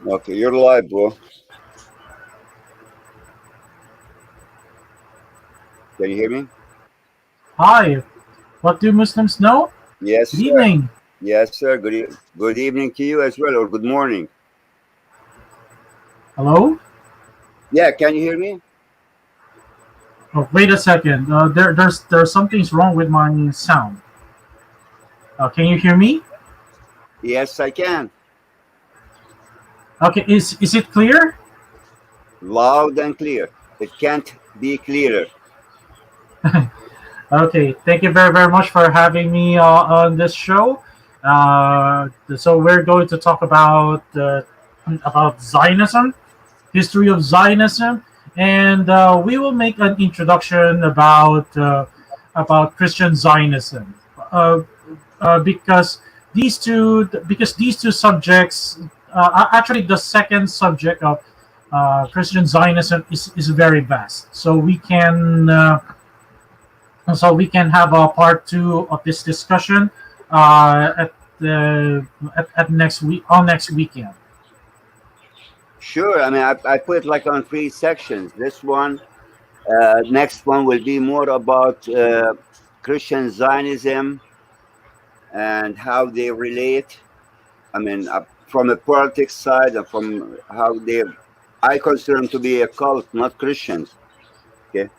Okay, you're live, bro. Can you hear me? Hi, what do Muslims know? Yes, Good sir. evening. Yes, sir. Good evening to you as well, or good morning. Hello? Yeah, can you hear me? Oh, wait a second. There's something's wrong with my sound. Can you hear me? Yes, I can. Okay, is it clear? Loud and clear. It can't be clearer. Okay, thank you very much for having me on this show. So we're going to talk about Zionism, history of Zionism, and we will make an introduction about Christian Zionism. Uh, because these two subjects, actually the second subject of Christian Zionism is very vast, so we can have a part two of this discussion at next week, on next weekend. Sure. I mean, I put it like on three sections. This one, next one will be more about Christian Zionism and how they relate. I mean, from a politics side and from how they, I consider them to be a cult, not Christians. Okay,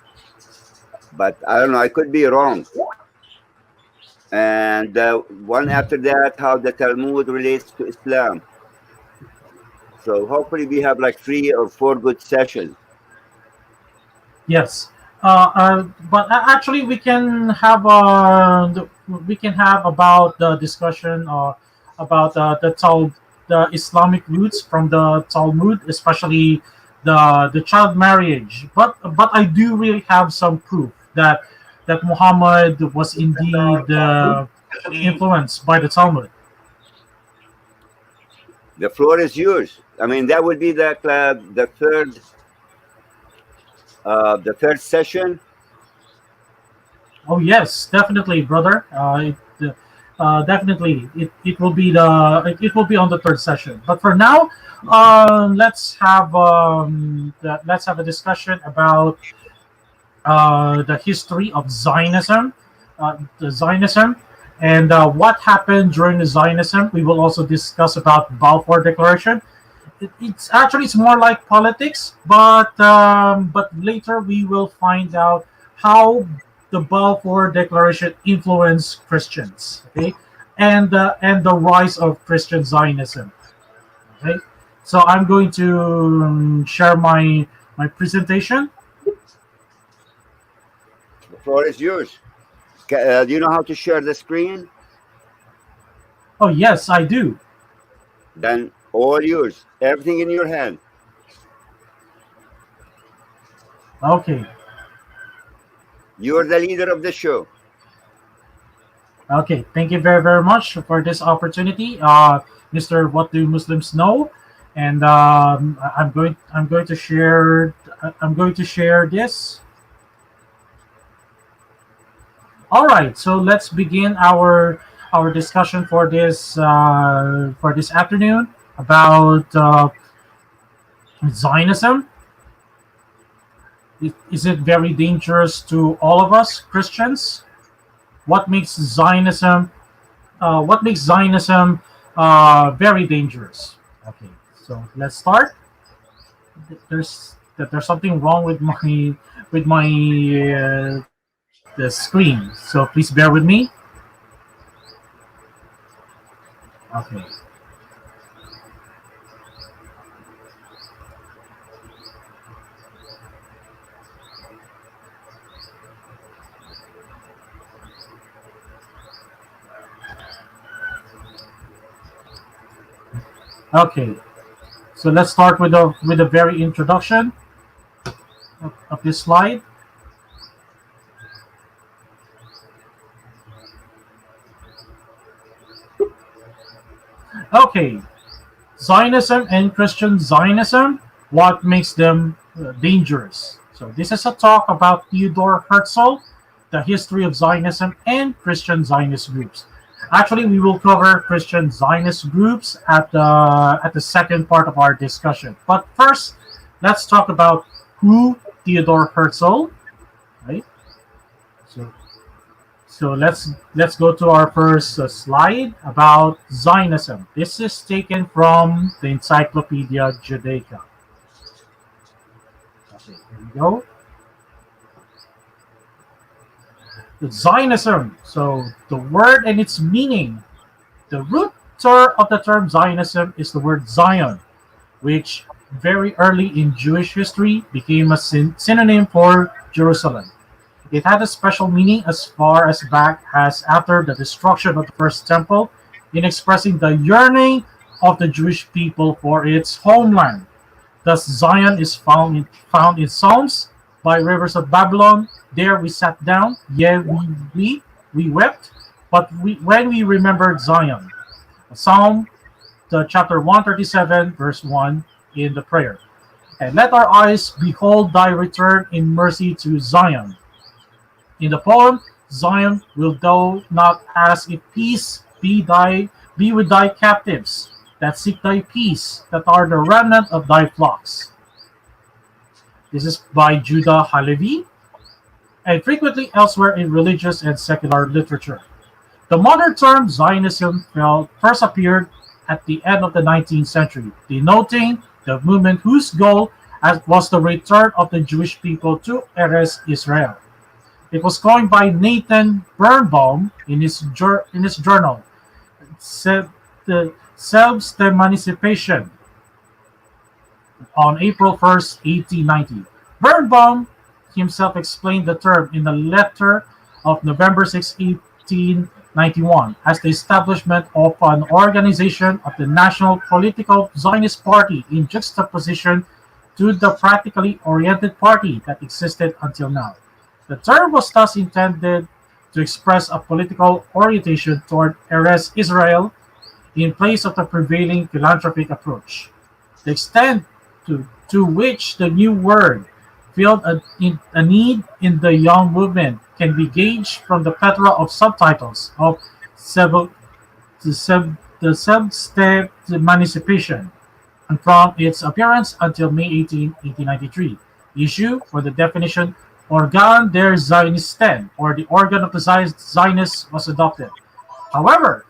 but I don't know. I could be wrong. And one after that, how the Talmud relates to Islam. So hopefully we have like 3 or 4 good sessions. Yes, but actually we can have about the discussion about the Islamic roots from the Talmud, especially the child marriage. But I do really have some proof that Muhammad was indeed influenced by the Talmud. The floor is yours. I mean, that would be the third session. Oh yes, definitely, brother. Definitely, it will be it will be on the third session. But for now, let's have a discussion about the history of Zionism, and what happened during the Zionism. We will also discuss about Balfour Declaration. It's more like politics, but later we will find out how the Balfour Declaration influenced Christians, okay, and the rise of Christian Zionism, okay. So I'm going to share my presentation. The floor is yours. Do you know how to share the screen? Oh yes, I do. Then all yours. Everything in your hand. Okay, You're the leader of the show. okay. Thank you very much for this opportunity, Mr. What Do Muslims Know? And I'm going to share this. All right, so let's begin our discussion for this afternoon about Zionism. Is it very dangerous to all of us Christians? What makes Zionism very dangerous? Okay, so let's start. There's something wrong with my the screen, so please bear with me. Okay. Okay, so let's start with a very introduction of this slide. Okay, Zionism and Christian Zionism, what makes them dangerous? So this is a talk about Theodor Herzl, the history of Zionism and Christian Zionist groups. Actually, we will cover Christian Zionist groups at the second part of our discussion. But first, let's talk about who Theodor Herzl, right? So, so let's go to our first slide about Zionism. This is taken from the Encyclopedia Judaica. Okay, here we go. The Zionism. So the word and its meaning. The root of the term Zionism is the word Zion, which very early in Jewish history became a synonym for Jerusalem. It had a special meaning as far as back as after the destruction of the first temple, in expressing the yearning of the Jewish people for its homeland. Thus, Zion is found in Psalms, by rivers of Babylon. There we sat down, yea, we wept, but when we remembered Zion. Psalm chapter 137, verse 1 in the prayer. And let our eyes behold thy return in mercy to Zion. In the poem, Zion, wilt thou not ask if peace be with thy captives that seek thy peace, that are the remnant of thy flocks. This is by Judah Halevi, and frequently elsewhere in religious and secular literature. The modern term Zionism first appeared at the end of the 19th century, denoting the movement whose goal was the return of the Jewish people to Eretz Israel. It was coined by Nathan Birnbaum in his journal, the Self-Emancipation, on April 1st, 1890. Birnbaum himself explained the term in a letter of November 6, 1891, as the establishment of an organization of the National Political Zionist Party in juxtaposition to the practically oriented party that existed until now. The term was thus intended to express a political orientation toward Eretz Israel in place of the prevailing philanthropic approach. The extent to which the new word filled a need in the young movement can be gauged from the plethora of subtitles of the Self-Step Emancipation, and from its appearance until May 18, 1893, issue for the definition Organ der Zionisten, or the organ of the Zionists, was adopted. However,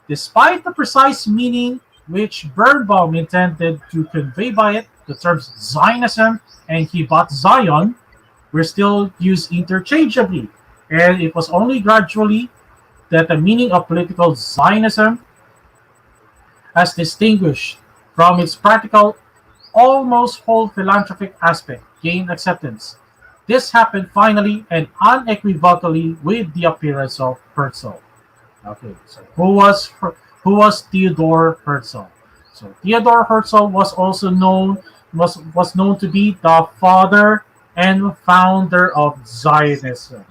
despite the precise meaning which Birnbaum intended to convey by it, the terms Zionism and Hibat Zion were still used interchangeably, and it was only gradually that the meaning of political Zionism, as distinguished from its practical, almost whole philanthropic aspect, gained acceptance. This happened finally and unequivocally with the appearance of Herzl. Okay, so who was Theodor Herzl? So Theodor Herzl was known to be the father and founder of Zionism.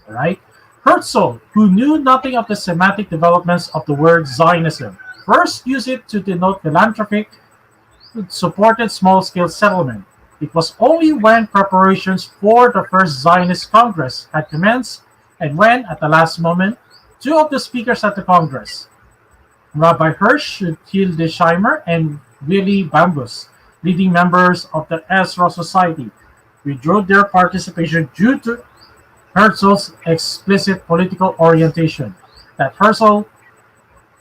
Right? Herzl, who knew nothing of the semantic developments of the word Zionism, first used it to denote philanthropic supported small-scale settlement. It was only when preparations for the first Zionist Congress had commenced, and when, at the last moment, two of the speakers at the Congress, Rabbi Hirsch Hildesheimer and Willy Bambus, leading members of the Ezra Society, withdrew their participation due to Herzl's explicit political orientation, that Herzl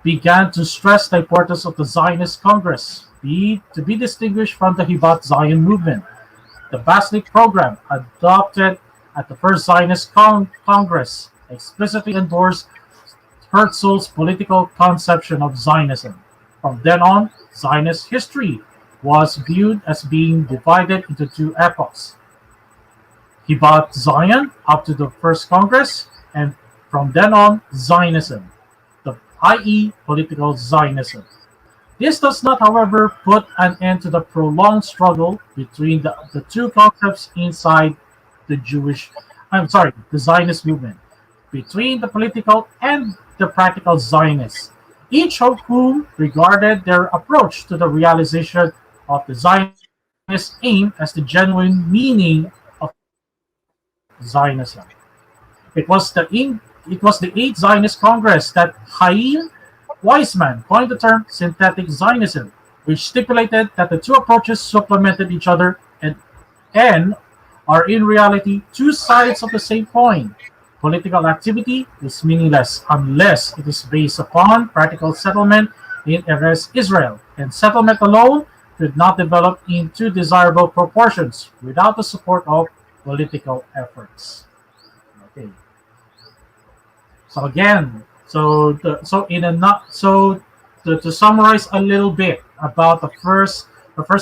began to stress the importance of the Zionist Congress to be distinguished from the Hibat Zion movement. The Baslik program, adopted at the first Zionist Congress, explicitly endorsed Herzl's political conception of Zionism. From then on, Zionist history was viewed as being divided into two epochs: Hibat Zion up to the First Congress, and from then on, Zionism, i.e., political Zionism. This does not, however, put an end to the prolonged struggle between the two concepts inside the Zionist movement, between the political and the practical Zionists, each of whom regarded their approach to the realization of the Zionist aim as the genuine meaning of Zionism. It was the it was the Eighth Zionist Congress that Chaim Weizmann coined the term synthetic Zionism, which stipulated that the two approaches supplemented each other and are in reality two sides of the same coin. Political activity is meaningless unless it is based upon practical settlement in Eretz Israel, and settlement alone could not develop into desirable proportions without the support of political efforts. Okay. So again, so in a not so to summarize a little bit about the first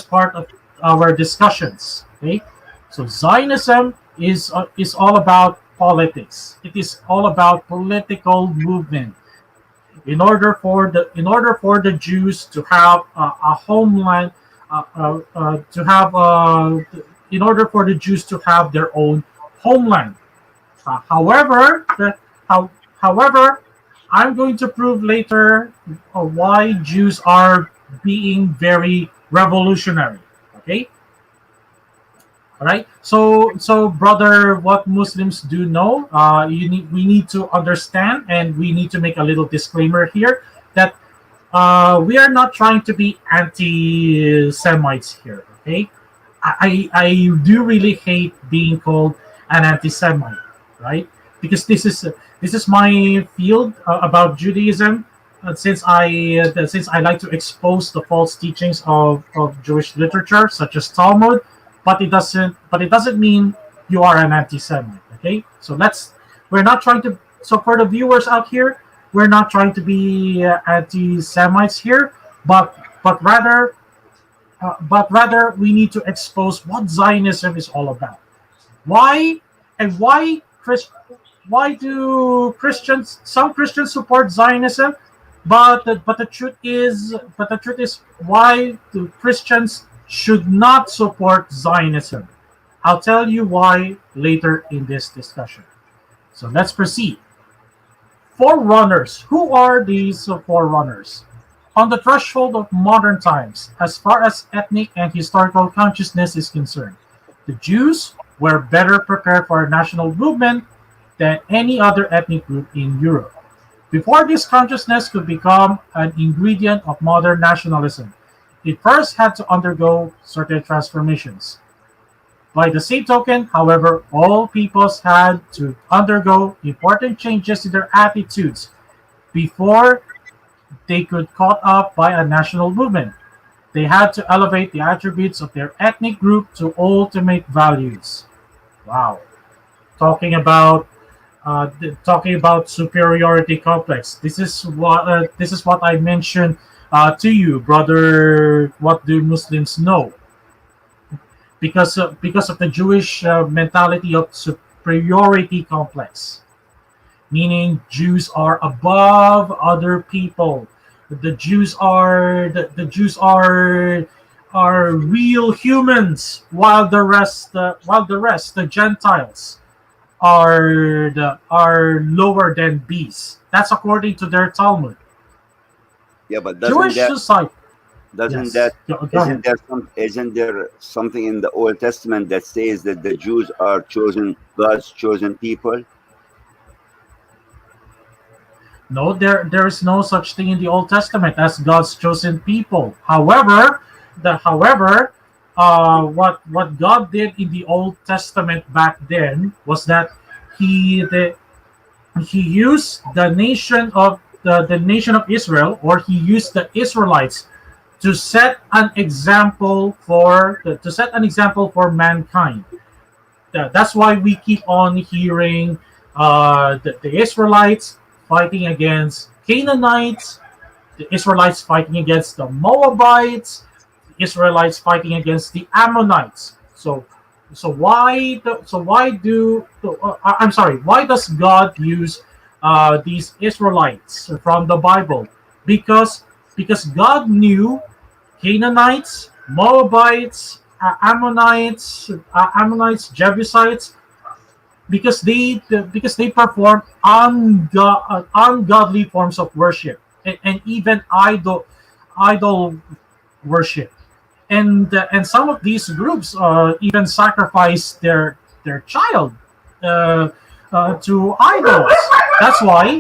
part of our discussions. Okay, so Zionism is all about politics. It is all about political movement. In order for the Jews to have a homeland, to have in order for the Jews to have their own homeland. However, however, I'm going to prove later why Jews are being very revolutionary. Okay, all right. So brother, what Muslims do know, we need to understand, and we need to make a little disclaimer here that we are not trying to be anti-Semites here. Okay, I do really hate being called an anti-Semite, right? Because this is my field about Judaism. Since I like to expose the false teachings of Jewish literature, such as Talmud, but it doesn't mean you are an anti-Semite. Okay, we're not trying to. So for the viewers out here, we're not trying to be anti-Semites here, but rather we need to expose what Zionism is all about. Why and why do some Christians support Zionism, but the truth is why do Christians should not support Zionism? I'll tell you why later in this discussion. So let's proceed. Forerunners. Who are these forerunners? On the threshold of modern times, as far as ethnic and historical consciousness is concerned, the Jews were better prepared for a national movement than any other ethnic group in Europe. Before this consciousness could become an ingredient of modern nationalism, it first had to undergo certain transformations. By the same token, however, all peoples had to undergo important changes in their attitudes before they could caught up by a national movement. They had to elevate the attributes of their ethnic group to ultimate values. Wow. Talking about superiority complex. This is what I mentioned to you, brother. What do Muslims know? Because of the Jewish mentality of superiority complex, meaning Jews are above other people. The Jews are real humans, while the Gentiles are lower than beasts. That's according to their Talmud. Yeah, but Jewish society. doesn't Yes. that Go ahead. isn't there something in the Old Testament that says that the Jews are God's chosen people? No, there is no such thing in the Old Testament as God's chosen people. However, what God did in the Old Testament back then was that he used the nation of Israel, or he used the Israelites to set an example for mankind. That's why we keep on hearing the Israelites fighting against Canaanites, the Israelites fighting against the Moabites, the Israelites fighting against the Ammonites. I'm sorry. Why does God use these Israelites from the Bible? Because God knew Canaanites, Moabites, Ammonites, Jebusites, because they perform ungodly forms of worship, and even idol worship, and some of these groups even sacrifice their child uh, to idols. That's why,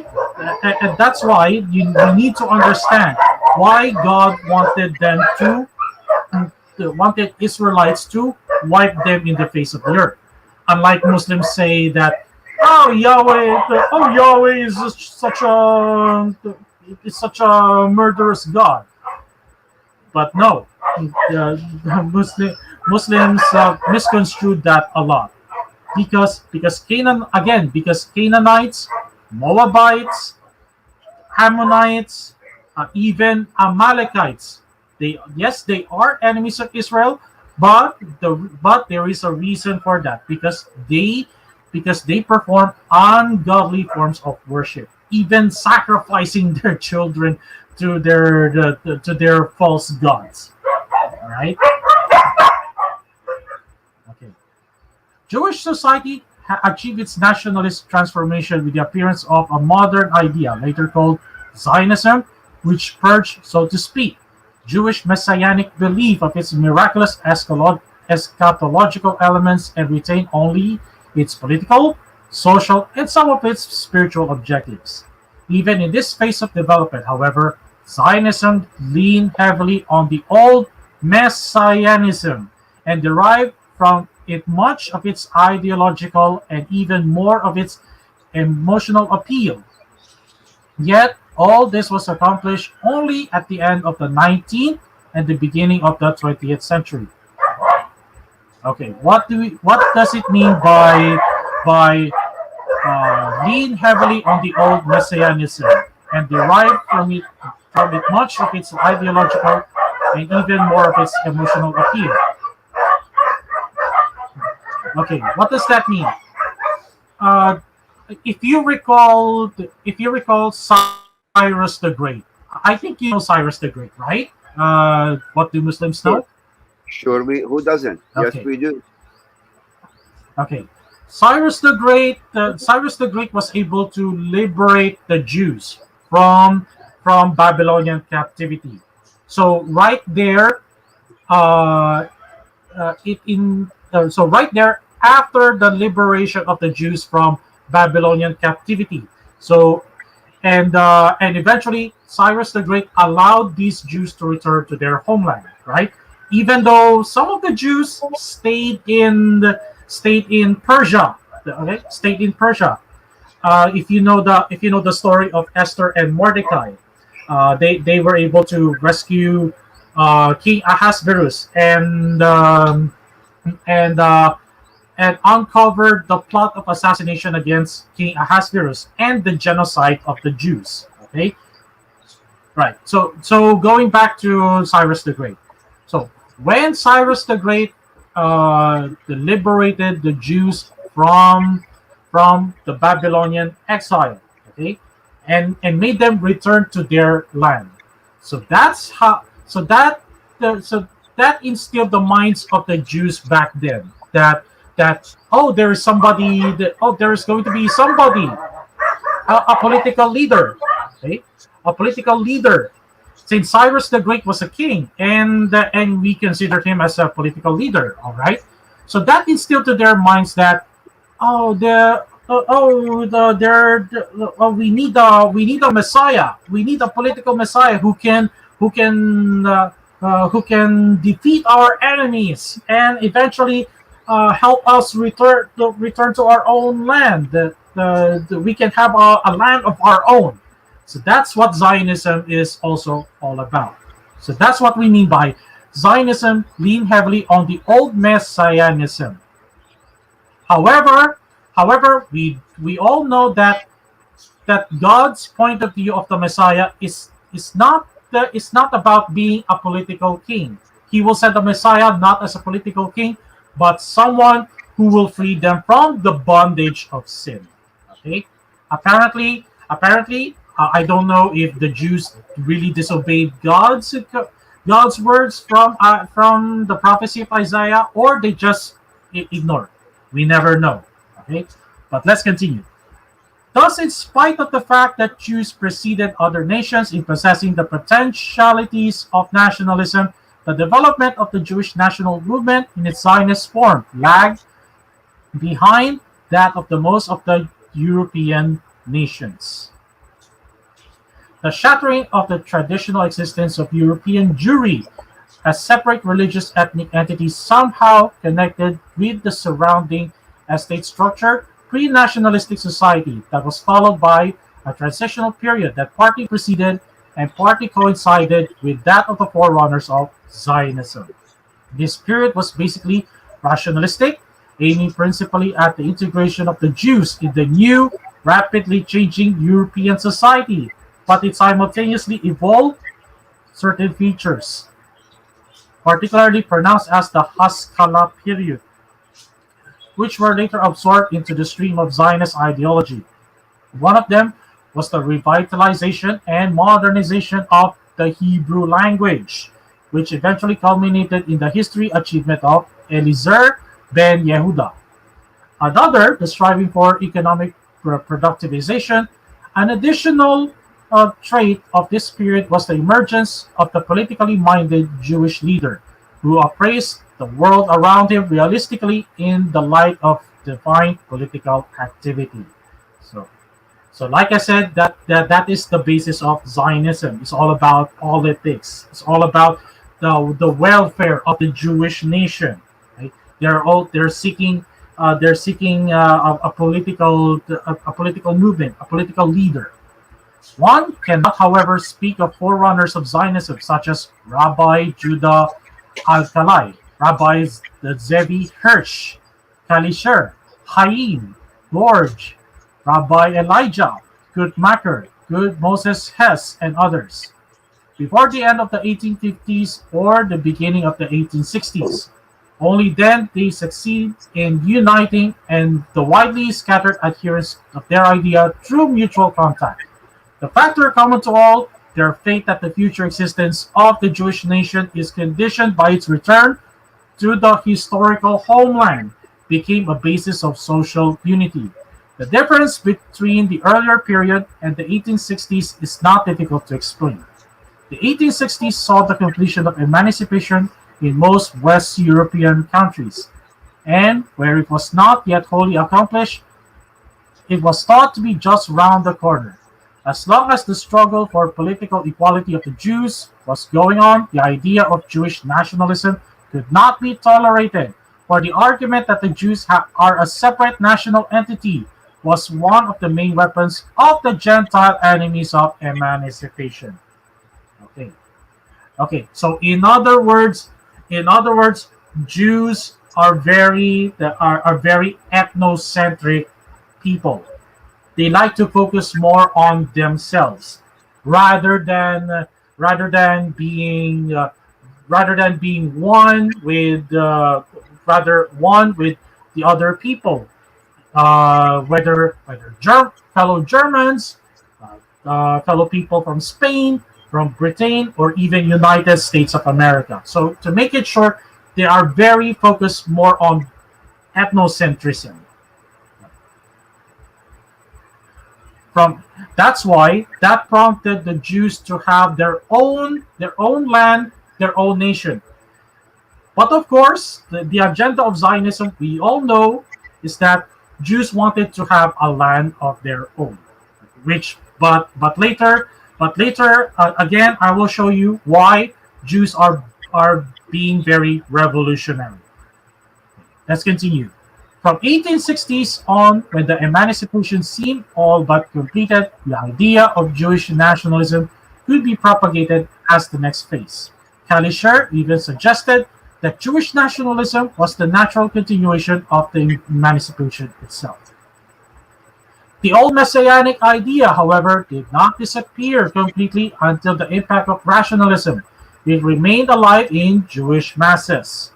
and that's why you need to understand why God wanted them wanted Israelites to wipe them in the face of the earth. Unlike Muslims say that, Yahweh is such a murderous God. But no, Muslims misconstrued that a lot because because Canaanites, Moabites, Ammonites, even Amalekites. They are enemies of Israel, but there is a reason for that because they perform ungodly forms of worship, even sacrificing their children to their false gods. All right. Okay. Jewish society achieved its nationalist transformation with the appearance of a modern idea, later called Zionism, which purged, so to speak, Jewish messianic belief of its miraculous eschatological elements and retained only its political, social, and some of its spiritual objectives. Even in this phase of development, however, Zionism leaned heavily on the old messianism and derived from it much of its ideological and even more of its emotional appeal. Yet, all this was accomplished only at the end of the 19th and the beginning of the 20th century. Okay, what does it mean by lean heavily on the old messianism and derive from it much of its ideological and even more of its emotional appeal? Okay, what does that mean? Uh, if you recall Cyrus the Great, I think you know Cyrus the Great, right? What do Muslims Sure, know? sure. Who doesn't? Yes, Okay, we do. okay. Cyrus the Great was able to liberate the Jews from Babylonian captivity. So right there, uh, so right there after the liberation of the Jews from Babylonian captivity. So and eventually Cyrus the Great allowed these Jews to return to their homeland, right? Even though some of the Jews stayed in Persia, okay, stayed in Persia. If you know the story of Esther and Mordecai, they were able to rescue King Ahasuerus and and uncovered the plot of assassination against King Ahasuerus and the genocide of the Jews. Okay, right. So going back to Cyrus the Great. So when Cyrus the Great liberated the Jews from the Babylonian exile, okay, and made them return to their land. So that's how. So that instilled the minds of the Jews back then that there is somebody there is going to be somebody, a political leader, okay, a political leader. Since Cyrus the Great was a king, and we considered him as a political leader, all right. So that instilled to their minds that oh the we need a messiah, we need a political messiah who can defeat our enemies and eventually help us return to our own land. We can have a land of our own. So that's what Zionism is also all about. So that's what we mean by Zionism lean heavily on the old messianism. However, we all know that God's point of view of the Messiah is not about being a political king. He will send the Messiah not as a political king, but someone who will free them from the bondage of sin. Okay. Apparently, I don't know if the Jews really disobeyed God's words from the prophecy of Isaiah, or they just ignored. We never know. Okay, but let's continue. Thus, in spite of the fact that Jews preceded other nations in possessing the potentialities of nationalism, the development of the Jewish national movement in its Zionist form lagged behind that of the most of the European nations. The shattering of the traditional existence of European Jewry as separate religious ethnic entities somehow connected with the surrounding state structure, pre-nationalistic society that was followed by a transitional period that partly preceded and partly coincided with that of the forerunners of Zionism. This period was basically rationalistic, aiming principally at the integration of the Jews in the new, rapidly changing European society, but it simultaneously evolved certain features, particularly pronounced as the Haskalah period, which were later absorbed into the stream of Zionist ideology. One of them was the revitalization and modernization of the Hebrew language, which eventually culminated in the history achievement of Eliezer ben Yehuda. Another, the striving for economic productivization. An additional trait of this period was the emergence of the politically minded Jewish leader who appraised the world around him realistically in the light of divine political activity. So, so like I said, that is the basis of Zionism. It's all about politics. It's all about the welfare of the Jewish nation. Right? They're seeking a political movement, a political leader. One cannot, however, speak of forerunners of Zionism, such as Rabbi Judah Alkalai, Rabbis Zevi Hirsch, Kalisher, Haim, Gorge, Rabbi Elijah, Guttmacher, Good Moses Hess, and others. Before the end of the 1850s or the beginning of the 1860s, only then they succeed in uniting and the widely scattered adherents of their idea through mutual contact. The factor common to all, their faith that the future existence of the Jewish nation is conditioned by its return to the historical homeland, became a basis of social unity. The difference between the earlier period and the 1860s is not difficult to explain. The 1860s saw the completion of emancipation in most West European countries, and where it was not yet wholly accomplished, it was thought to be just round the corner. As long as the struggle for political equality of the Jews was going on, the idea of Jewish nationalism could not be tolerated, for the argument that the Jews are a separate national entity was one of the main weapons of the Gentile enemies of emancipation. Okay. Okay. So in other words, Jews are very ethnocentric people. They like to focus more on themselves rather than being one with the other people, whether fellow Germans, fellow people from Spain, from Britain, or even United States of America. So to make it short, they are very focused more on ethnocentrism. That's why that prompted the Jews to have their own land, their own nation. But of course, the agenda of Zionism, we all know, is that Jews wanted to have a land of their own. Which, but later, again, I will show you why Jews are being very revolutionary. Let's continue. From 1860s on, when the emancipation seemed all but completed, the idea of Jewish nationalism could be propagated as the next phase. Kalischer even suggested that Jewish nationalism was the natural continuation of the emancipation itself. The old messianic idea, however, did not disappear completely until the impact of rationalism. It remained alive in Jewish masses.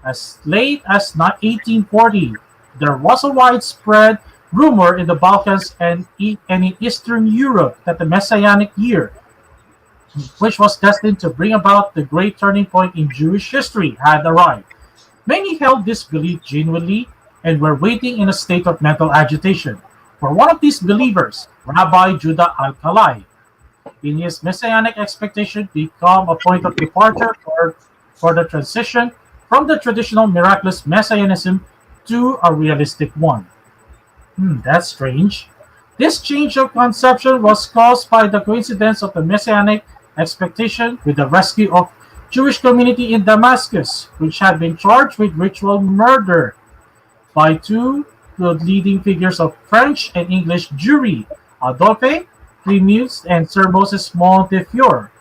As late as 1840, there was a widespread rumor in the Balkans and in Eastern Europe that the Messianic year, which was destined to bring about the great turning point in Jewish history, had arrived. Many held this belief genuinely and were waiting in a state of mental agitation. For one of these believers, Rabbi Judah Alkalai, in his messianic expectation, become a point of departure for the transition from the traditional miraculous messianism to a realistic one. That's strange. This change of conception was caused by the coincidence of the messianic expectation with the rescue of Jewish community in Damascus, which had been charged with ritual murder by two leading figures of French and English Jewry, Adolphe Plinius and Sir Moses Montefiore.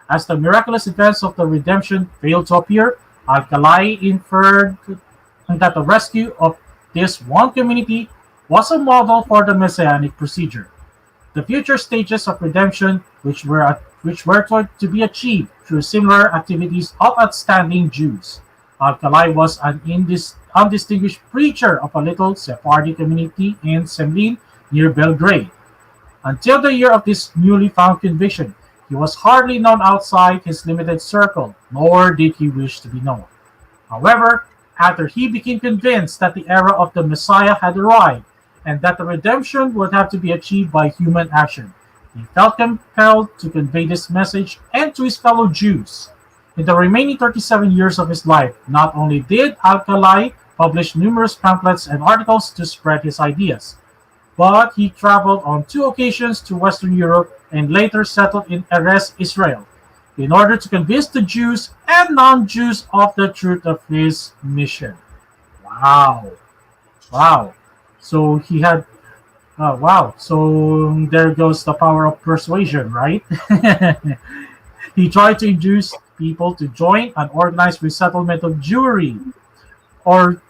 As the miraculous events of the redemption failed to appear, Alkalai inferred that the rescue of this one community was a model for the messianic procedure. The future stages of redemption, which were to be achieved through similar activities of outstanding Jews. Alkalai was an undistinguished preacher of a little Sephardi community in Semlin near Belgrade. Until the year of this newly found conviction, he was hardly known outside his limited circle, nor did he wish to be known. However, after he became convinced that the era of the Messiah had arrived and that the redemption would have to be achieved by human action, he felt compelled to convey this message and to his fellow Jews. In the remaining 37 years of his life, not only did Alkalai publish numerous pamphlets and articles to spread his ideas, but he traveled on two occasions to Western Europe and later settled in Erez, Israel, in order to convince the Jews and non-Jews of the truth of his mission. Wow. Wow. So he had, wow. So there goes the power of persuasion, right? He tried to induce people to join an organized resettlement of Jewry, or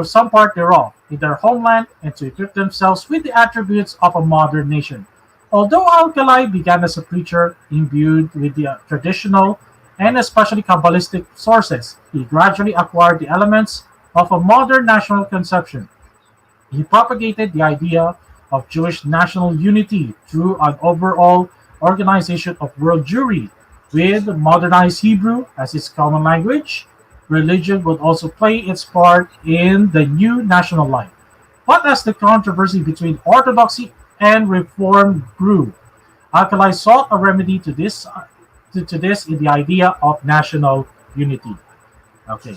some part thereof, in their homeland and to equip themselves with the attributes of a modern nation. Although Alkalai began as a preacher imbued with the traditional and especially Kabbalistic sources, he gradually acquired the elements of a modern national conception. He propagated the idea of Jewish national unity through an overall organization of world Jewry, with modernized Hebrew as its common language. Religion would also play its part in the new national life. But as the controversy between orthodoxy and reform grew, Alkalai sought a remedy to this in the idea of national unity. Okay.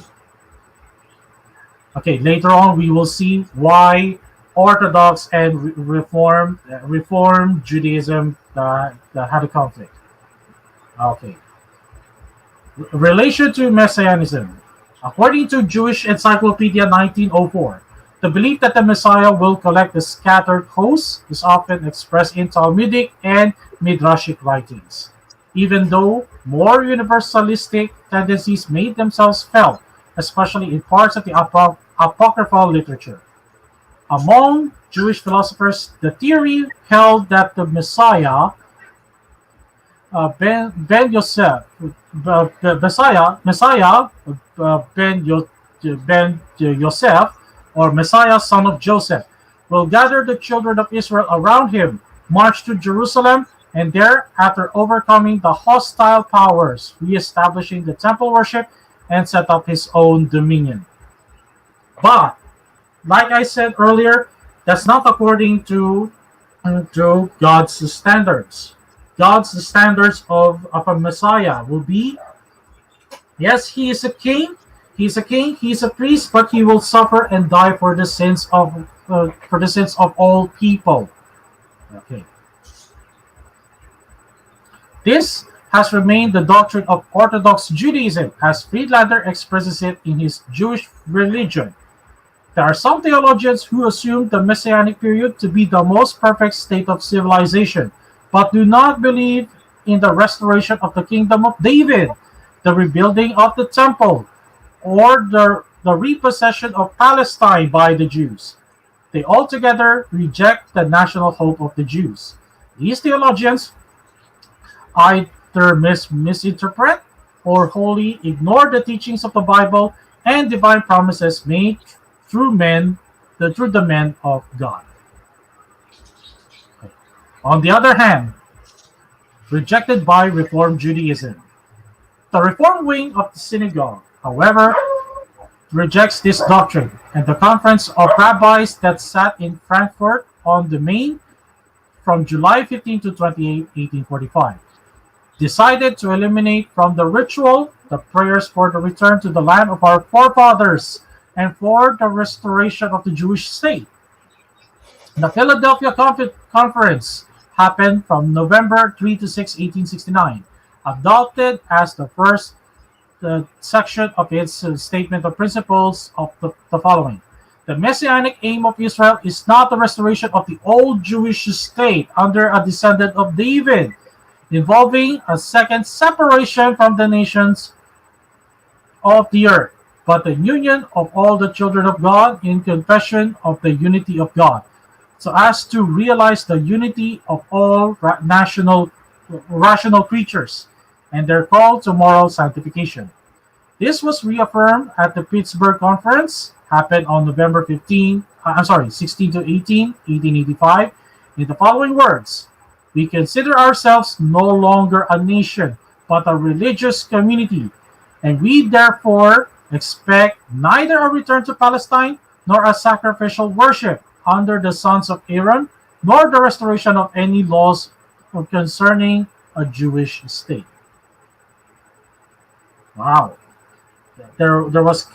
Okay. Later on, we will see why Orthodox and Reform Judaism had a conflict. Okay. Relation to Messianism. According to Jewish Encyclopedia 1904, the belief that the Messiah will collect the scattered hosts is often expressed in Talmudic and Midrashic writings, even though more universalistic tendencies made themselves felt, especially in parts of the apocryphal literature. Among Jewish philosophers, the theory held that the Messiah, Ben Yosef, Messiah Ben Yosef, or Messiah, son of Joseph, will gather the children of Israel around him, march to Jerusalem, and there, after overcoming the hostile powers, reestablishing the temple worship and set up his own dominion. But, like I said earlier, that's not according to God's standards. God's standards of a Messiah will be, yes, he is a king, he's a priest, but he will suffer and die for the sins of all people. Okay. This has remained the doctrine of Orthodox Judaism, as Friedlander expresses it in his Jewish Religion. There are some theologians who assume the Messianic period to be the most perfect state of civilization, but do not believe in the restoration of the kingdom of David, the rebuilding of the temple, or the repossession of Palestine by the Jews. They altogether reject the national hope of the Jews. These theologians either misinterpret or wholly ignore the teachings of the Bible and divine promises made through the men of God. On the other hand, rejected by Reform Judaism. The Reform wing of the synagogue, however, rejects this doctrine, and the Conference of Rabbis that sat in Frankfurt on the Main from July 15 to 28, 1845, decided to eliminate from the ritual the prayers for the return to the land of our forefathers and for the restoration of the Jewish state. The Philadelphia Conference happened from November 3 to 6, 1869, adopted as the first section of its statement of principles of the following. The messianic aim of Israel is not the restoration of the old Jewish state under a descendant of David, involving a second separation from the nations of the earth, but the union of all the children of God in confession of the unity of God, so as to realize the unity of all rational creatures and their call to moral sanctification. This was reaffirmed at the Pittsburgh Conference, happened on November 16 to 18, 1885, in the following words: We consider ourselves no longer a nation, but a religious community, and we therefore expect neither a return to Palestine nor a sacrificial worship under the sons of Aaron, nor the restoration of any laws concerning a Jewish state. Wow, there was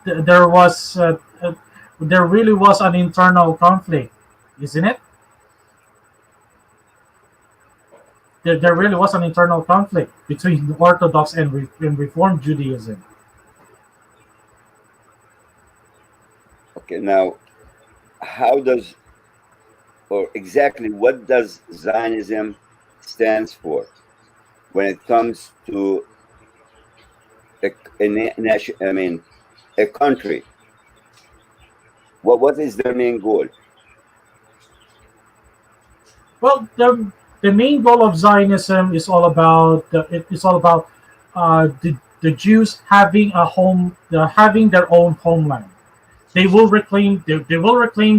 there was there really was an internal conflict, isn't it? There really was an internal conflict between Orthodox and Reformed Judaism. Okay, now how does, or exactly what does Zionism stands for when it comes to a country? What is their main goal? Well, the main goal of Zionism is all about it's all about the Jews having a home, having their own homeland. They will reclaim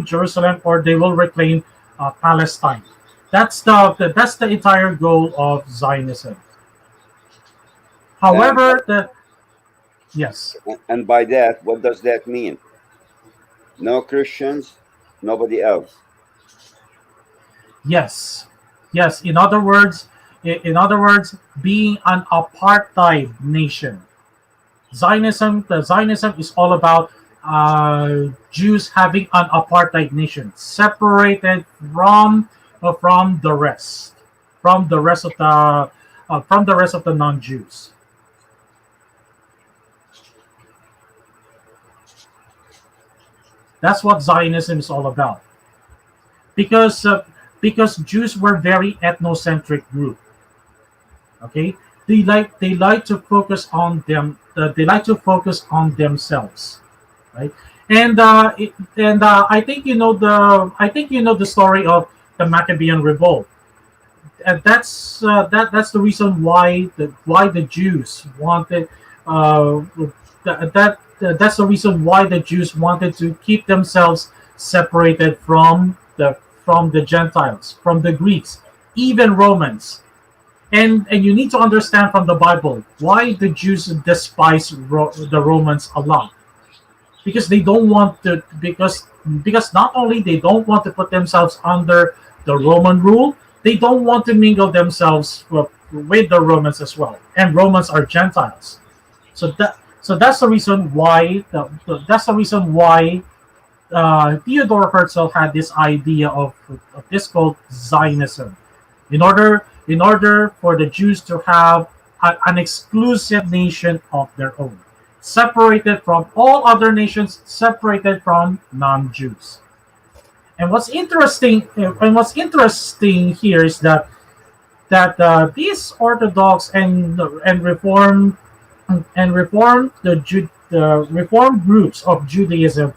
Jerusalem, or they will reclaim Palestine. That's the entire goal of Zionism. And However, the yes, and by that, what does that mean? No Christians, nobody else. yes, yes. In other words, being an apartheid nation. Zionism is all about Jews having an apartheid nation, separated from the rest, from the rest of the non-Jews. That's what Zionism is all about. Because because Jews were very ethnocentric group. Okay, they like to focus on them. They like to focus on themselves, right? And I think you know the story of the Maccabean revolt. And that's the reason why the Jews wanted that's the reason why the Jews wanted to keep themselves separated from the Gentiles, from the Greeks, even Romans. And you need to understand from the Bible why the Jews despise the Romans a lot, because they don't want to because not only they don't want to put themselves under the Roman rule, they don't want to mingle themselves with the Romans as well, and Romans are Gentiles. So that's the reason why Theodore Herzl had this idea of this called Zionism, in order for the Jews to have an exclusive nation of their own, separated from all other nations, separated from non-Jews. And what's interesting here is that these Orthodox and the Reform groups of Judaism,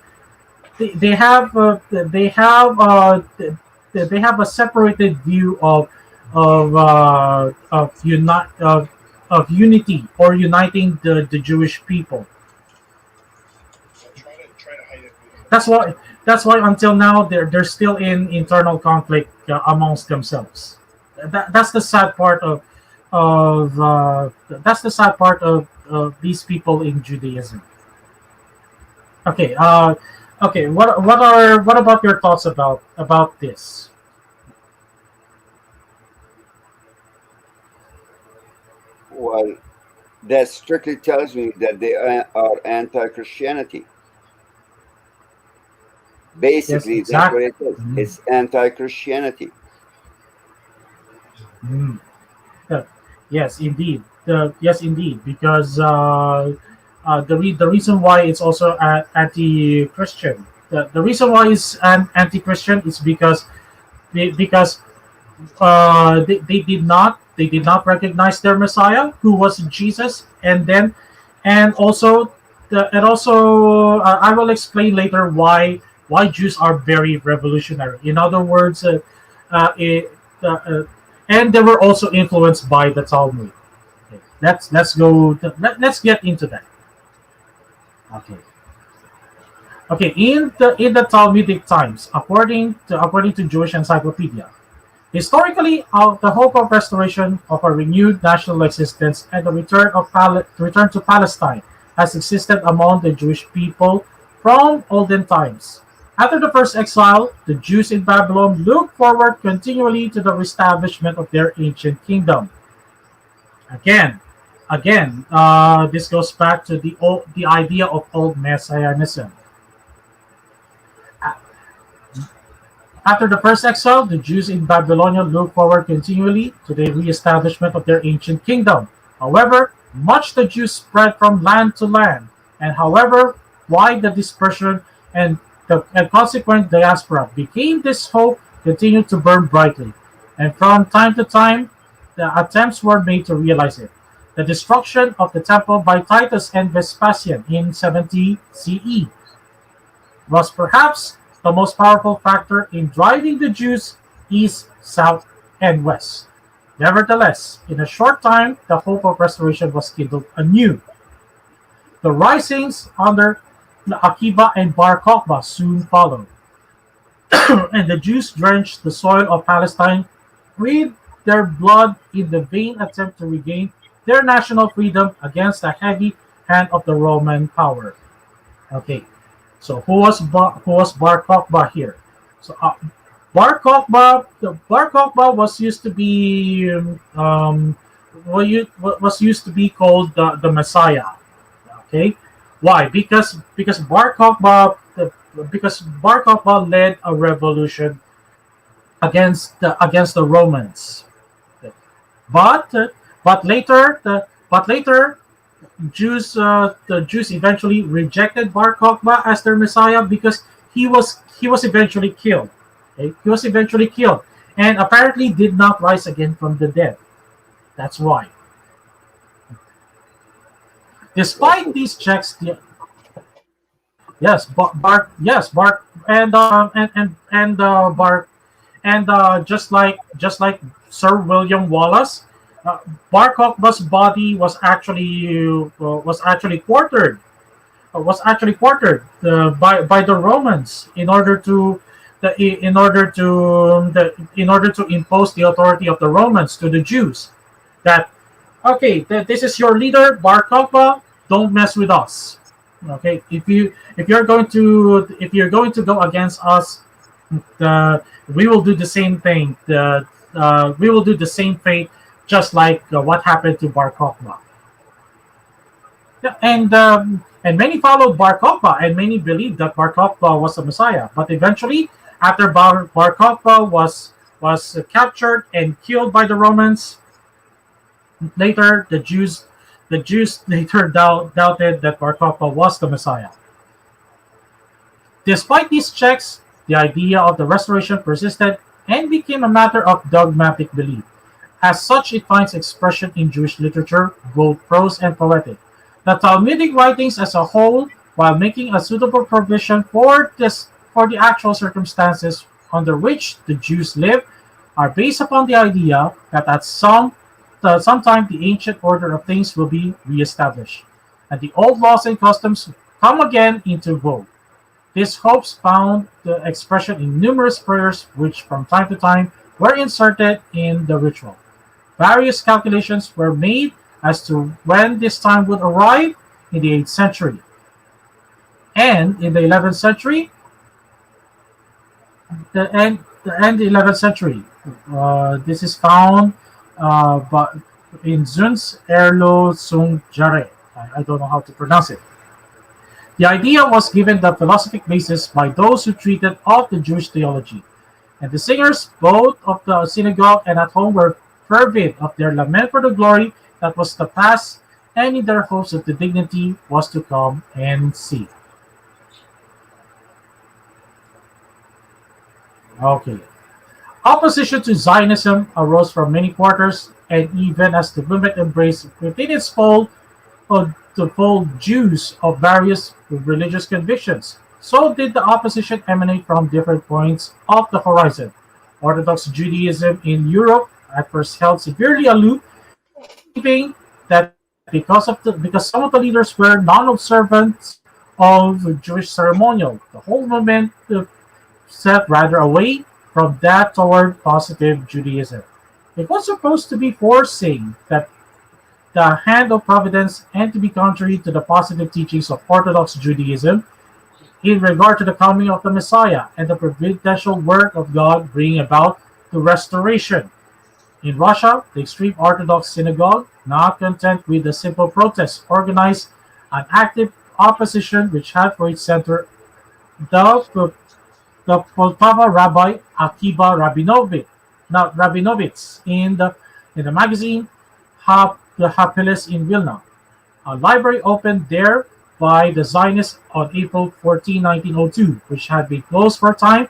they have a separated view of unity, or uniting the Jewish people. That's why until now they're still in internal conflict amongst themselves. That's the sad part of these people in Judaism. Okay. Okay. What about your thoughts about this? Well, that strictly tells me that they are anti-Christianity. Yes, Basically, that's what exactly. it is. It's anti-Christianity. Mm. Uh, yes, indeed. Yes, indeed. Because the reason why it's also anti-Christian. The reason why it's anti-Christian is because because they did not recognize their Messiah, who was Jesus, and also I will explain later why Jews are very revolutionary. In other words, it, and they were also influenced by the Talmud. Okay, let's get into that. Okay. Okay, in the Talmudic times, according to Jewish Encyclopedia, historically, the hope of restoration of a renewed national existence and the return to Palestine has existed among the Jewish people from olden times. After the first exile, the Jews in Babylon looked forward continually to the reestablishment of their ancient kingdom. Again, this goes back to the idea of old messianism. After the first exile, the Jews in Babylonia looked forward continually to the re-establishment of their ancient kingdom. However, much the Jews spread from land to land, and however wide the dispersion and the and consequent diaspora became, this hope continued to burn brightly, and from time to time, the attempts were made to realize it. The destruction of the temple by Titus and Vespasian in 70 CE was perhaps the most powerful factor in driving the Jews east, south, and west. Nevertheless, in a short time, the hope of restoration was kindled anew. The risings under Akiba and Bar Kokhba soon followed, and the Jews drenched the soil of Palestine with their blood in the vain attempt to regain their national freedom against the heavy hand of the Roman power. Okay, so who was Bar Kokhba here? So Bar Kokhba was used to be was used to be called the Messiah. Okay, why? Because Bar Kokhba led a revolution against the Romans. But but later the Jews eventually rejected Bar Kokhba as their Messiah because he was eventually killed. Okay? He was eventually killed, and apparently did not rise again from the dead. That's why. Despite these checks, yes, Bar, and just like Sir William Wallace, Bar Kokhba's body was actually quartered by the Romans in order to impose the authority of the Romans to the Jews. That okay, this is your leader, Bar Kokhba. Don't mess with us. Okay, if you're going to go against us, we will do the same thing. We will do the same fate, just like what happened to Bar Kokhba. Yeah, and many followed Bar Kokhba, and many believed that Bar Kokhba was the Messiah. But eventually, after Bar Kokhba was captured and killed by the Romans, later the Jews later doubted that Bar Kokhba was the Messiah. Despite these checks, the idea of the restoration persisted and became a matter of dogmatic belief. As such, it finds expression in Jewish literature, both prose and poetic. The Talmudic writings as a whole, while making a suitable provision for the actual circumstances under which the Jews live, are based upon the idea that sometime the ancient order of things will be reestablished, and the old laws and customs come again into vogue. These hopes found the expression in numerous prayers which from time to time were inserted in the ritual. Various calculations were made as to when this time would arrive in the 8th century. And in the 11th century, the 11th century, this is found but in Zun's Erlo Sung Jare. I don't know how to pronounce it. The idea was given the philosophic basis by those who treated of the Jewish theology, and the singers, both of the synagogue and at home, were fervent of their lament for the glory that was to pass, and in their hopes that the dignity was to come and see. Okay. Opposition to Zionism arose from many quarters, and even as the movement embraced within its fold the fold Jews of various religious convictions, so did the opposition emanate from different points of the horizon. Orthodox Judaism in Europe at first held severely aloof, believing that because some of the leaders were non-observant of Jewish ceremonial, the whole movement set rather away from that toward positive Judaism. It was supposed to be forcing that the hand of providence and to be contrary to the positive teachings of Orthodox Judaism in regard to the coming of the Messiah and the providential work of God bringing about the restoration. In Russia, the extreme Orthodox synagogue, not content with the simple protest, organized an active opposition which had for its center the, the Poltava Rabbi Akiba Rabinovitz in the magazine the Hapelis in Vilna. A library opened there by the Zionists on April 14, 1902, which had been closed for a time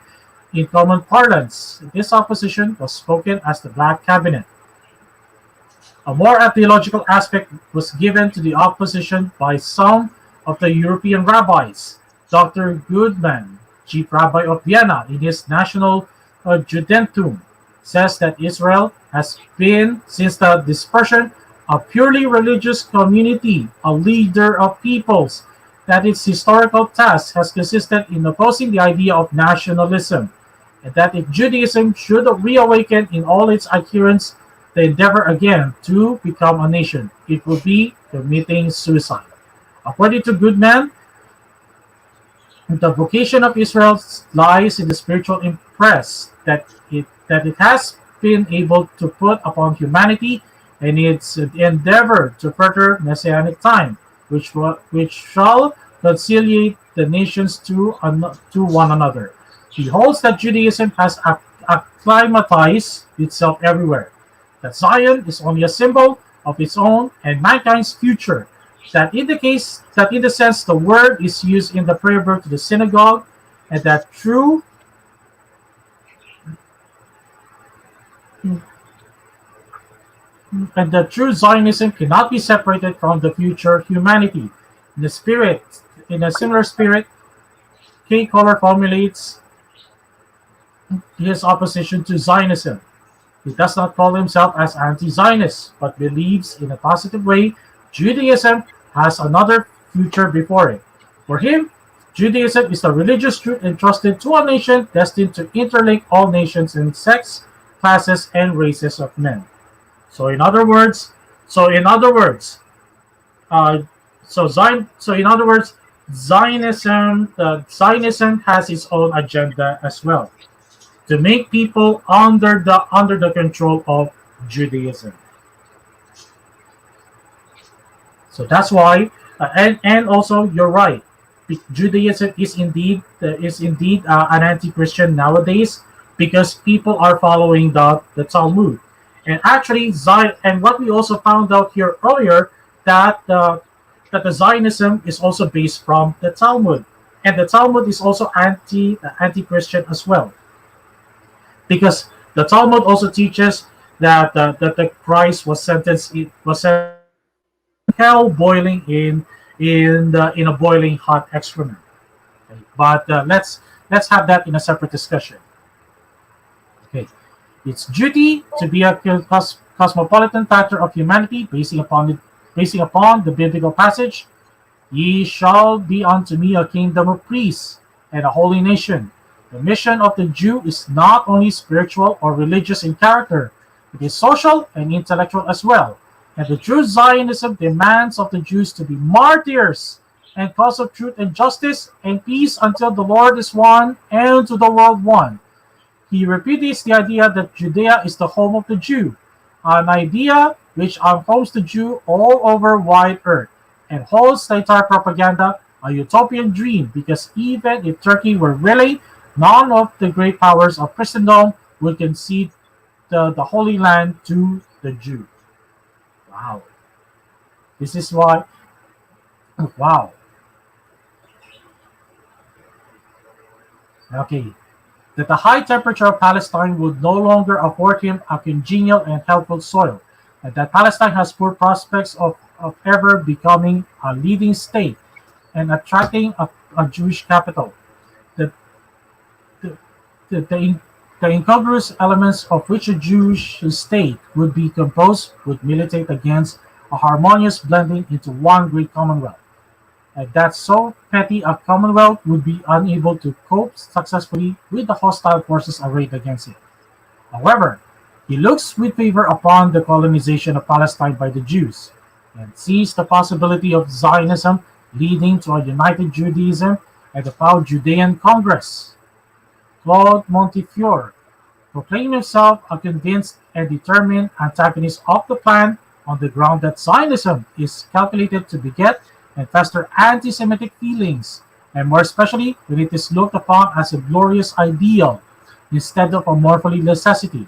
in common parlance. This opposition was spoken as the Black Cabinet. A more theological aspect was given to the opposition by some of the European rabbis. Dr. Goodman, chief rabbi of Vienna, in his National Judentum, says that Israel has been, since the dispersion, a purely religious community, a leader of peoples, that its historical task has consisted in opposing the idea of nationalism, and that if Judaism should reawaken in all its adherents the endeavor again to become a nation, it would be committing suicide. According to Goodman, the vocation of Israel lies in the spiritual impress that it has been able to put upon humanity and its endeavor to further messianic time, which shall conciliate the nations to one another. He holds that Judaism has acclimatized itself everywhere, that Zion is only a symbol of its own and mankind's future, that in the sense the word is used in the prayer book to the synagogue, and that true Zionism cannot be separated from the future humanity. In a similar spirit, K. Kohler formulates his opposition to Zionism. He does not call himself as anti-Zionist, but believes in a positive way Judaism has another future before it. For him, Judaism is the religious truth entrusted to a nation destined to interlink all nations and sects, classes, and races of men. So in other words, Zionism has its own agenda as well, to make people under the control of Judaism. So that's why, and also you're right. Judaism is indeed an anti-Christian nowadays because people are following the Talmud, and actually and what we also found out here earlier that the Zionism is also based from the Talmud, and the Talmud is also anti-Christian as well, because the Talmud also teaches that the Christ was sentenced hell boiling in a boiling hot excrement. Okay. But let's have that in a separate discussion. Okay, its duty to be a cosmopolitan factor of humanity, basing upon the biblical passage, "Ye shall be unto me a kingdom of priests and a holy nation." The mission of the Jew is not only spiritual or religious in character; it is social and intellectual as well. And the true Zionism demands of the Jews to be martyrs and cause of truth and justice and peace until the Lord is one and to the world one. He repeats the idea that Judea is the home of the Jew, an idea which unfolds the Jew all over wide earth and holds the entire propaganda a utopian dream, because even if Turkey were willing, none of the great powers of Christendom would concede the Holy Land to the Jew. Wow. This is why, wow. Okay. That the high temperature of Palestine would no longer afford him a congenial and helpful soil, and that Palestine has poor prospects of ever becoming a leading state and attracting a Jewish capital. The, the, the incongruous elements of which a Jewish state would be composed would militate against a harmonious blending into one great commonwealth. And that so petty a commonwealth would be unable to cope successfully with the hostile forces arrayed against it. However, he looks with favor upon the colonization of Palestine by the Jews, and sees the possibility of Zionism leading to a united Judaism and the proud Judean Congress. Claude Montefiore proclaimed himself a convinced and determined antagonist of the plan on the ground that Zionism is calculated to beget and foster anti-Semitic feelings, and more especially when it is looked upon as a glorious ideal instead of a morally necessity.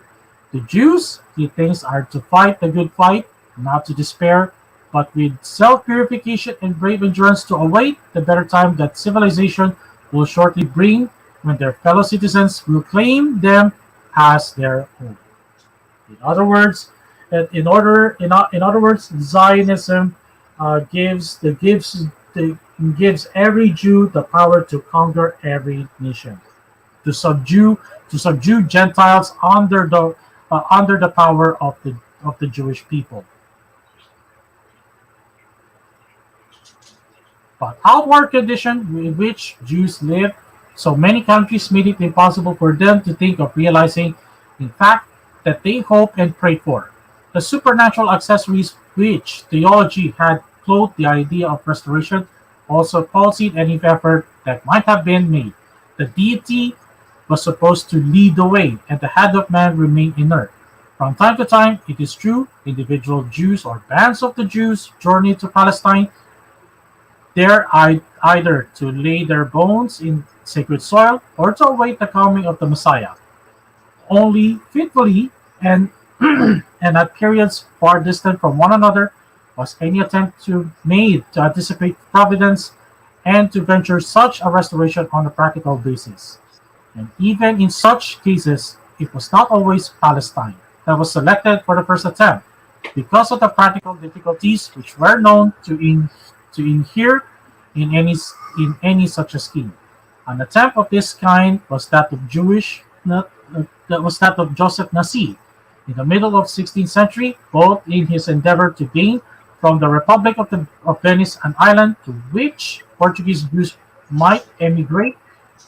The Jews, he thinks, are to fight the good fight, not to despair, but with self-purification and brave endurance to await the better time that civilization will shortly bring, when their fellow citizens will claim them as their own. In other words, in other words, Zionism gives every Jew the power to conquer every nation, to subdue Gentiles under the power of the Jewish people. But outward conditions in which Jews live, so many countries made it impossible for them to think of realizing, in fact, that they hoped and prayed for. The supernatural accessories which theology had clothed the idea of restoration also palsied any effort that might have been made. The deity was supposed to lead the way, and the head of man remained inert. From time to time, it is true, individual Jews or bands of the Jews journeyed to Palestine, there either to lay their bones in sacred soil or to await the coming of the Messiah. Only fitfully and and at periods far distant from one another was any attempt made to anticipate providence and to venture such a restoration on a practical basis. And even in such cases, it was not always Palestine that was selected for the first attempt, because of the practical difficulties which were known to inhere in any such a scheme. An attempt of this kind was that of Joseph Nasi in the middle of 16th century, both in his endeavor to gain from the Republic of Venice an island to which Portuguese Jews might emigrate,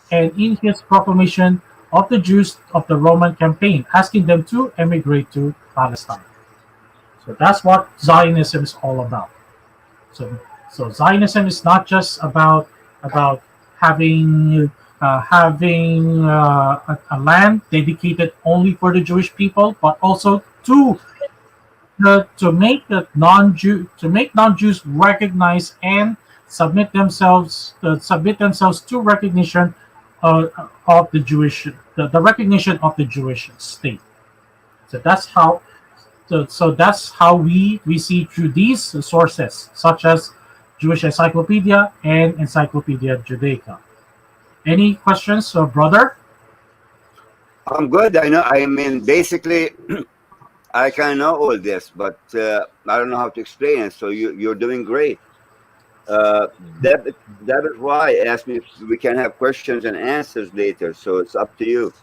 and in his proclamation of the Jews of the Roman campaign, asking them to emigrate to Palestine. So that's what Zionism is all about. So, so Zionism is not just about having a land dedicated only for the Jewish people, but also to make non-Jews recognize and submit themselves to recognition of the recognition of the Jewish state. So that's how we see through these sources, such as Jewish Encyclopedia and Encyclopedia Judaica. Any questions, brother? I'm good. I know. I mean, basically, I kind of know all this, but I don't know how to explain it. So you're doing great. David Y asked me if we can have questions and answers later. So it's up to you.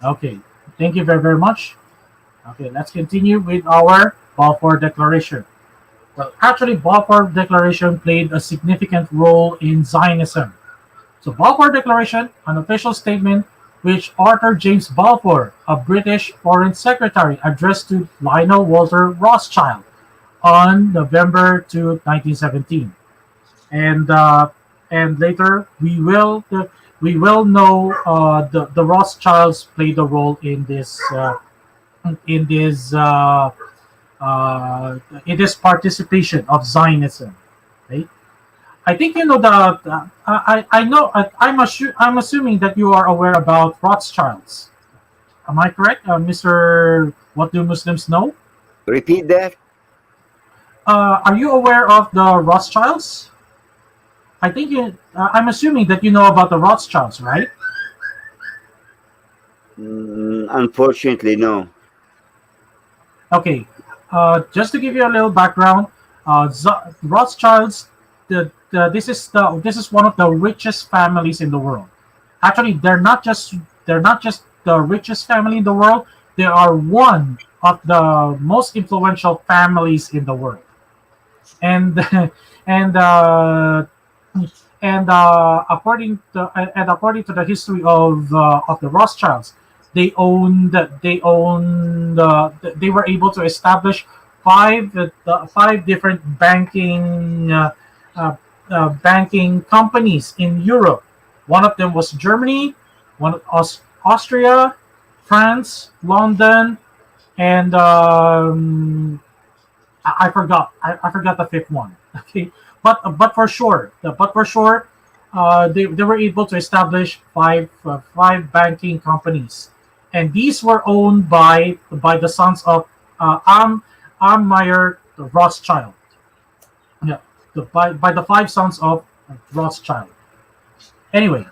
Okay, thank you very, very much. Okay, let's continue with our Balfour Declaration. Well, actually, Balfour Declaration played a significant role in Zionism. So, Balfour Declaration, an official statement which Arthur James Balfour, a British Foreign Secretary, addressed to Lionel Walter Rothschild on November 1917, and later we will know the Rothschilds played a role in this in this participation of Zionism. Right? I think you know I know. I'm assuming that you are aware about Rothschilds. Am I correct, Mr. What do Muslims know? Repeat that. Are you aware of the Rothschilds? I think I'm assuming that you know about the Rothschilds, right? Unfortunately, no. Okay. Just to give you a little background, Rothschilds. This is one of the richest families in the world. Actually, they're not just the richest family in the world. They are one of the most influential families in the world. And and according to the history of the Rothschilds, they were able to establish five different banking companies in Europe. One of them was Germany, Austria, France, London, and I forgot the fifth one. Okay, but for sure, they were able to establish five banking companies, and these were owned by the sons of Meyer Rothschild. Yeah, by the five sons of Rothschild. Anyway,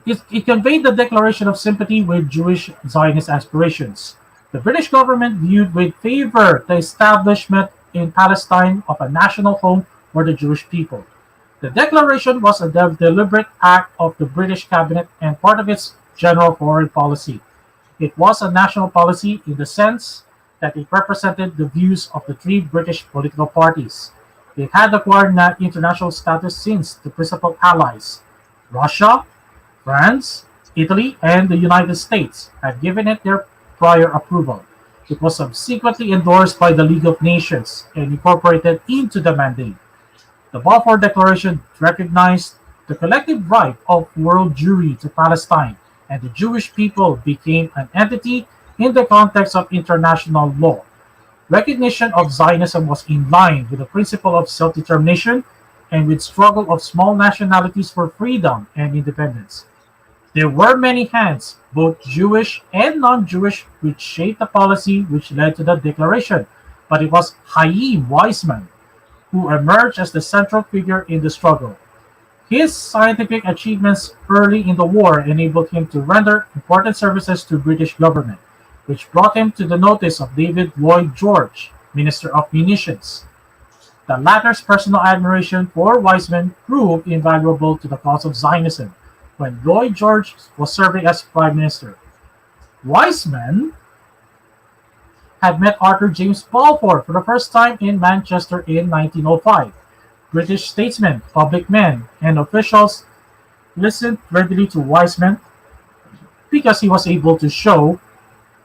it conveyed the declaration of sympathy with Jewish Zionist aspirations. The British government viewed with favor the establishment in Palestine of a national home for the Jewish people. The declaration was a deliberate act of the British cabinet and part of its general foreign policy. It was a national policy in the sense that it represented the views of the three British political parties. It had acquired international status since the principal allies, Russia, France, Italy, and the United States, had given it their prior approval. It was subsequently endorsed by the League of Nations and incorporated into the mandate. The Balfour Declaration recognized the collective right of world Jewry to Palestine, and the Jewish people became an entity in the context of international law. Recognition of Zionism was in line with the principle of self-determination and with struggle of small nationalities for freedom and independence. There were many hands, both Jewish and non-Jewish, which shaped the policy which led to the declaration, but it was Chaim Weizmann who emerged as the central figure in the struggle. His scientific achievements early in the war enabled him to render important services to British government, which brought him to the notice of David Lloyd George, Minister of Munitions. The latter's personal admiration for Weizmann proved invaluable to the cause of Zionism when Lloyd George was serving as Prime Minister. Weizmann had met Arthur James Balfour for the first time in Manchester in 1905. British statesmen, public men, and officials listened readily to Weizmann because he was able to show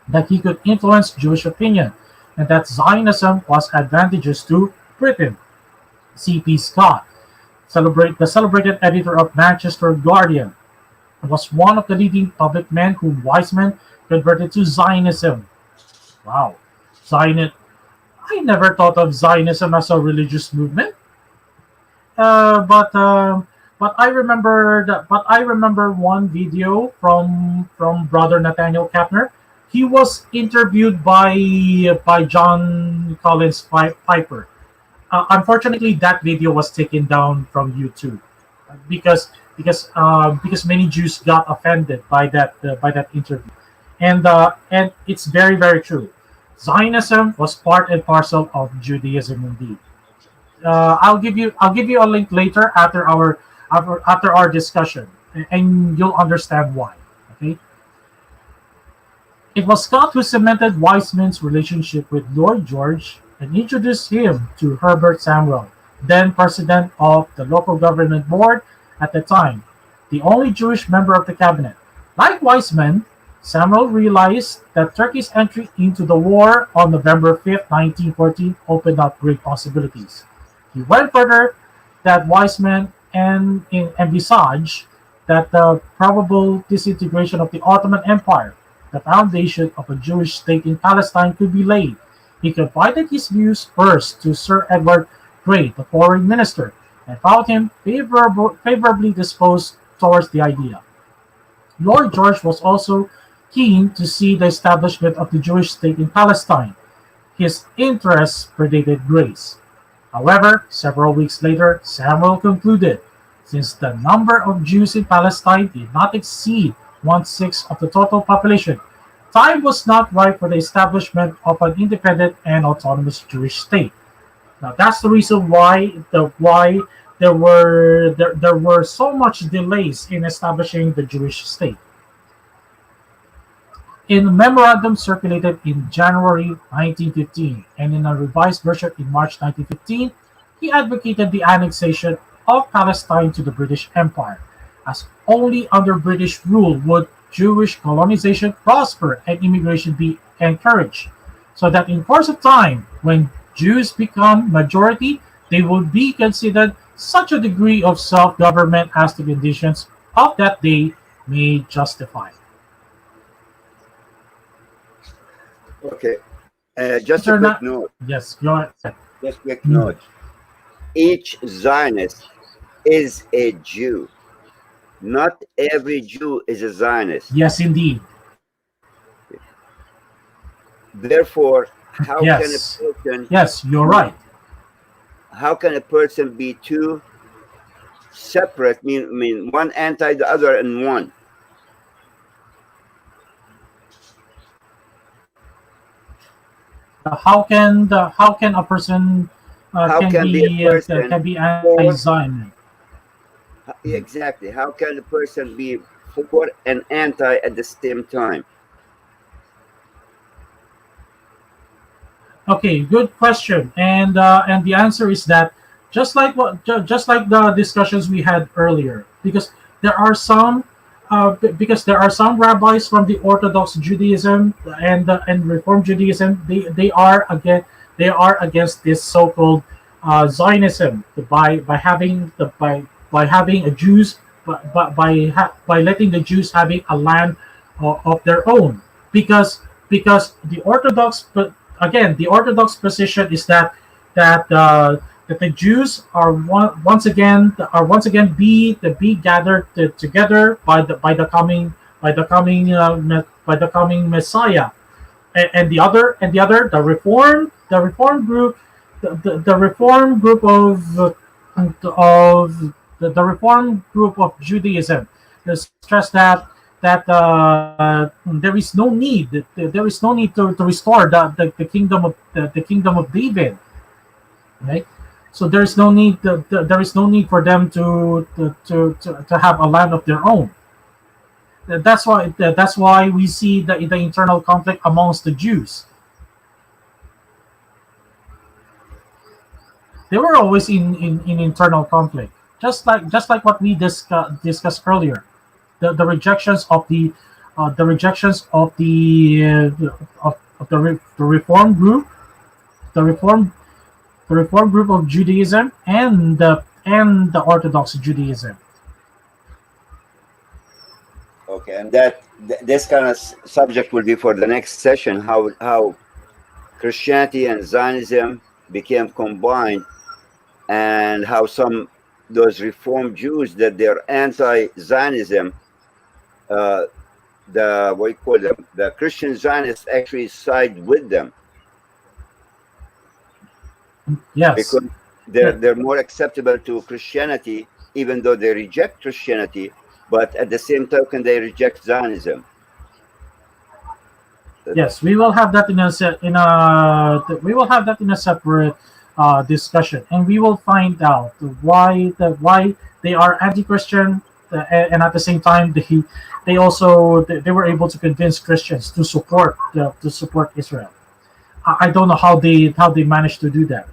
that he could influence Jewish opinion and that Zionism was advantageous to Britain. C.P. Scott, the celebrated editor of Manchester Guardian, was one of the leading public men whom Weizmann converted to Zionism. Wow, Zionist! I never thought of Zionism as a religious movement. But I remember one video from Brother Nathaniel Kapner. He was interviewed by John Collins Piper. Unfortunately, that video was taken down from YouTube because many Jews got offended by that interview, and it's very true. Zionism was part and parcel of Judaism indeed. I'll give you a link later after our discussion, and you'll understand why. Okay. It was Scott who cemented Weizmann's relationship with Lloyd George and introduced him to Herbert Samuel, then president of the local government board at the time, the only Jewish member of the cabinet. Like Weizmann, Samuel realized that Turkey's entry into the war on November 5th, 1914 opened up great possibilities. He went further that Weizmann envisaged that the probable disintegration of the Ottoman Empire, the foundation of a Jewish state in Palestine, could be laid. He confided his views first to Sir Edward Grey, the foreign minister, and found him favorably disposed towards the idea. Lord George was also keen to see the establishment of the Jewish state in Palestine. His interests predated Gray's. However, several weeks later, Samuel concluded, since the number of Jews in Palestine did not exceed one-sixth of the total population, time was not right for the establishment of an independent and autonomous Jewish state. Now, that's the reason why there were so much delays in establishing the Jewish state. In a memorandum circulated in January 1915 and in a revised version in March 1915, he advocated the annexation of Palestine to the British Empire, as only under British rule would Jewish colonization prosper and immigration be encouraged, so that in course of time, when Jews become majority, they will be considered such a degree of self-government as the conditions of that day may justify. Okay. Just a quick note. Yes, go ahead. Just a quick note. Each Zionist is a Jew. Not every Jew is a Zionist. Yes, indeed. Therefore, how can a person? Yes, you're right. How can a person be two separate? Mean one anti the other and one. How can a person can be anti-Zionist? Exactly. How can a person be for and anti at the same time? Okay, good question, and the answer is that just like the discussions we had earlier, because there are some rabbis from the Orthodox Judaism and Reform Judaism. They are against this so-called Zionism by having a Jews by letting the Jews having a land of their own, because the Orthodox, but again the Orthodox position is that the Jews are once again be gathered together by the coming Messiah, and the other the reform group the reform group the reform group of Judaism stress that there is no need to restore the kingdom of David, right? So there is no need for them to have a land of their own. That's why we see the internal conflict amongst the Jews. They were always in internal conflict, just like what we discussed earlier. The rejections of the reform group, the reform group of Judaism, and the Orthodox Judaism. Okay, and this kind of subject will be for the next session. How Christianity and Zionism became combined, and how those Reform Jews that they're anti-Zionism, the Christian Zionists actually side with them. Yes, because they're more acceptable to Christianity, even though they reject Christianity, but at the same token they reject Zionism. Yes, we will have that in a separate discussion, and we will find out why they are anti-Christian, and at the same time they were able to convince Christians to support Israel. I don't know how they managed to do that,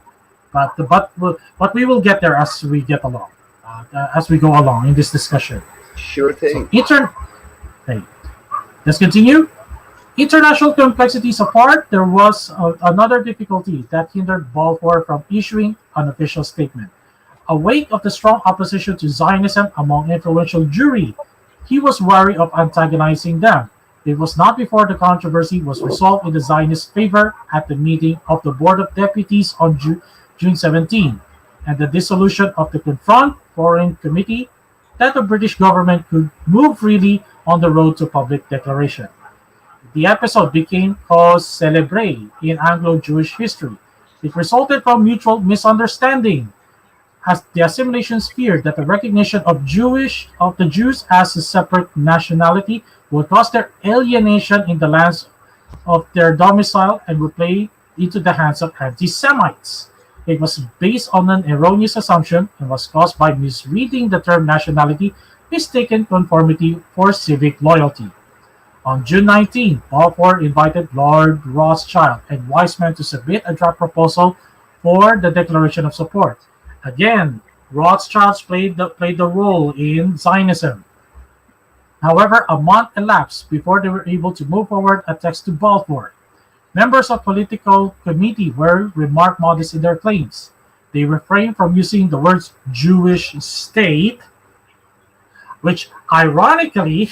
but we will get there as we get along, as we go along in this discussion. Sure thing. Hey, let's continue. International complexities apart, there was another difficulty that hindered Balfour from issuing an official statement. Awake of the strong opposition to Zionism among influential Jewry, he was wary of antagonizing them. It was not before the controversy was resolved in the Zionist favor at the meeting of the Board of Deputies on June 17, and the dissolution of the Confront Foreign Committee, that the British government could move freely on the road to public declaration. The episode became cause célèbre in Anglo-Jewish history. It resulted from mutual misunderstanding, as the assimilations feared that the recognition of the Jews as a separate nationality would cause their alienation in the lands of their domicile and would play into the hands of anti-Semites. It was based on an erroneous assumption and was caused by misreading the term nationality, mistaken conformity for civic loyalty. On June 19, Balfour invited Lord Rothschild and Weizmann to submit a draft proposal for the Declaration of Support. Again, Rothschilds played the role in Zionism. However, a month elapsed before they were able to move forward a text to Balfour. Members of political committee were remarked modest in their claims. They refrained from using the words Jewish state, which ironically,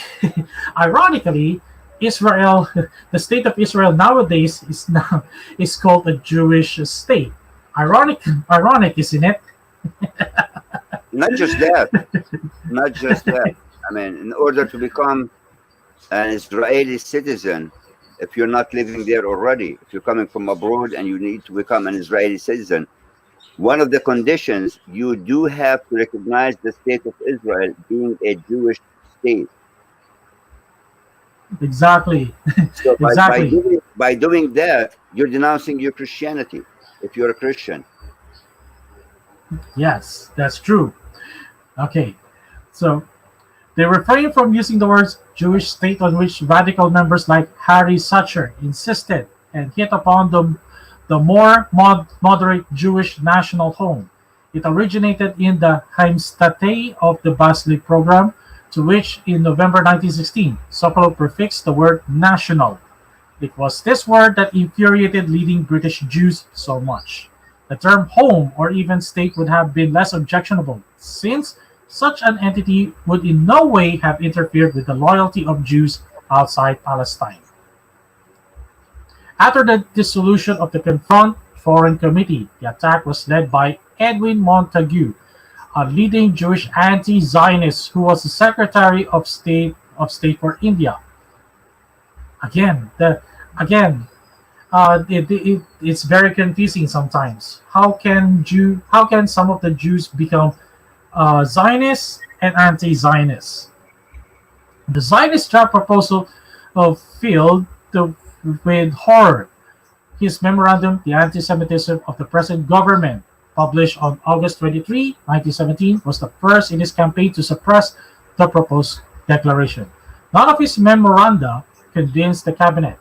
Israel, the state of Israel nowadays is called a Jewish state. Ironic, isn't it? Not just that. Not just that. I mean, in order to become an Israeli citizen, if you're not living there already, if you're coming from abroad and you need to become an Israeli citizen, one of the conditions, you do have to recognize the state of Israel being a Jewish state. Exactly. So Exactly. by doing that, you're denouncing your Christianity, if you're a Christian. Yes, that's true. Okay, so they refrained from using the words Jewish state, on which radical members like Harry Sucher insisted and hit upon the more moderate Jewish national home. It originated in the Heimstätte of the Basel program, to which in November 1916, Sokolov prefixed the word national. It was this word that infuriated leading British Jews so much. The term home or even state would have been less objectionable, since such an entity would in no way have interfered with the loyalty of Jews outside Palestine. After the dissolution of the Confront Foreign Committee, the attack was led by Edwin Montagu, a leading Jewish anti-Zionist who was the Secretary of State for India. Again, it's very confusing sometimes. How can some of the Jews become Zionists and anti-Zionists? The Zionist draft proposal filled with horror. His memorandum, The Anti-Semitism of the Present Government, published on August 23, 1917, was the first in his campaign to suppress the proposed declaration. None of his memoranda convinced the cabinet.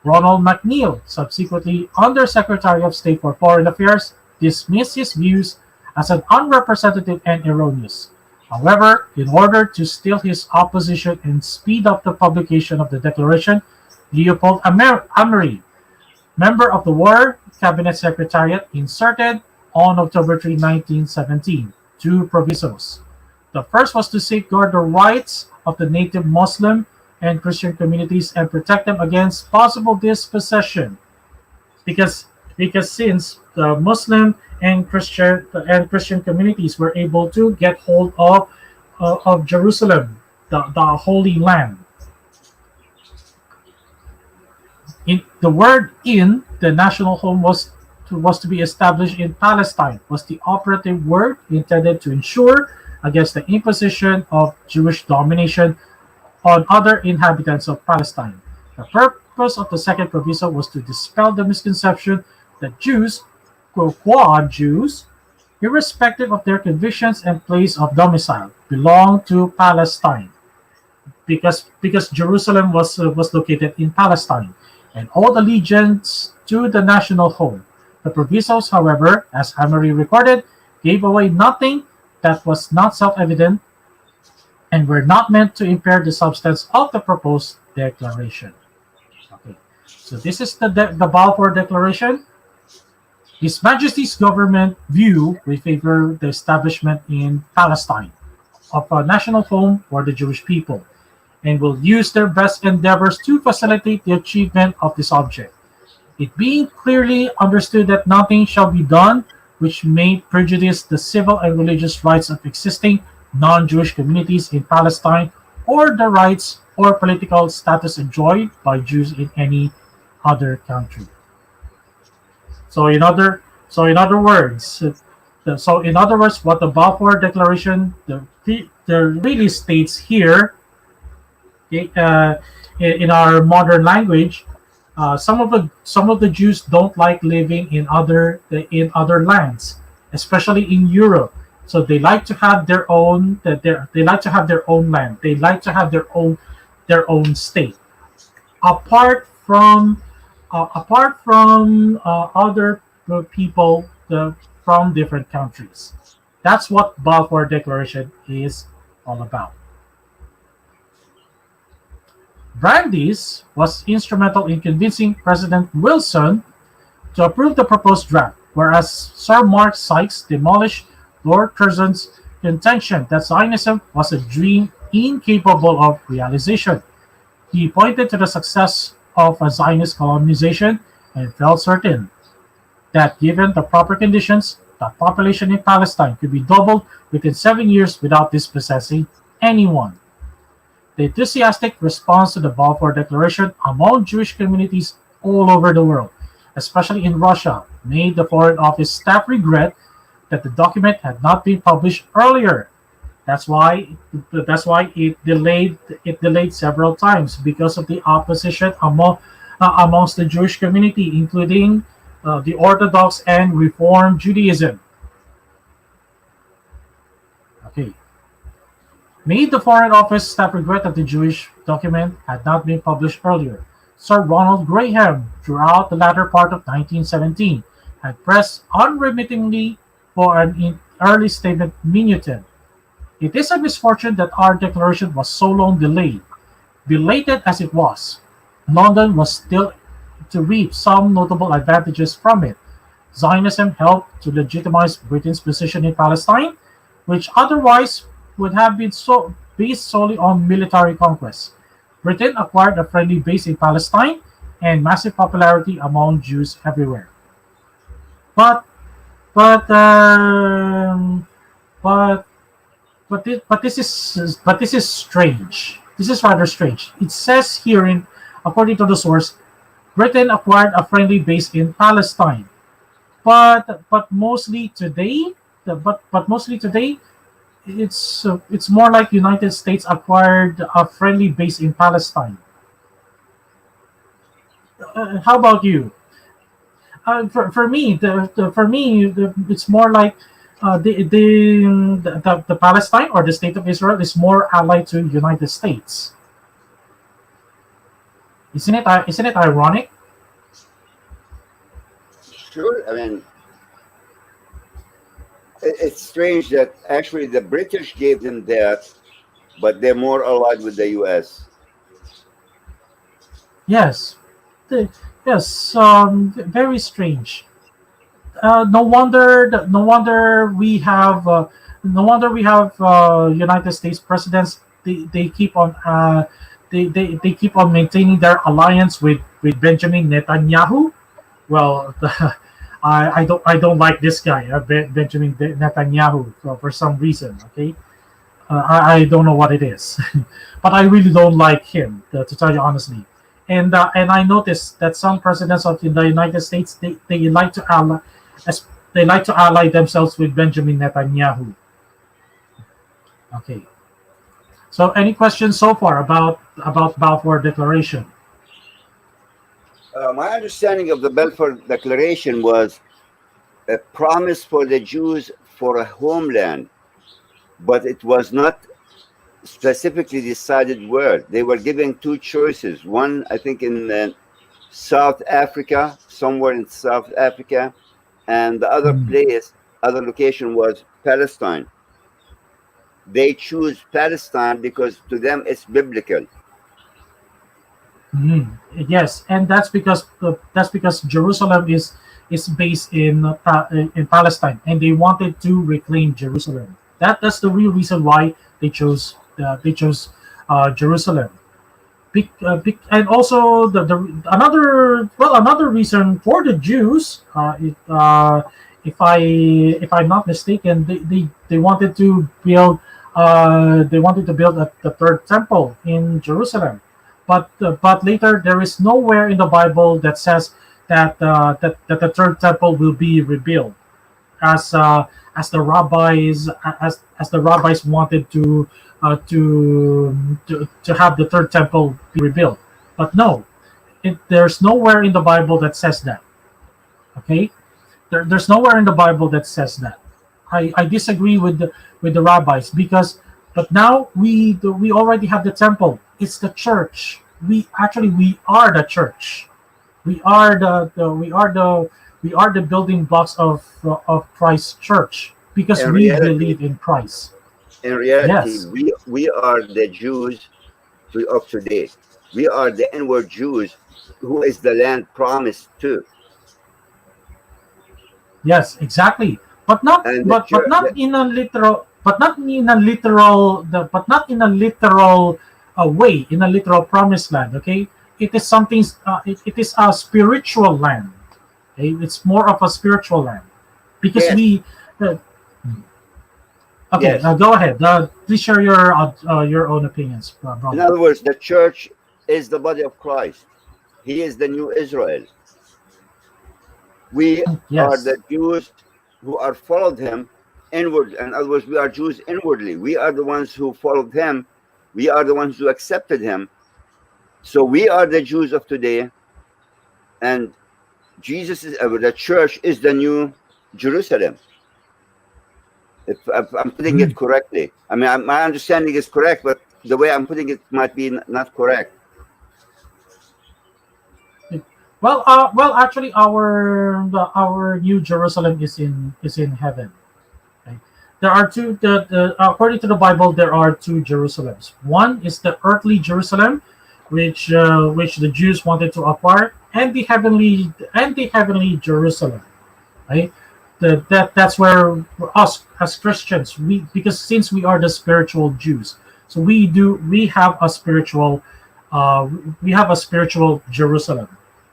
Ronald McNeill, subsequently Under-Secretary of State for Foreign Affairs, dismissed his views as an unrepresentative and erroneous. However, in order to still his opposition and speed up the publication of the declaration, Leopold Amery, member of the War Cabinet Secretariat, inserted on October 3, 1917, two provisos. The first was to safeguard the rights of the native Muslim and Christian communities and protect them against possible dispossession, because since the Muslim and Christian communities were able to get hold of Jerusalem, the Holy Land. The word "in" the national home was to be established in Palestine was the operative word intended to ensure against the imposition of Jewish domination on other inhabitants of Palestine. The purpose of the second proviso was to dispel the misconception that Jews, qua Jews, irrespective of their convictions and place of domicile, belong to Palestine, because Jerusalem was located in Palestine, and owed allegiance to the national home. The provisos, however, as Amery recorded, gave away nothing that was not self-evident and were not meant to impair the substance of the proposed declaration. Okay, so this is the Balfour Declaration. His Majesty's government view will favor the establishment in Palestine of a national home for the Jewish people, and will use their best endeavors to facilitate the achievement of this object. It being clearly understood that nothing shall be done which may prejudice the civil and religious rights of existing non-Jewish communities in Palestine or the rights or political status enjoyed by Jews in any other country. So in other so in other words, what the Balfour Declaration really states here, okay, in our modern language, some of the Jews don't like living in other lands, especially in Europe. So they like to have they like to have their own land. They like to have their own state, apart from other people from different countries. That's what Balfour Declaration is all about. Brandeis was instrumental in convincing President Wilson to approve the proposed draft, whereas Sir Mark Sykes demolished Lord Curzon's contention that Zionism was a dream incapable of realization. He pointed to the success of a Zionist colonization and felt certain that given the proper conditions, the population in Palestine could be doubled within 7 years without dispossessing anyone. The enthusiastic response to the Balfour Declaration among Jewish communities all over the world, especially in Russia, made the Foreign Office staff regret that the document had not been published earlier. That's why it delayed several times because of the opposition amongst the Jewish community, including the Orthodox and Reform Judaism. Okay. Made the Foreign Office staff regret that the Jewish document had not been published earlier. Sir Ronald Graham, throughout the latter part of 1917, had pressed unremittingly for an early statement minuted. It is a misfortune that our declaration was so long delayed. Belated as it was, London was still to reap some notable advantages from it. Zionism helped to legitimize Britain's position in Palestine, which otherwise would have been based solely on military conquest. Britain acquired a friendly base in Palestine and massive popularity among Jews everywhere. But but but but this is strange. This is rather strange. It says here, according to the source, Britain acquired a friendly base in Palestine. But mostly today, it's more like United States acquired a friendly base in Palestine. How about you? For me, it's more like the Palestine or the state of Israel is more allied to United States. Isn't it ironic? Sure. I mean, it's strange that actually the British gave them that, but they're more allied with the U.S. Yes, yes. Very strange. No wonder we have United States presidents. They keep on they keep on maintaining their alliance with Benjamin Netanyahu. Well, I don't like this guy, Benjamin Netanyahu, for some reason. Okay, I don't know what it is, but I really don't like him, to tell you honestly. And I noticed that some presidents of the United States, they like to ally themselves with Benjamin Netanyahu. Okay. So any questions so far about Balfour Declaration? My understanding of the Balfour Declaration was a promise for the Jews for a homeland, but it was not specifically decided where. They were given two choices. One, I think, in South Africa, somewhere in South Africa, and the other location was Palestine. They choose Palestine because to them it's biblical. Yes, and that's because Jerusalem is based in Palestine, and they wanted to reclaim Jerusalem. That's the real reason why they chose Jerusalem. And also another reason for the Jews if I'm not mistaken, they wanted to build the third temple in Jerusalem, but later there is nowhere in the Bible that says that the third temple will be rebuilt, as as the rabbis as the rabbis wanted to have the third temple be rebuilt. But no, there's nowhere in the Bible that says that. Okay, there's nowhere in the Bible that says that. I disagree with the rabbis, because but now we already have the temple. It's the church. We are the church. We are the building blocks of Christ's church, because In we reality, believe in Christ. in reality, Yes, we are the Jews of today. We are the inward Jews, who is the land promised to, yes, exactly. and the But church. not in a literal but not in a literal way, in a literal promised land. Okay, it is something. It is a spiritual land. Okay, it's more of a spiritual land, because Yes, we. Uh, okay, yes. go ahead. Please share your own opinions, In brother. other words, the church is the body of Christ. He is the new Israel. We are Yes. the Jews who are followed him inward. In other words, we are Jews inwardly. We are the ones who followed him. We are the ones who accepted him. So we are the Jews of today, and Jesus is the church is the new Jerusalem. If I'm putting it Mm. correctly, I mean, my understanding is correct, but the way I'm putting it might be not correct. Well, actually, our New Jerusalem is in heaven. Okay? There are two. According to the Bible, there are two Jerusalems. One is the earthly Jerusalem, which the Jews wanted to acquire, and the heavenly Jerusalem. Right? That's where us as Christians, because since we are the spiritual Jews, so we have a spiritual Jerusalem,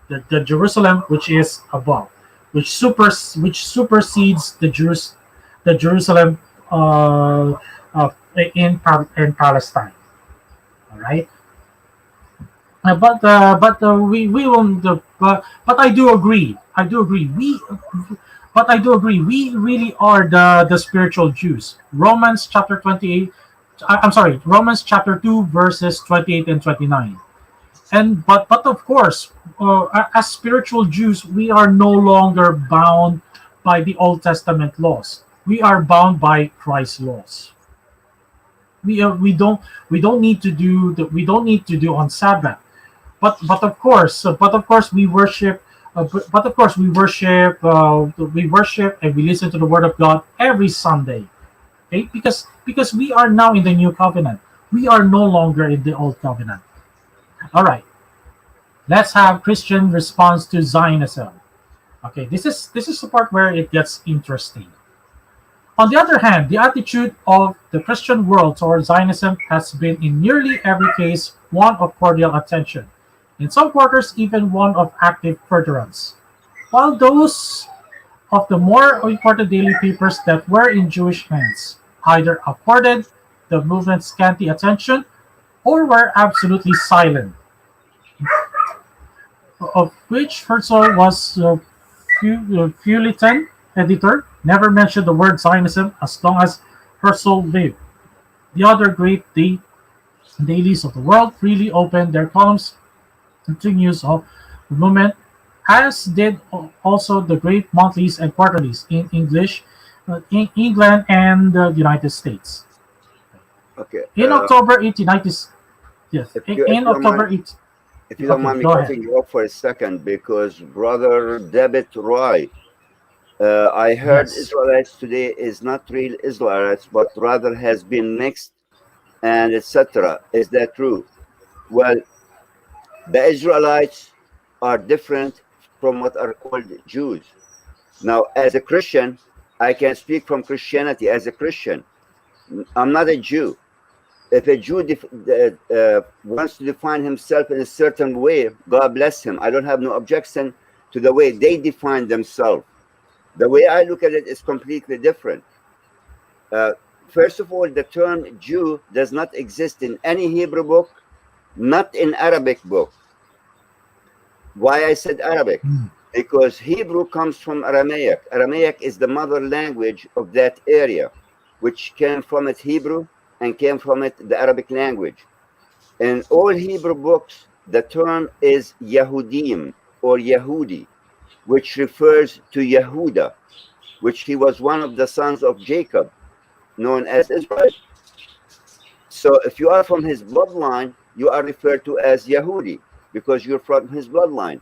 the Jerusalem which is above, which supersedes the Jerusalem in Palestine. All right. We won't. But I do agree. I do agree. But I do agree. We really are the spiritual Jews. Romans chapter 28. I'm sorry. Romans chapter 2 verses 28 and 29. And but of course, as spiritual Jews, we are no longer bound by the Old Testament laws. We are bound by Christ's laws. We don't need to do we don't need to do on Sabbath. But of course we worship. But of course we worship and we listen to the Word of God every Sunday. Okay, because we are now in the new covenant. We are no longer in the old covenant. All right. Let's have Christian response to Zionism. Okay, this is the part where it gets interesting. On the other hand, the attitude of the Christian world toward Zionism has been in nearly every case one of cordial attention, in some quarters even one of active furtherance. While those of the more important daily papers that were in Jewish hands either accorded the movement scanty attention or were absolutely silent, of which Herzl was feuilleton editor, never mentioned the word Zionism as long as Herzl lived. The other great dailies of the world freely opened their columns to news of the movement, as did also the great monthlies and quarterlies in English, in England and the United States. Okay. In October 1890, yes, If in you don't October mind, 8. if you don't Okay, mind me go ahead. cutting you off for a second, because Brother David Roy, I heard Yes. Israelites today is not real Israelites, but rather has been mixed and etc. Is that true? Well, the Israelites are different from what are called Jews. Now, as a Christian, I can speak from Christianity as a Christian. I'm not a Jew. If a Jew wants to define himself in a certain way, God bless him. I don't have no objection to the way they define themselves. The way I look at it is completely different. First of all, the term Jew does not exist in any Hebrew book, not in Arabic book. Why I said Arabic? Because Hebrew comes from Aramaic. Aramaic is the mother language of that area, which came from it Hebrew and came from it the Arabic language. In all Hebrew books, the term is Yahudim or Yehudi, which refers to Yehuda, which he was one of the sons of Jacob, known as Israel. So if you are from his bloodline, you are referred to as Yehudi because you're from his bloodline.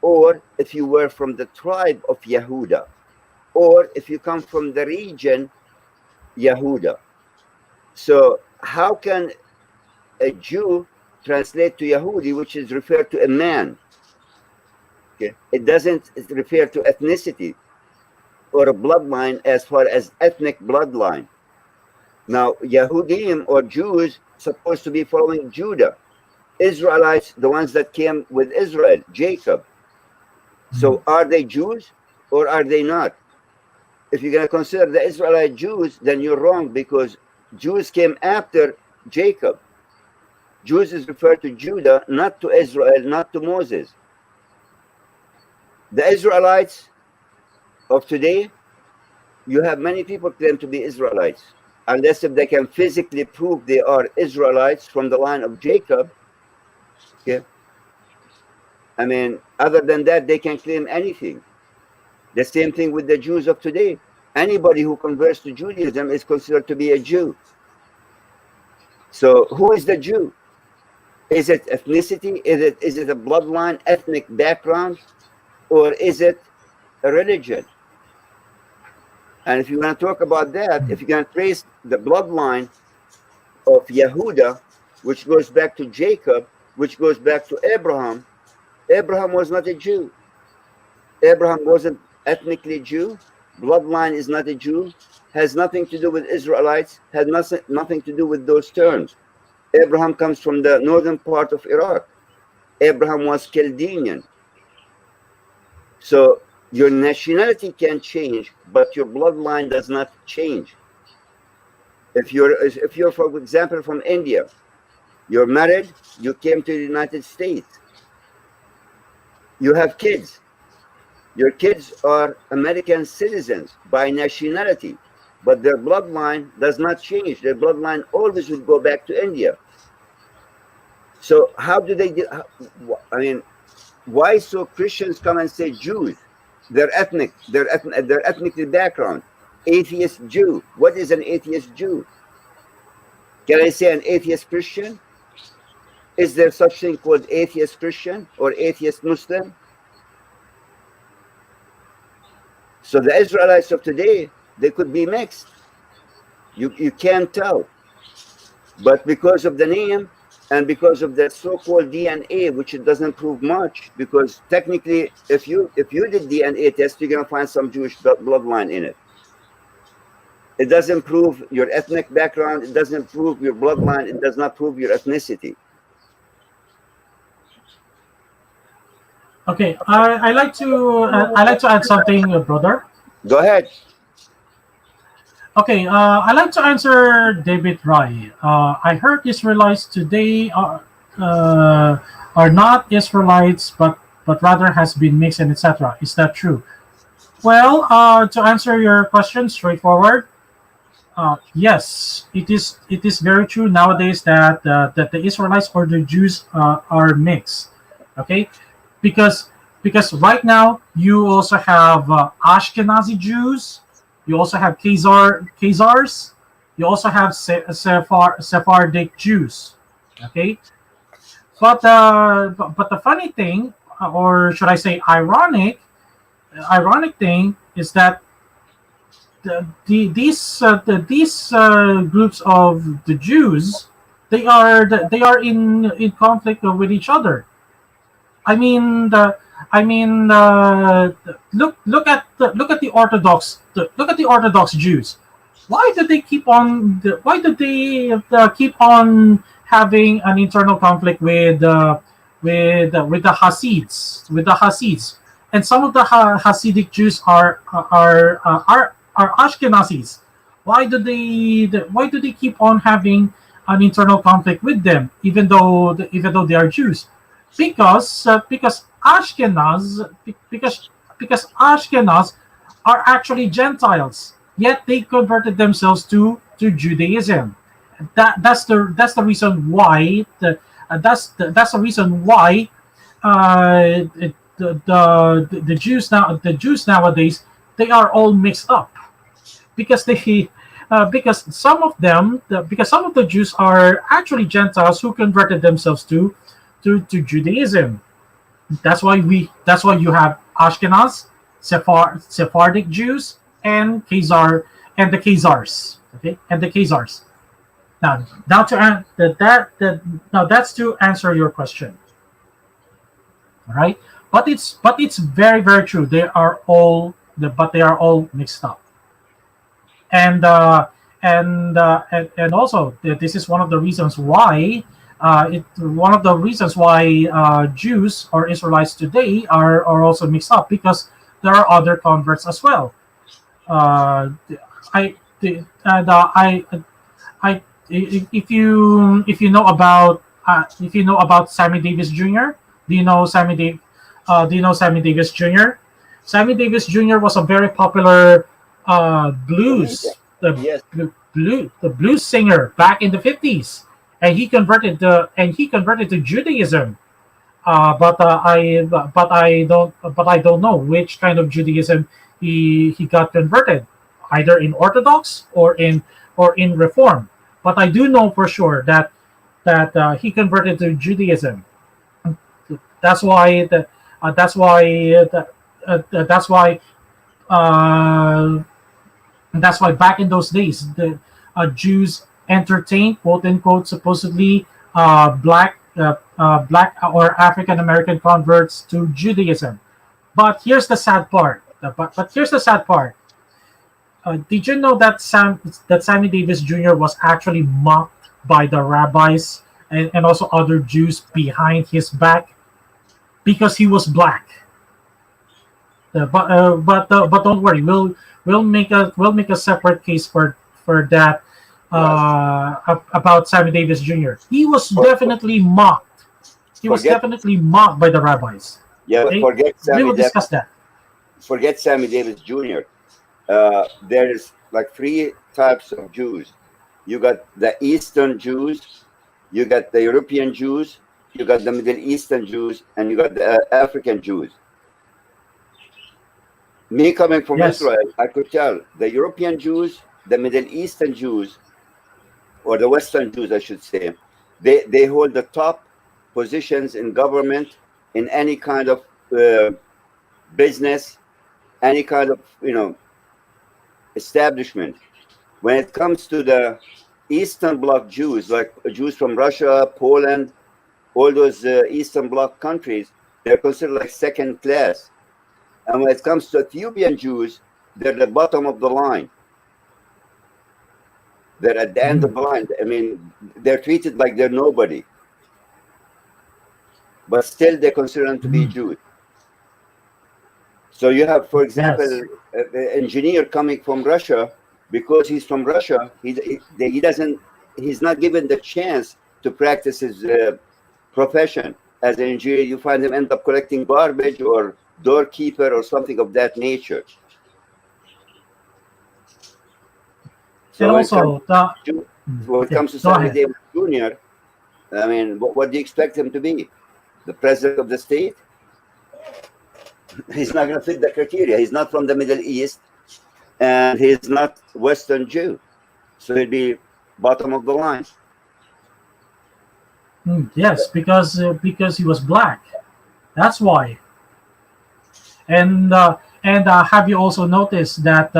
Or if you were from the tribe of Yehuda, or if you come from the region Yehuda. So how can a Jew translate to Yehudi, which is referred to a man? Okay. It doesn't refer to ethnicity or a bloodline as far as ethnic bloodline. Now, Yehudim or Jews supposed to be following Judah. Israelites, the ones that came with Israel, Jacob. So are they Jews or are they not? If you're going to consider the Israelite Jews, then you're wrong because Jews came after Jacob. Jews is referred to Judah, not to Israel, not to Moses. The Israelites of today, you have many people claim to be Israelites, unless if they can physically prove they are Israelites from the line of Jacob. Okay. I mean, other than that, they can claim anything. The same thing with the Jews of today. Anybody who converts to Judaism is considered to be a Jew. So who is the Jew? Is it ethnicity? Is it a bloodline, ethnic background? Or is it a religion? And if you want to talk about that, if you're going to trace the bloodline of Yehuda, which goes back to Jacob, which goes back to Abraham, Abraham was not a Jew. Abraham wasn't ethnically Jew. Bloodline is not a Jew. Has nothing to do with Israelites. Has nothing to do with those terms. Abraham comes from the northern part of Iraq. Abraham was Chaldean. So your nationality can change, but your bloodline does not change. If you're, for example, from India, you're married, you came to the United States. You have kids. Your kids are American citizens by nationality, but their bloodline does not change. Their bloodline always will go back to India. So how do they do? I mean, why so Christians come and say Jews? They're ethnic. They're ethnically background. Atheist Jew. What is an atheist Jew? Can I say an atheist Christian? Is there such thing called atheist Christian or atheist Muslim? So the Israelites of today, they could be mixed. You can't tell. But because of the name and because of the so-called DNA, which it doesn't prove much, because technically, if you did DNA test, you're gonna find some Jewish bloodline in it. It doesn't prove your ethnic background. It doesn't prove your bloodline. It does not prove your ethnicity. Okay, I like to add something, brother. Go ahead. Okay, I like to answer David Rai. I heard Israelites today are not Israelites, but rather has been mixed and etc. Is that true? Well, to answer your question straightforward, yes, it is very true nowadays that that the Israelites or the Jews are mixed. Okay, because right now you also have Ashkenazi Jews, you also have Khazars, you also have Sephardic Jews. Okay, but the funny thing, or should I say ironic thing, is that these groups of the Jews, they are in conflict with each other. I mean, look at the Orthodox Jews. Why do they keep on having an internal conflict with the Hasids? and some of the Hasidic Jews are Ashkenazis. Why do they keep on having an internal conflict with them, even though they are Jews? Because Ashkenaz are actually Gentiles, yet they converted themselves to Judaism. That's the reason why that's the reason why the Jews nowadays, they are all mixed up, because some of the Jews are actually Gentiles who converted themselves to Judaism. That's why you have Ashkenaz, Sephardic Jews, and the Khazars. Okay, and the Khazars. Now that's to answer your question. All right, but it's very, very true. They are all mixed up. And also, this is one of the reasons why Jews or Israelites today are also mixed up, because there are other converts as well. uh, I and I if you know about Sammy Davis Jr. Do you know Sammy Davis Jr.? Sammy Davis Jr. was a very popular Yes. the blues singer back in the 50s, and he converted to Judaism. But I don't know which kind of Judaism he got converted, either in Orthodox or in Reform. But I do know for sure that he converted to Judaism. That's why the that's why the, that's why that's why back in those days the Jews entertained, quote unquote, supposedly black or African American converts to Judaism. But here's the sad part. But here's the sad part. Did you know that Sammy Davis Jr. was actually mocked by the rabbis and also other Jews behind his back because he was black? But don't worry, we'll make a separate case for that about Sammy Davis Jr. He was definitely mocked. He was Forget, definitely mocked by the rabbis. yeah, but Okay, we will discuss that. forget Sammy Davis Jr. There is like three types of Jews. You got the Eastern Jews, you got the European Jews, you got the Middle Eastern Jews, and you got the African Jews. Me coming from Yes. Israel, I could tell the European Jews, the Middle Eastern Jews, or the Western Jews, I should say, they hold the top positions in government, in any kind of business, any kind of establishment. When it comes to the Eastern Bloc Jews, like Jews from Russia, Poland, all those Eastern Bloc countries, they're considered like second class. And when it comes to Ethiopian Jews, they're the bottom of the line. They're at the end of the line. I mean, they're treated like they're nobody. But still, they consider them to be Jews. So you have, for example, Yes. an engineer coming from Russia. Because he's from Russia, he's not given the chance to practice his profession as an engineer. You find him end up collecting garbage or doorkeeper or something of that nature. And So also, when it comes to go Sammy ahead. Davis Jr., I mean, what do you expect him to be? The president of the state? He's not going to fit the criteria. He's not from the Middle East, and he's not Western Jew. So he'd be bottom of the line. Yes, because he was black. That's why. And have you also noticed that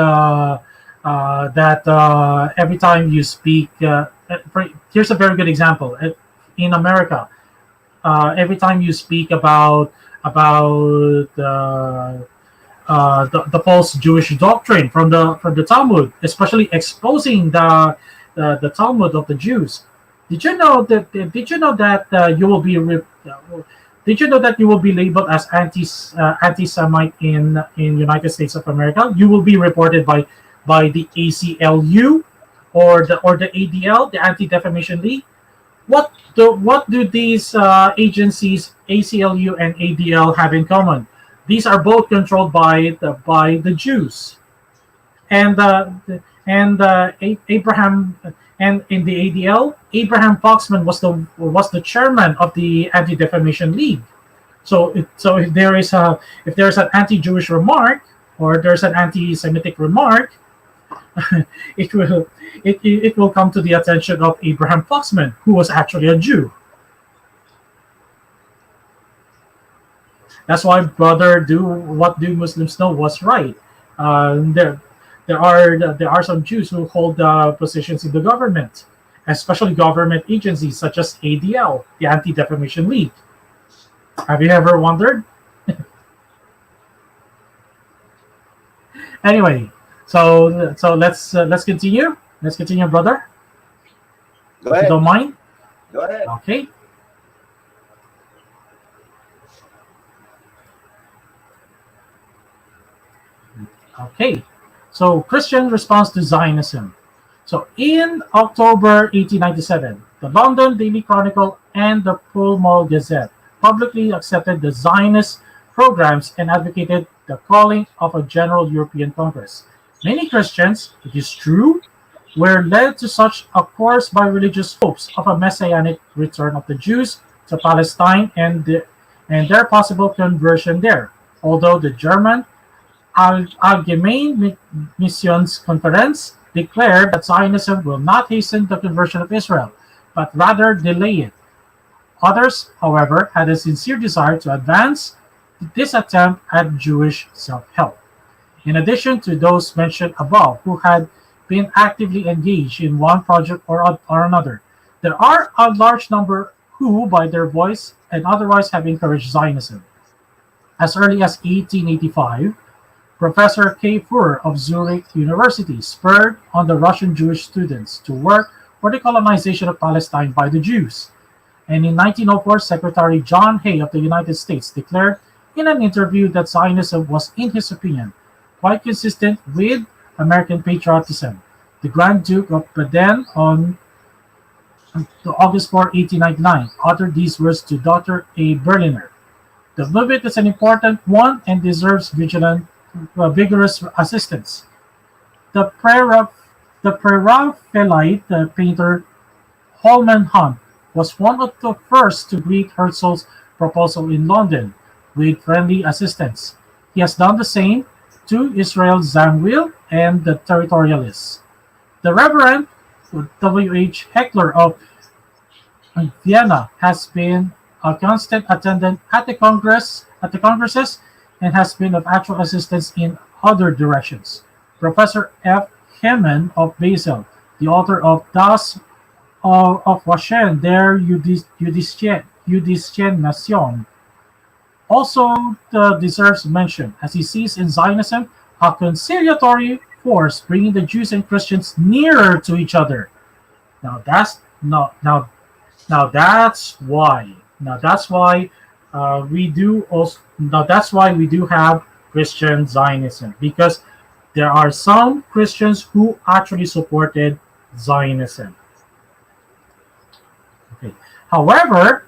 every time you speak, here's a very good example. In America, every time you speak about the false Jewish doctrine from the Talmud, especially exposing the Talmud of the Jews. Did you know that you will be Did you know that you will be labeled as anti-Semite in United States of America? You will be reported by the ACLU or the ADL, the Anti-Defamation League. What do these agencies, ACLU and ADL, have in common? These are both controlled by the Jews, and Abraham, and in the ADL, Abraham Foxman was the chairman of the Anti-Defamation League. So if there is an anti-Jewish remark or there's an anti-Semitic remark, it will come to the attention of Abraham Foxman, who was actually a Jew. That's why brother do what do Muslims know was right. There are some Jews who hold positions in the government, especially government agencies such as ADL, the Anti-Defamation League. Have you ever wondered? Anyway, so let's continue. Let's continue, brother. Go If you ahead. don't mind. Go ahead. Okay. Okay. So Christian response to Zionism. So in October 1897, the London Daily Chronicle and the Pall Mall Gazette publicly accepted the Zionist programs and advocated the calling of a general European Congress. Many Christians, it is true, were led to such a course by religious hopes of a messianic return of the Jews to Palestine and their possible conversion there. Although the German Allgemeine Missionskonferenz declared that Zionism will not hasten the conversion of Israel, but rather delay it. Others, however, had a sincere desire to advance this attempt at Jewish self-help. In addition to those mentioned above who had been actively engaged in one project or another, there are a large number who, by their voice and otherwise, have encouraged Zionism. As early as 1885, Professor K. Fuhrer of Zurich University spurred on the Russian Jewish students to work for the colonization of Palestine by the Jews. And in 1904, Secretary John Hay of the United States declared in an interview that Zionism was, in his opinion, quite consistent with American patriotism. The Grand Duke of Baden on August 4, 1899, uttered these words to Dr. A. Berliner. The movement is an important one and deserves vigorous assistance. The Preraphaelite painter Holman Hunt was one of the first to greet Herzl's proposal in London with friendly assistance. He has done the same to Israel Zangwill and the Territorialists. The Reverend W. H. Heckler of Vienna has been a constant attendant at the congresses and has been of actual assistance in other directions. Professor F. Hemmen of Basel, the author of Das of Waschen der Jüdischen Nation, also deserves mention, as he sees in Zionism a conciliatory force bringing the Jews and Christians nearer to each other. Now that's why we do have Christian Zionism, because there are some Christians who actually supported Zionism. Okay. However,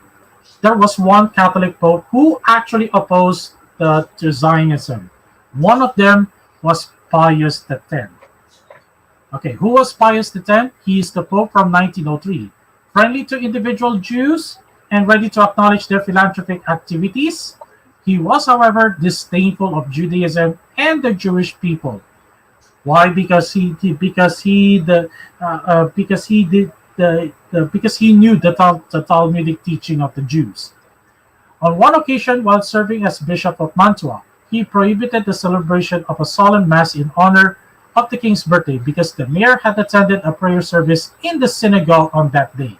there was one Catholic Pope who actually opposed to Zionism. One of them was Pius X. Okay, who was Pius X? He is the Pope from 1903, friendly to individual Jews and ready to acknowledge their philanthropic activities. He was, however, disdainful of Judaism and the Jewish people. Why? Because he knew the Talmudic teaching of the Jews. On one occasion, while serving as Bishop of Mantua, he prohibited the celebration of a solemn mass in honor of the king's birthday because the mayor had attended a prayer service in the synagogue on that day.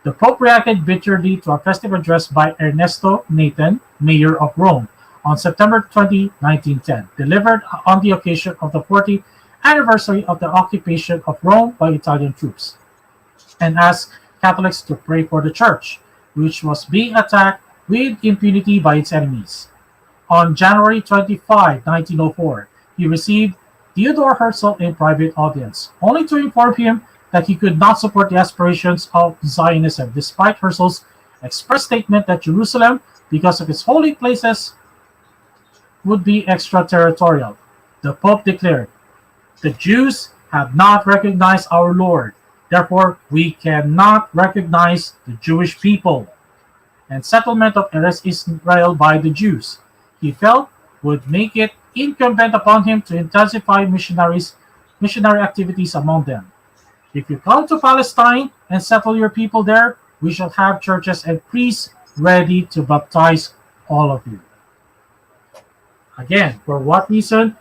The Pope reacted bitterly to a festive address by Ernesto Nathan, mayor of Rome, on September 20, 1910, delivered on the occasion of the 40th anniversary of the occupation of Rome by Italian troops, and asked Catholics to pray for the church, which was being attacked with impunity by its enemies. On January 25, 1904, he received Theodore Herzl in private audience, only to inform him that he could not support the aspirations of Zionism, despite Herzl's express statement that Jerusalem, because of its holy places, would be extraterritorial. The Pope declared, "The Jews have not recognized our Lord, therefore we cannot recognize the Jewish people," and settlement of Eretz Israel by the Jews, he felt, would make it incumbent upon him to intensify missionary activities among them. "If you come to Palestine and settle your people there, we shall have churches and priests ready to baptize all of you." Again, for what reason?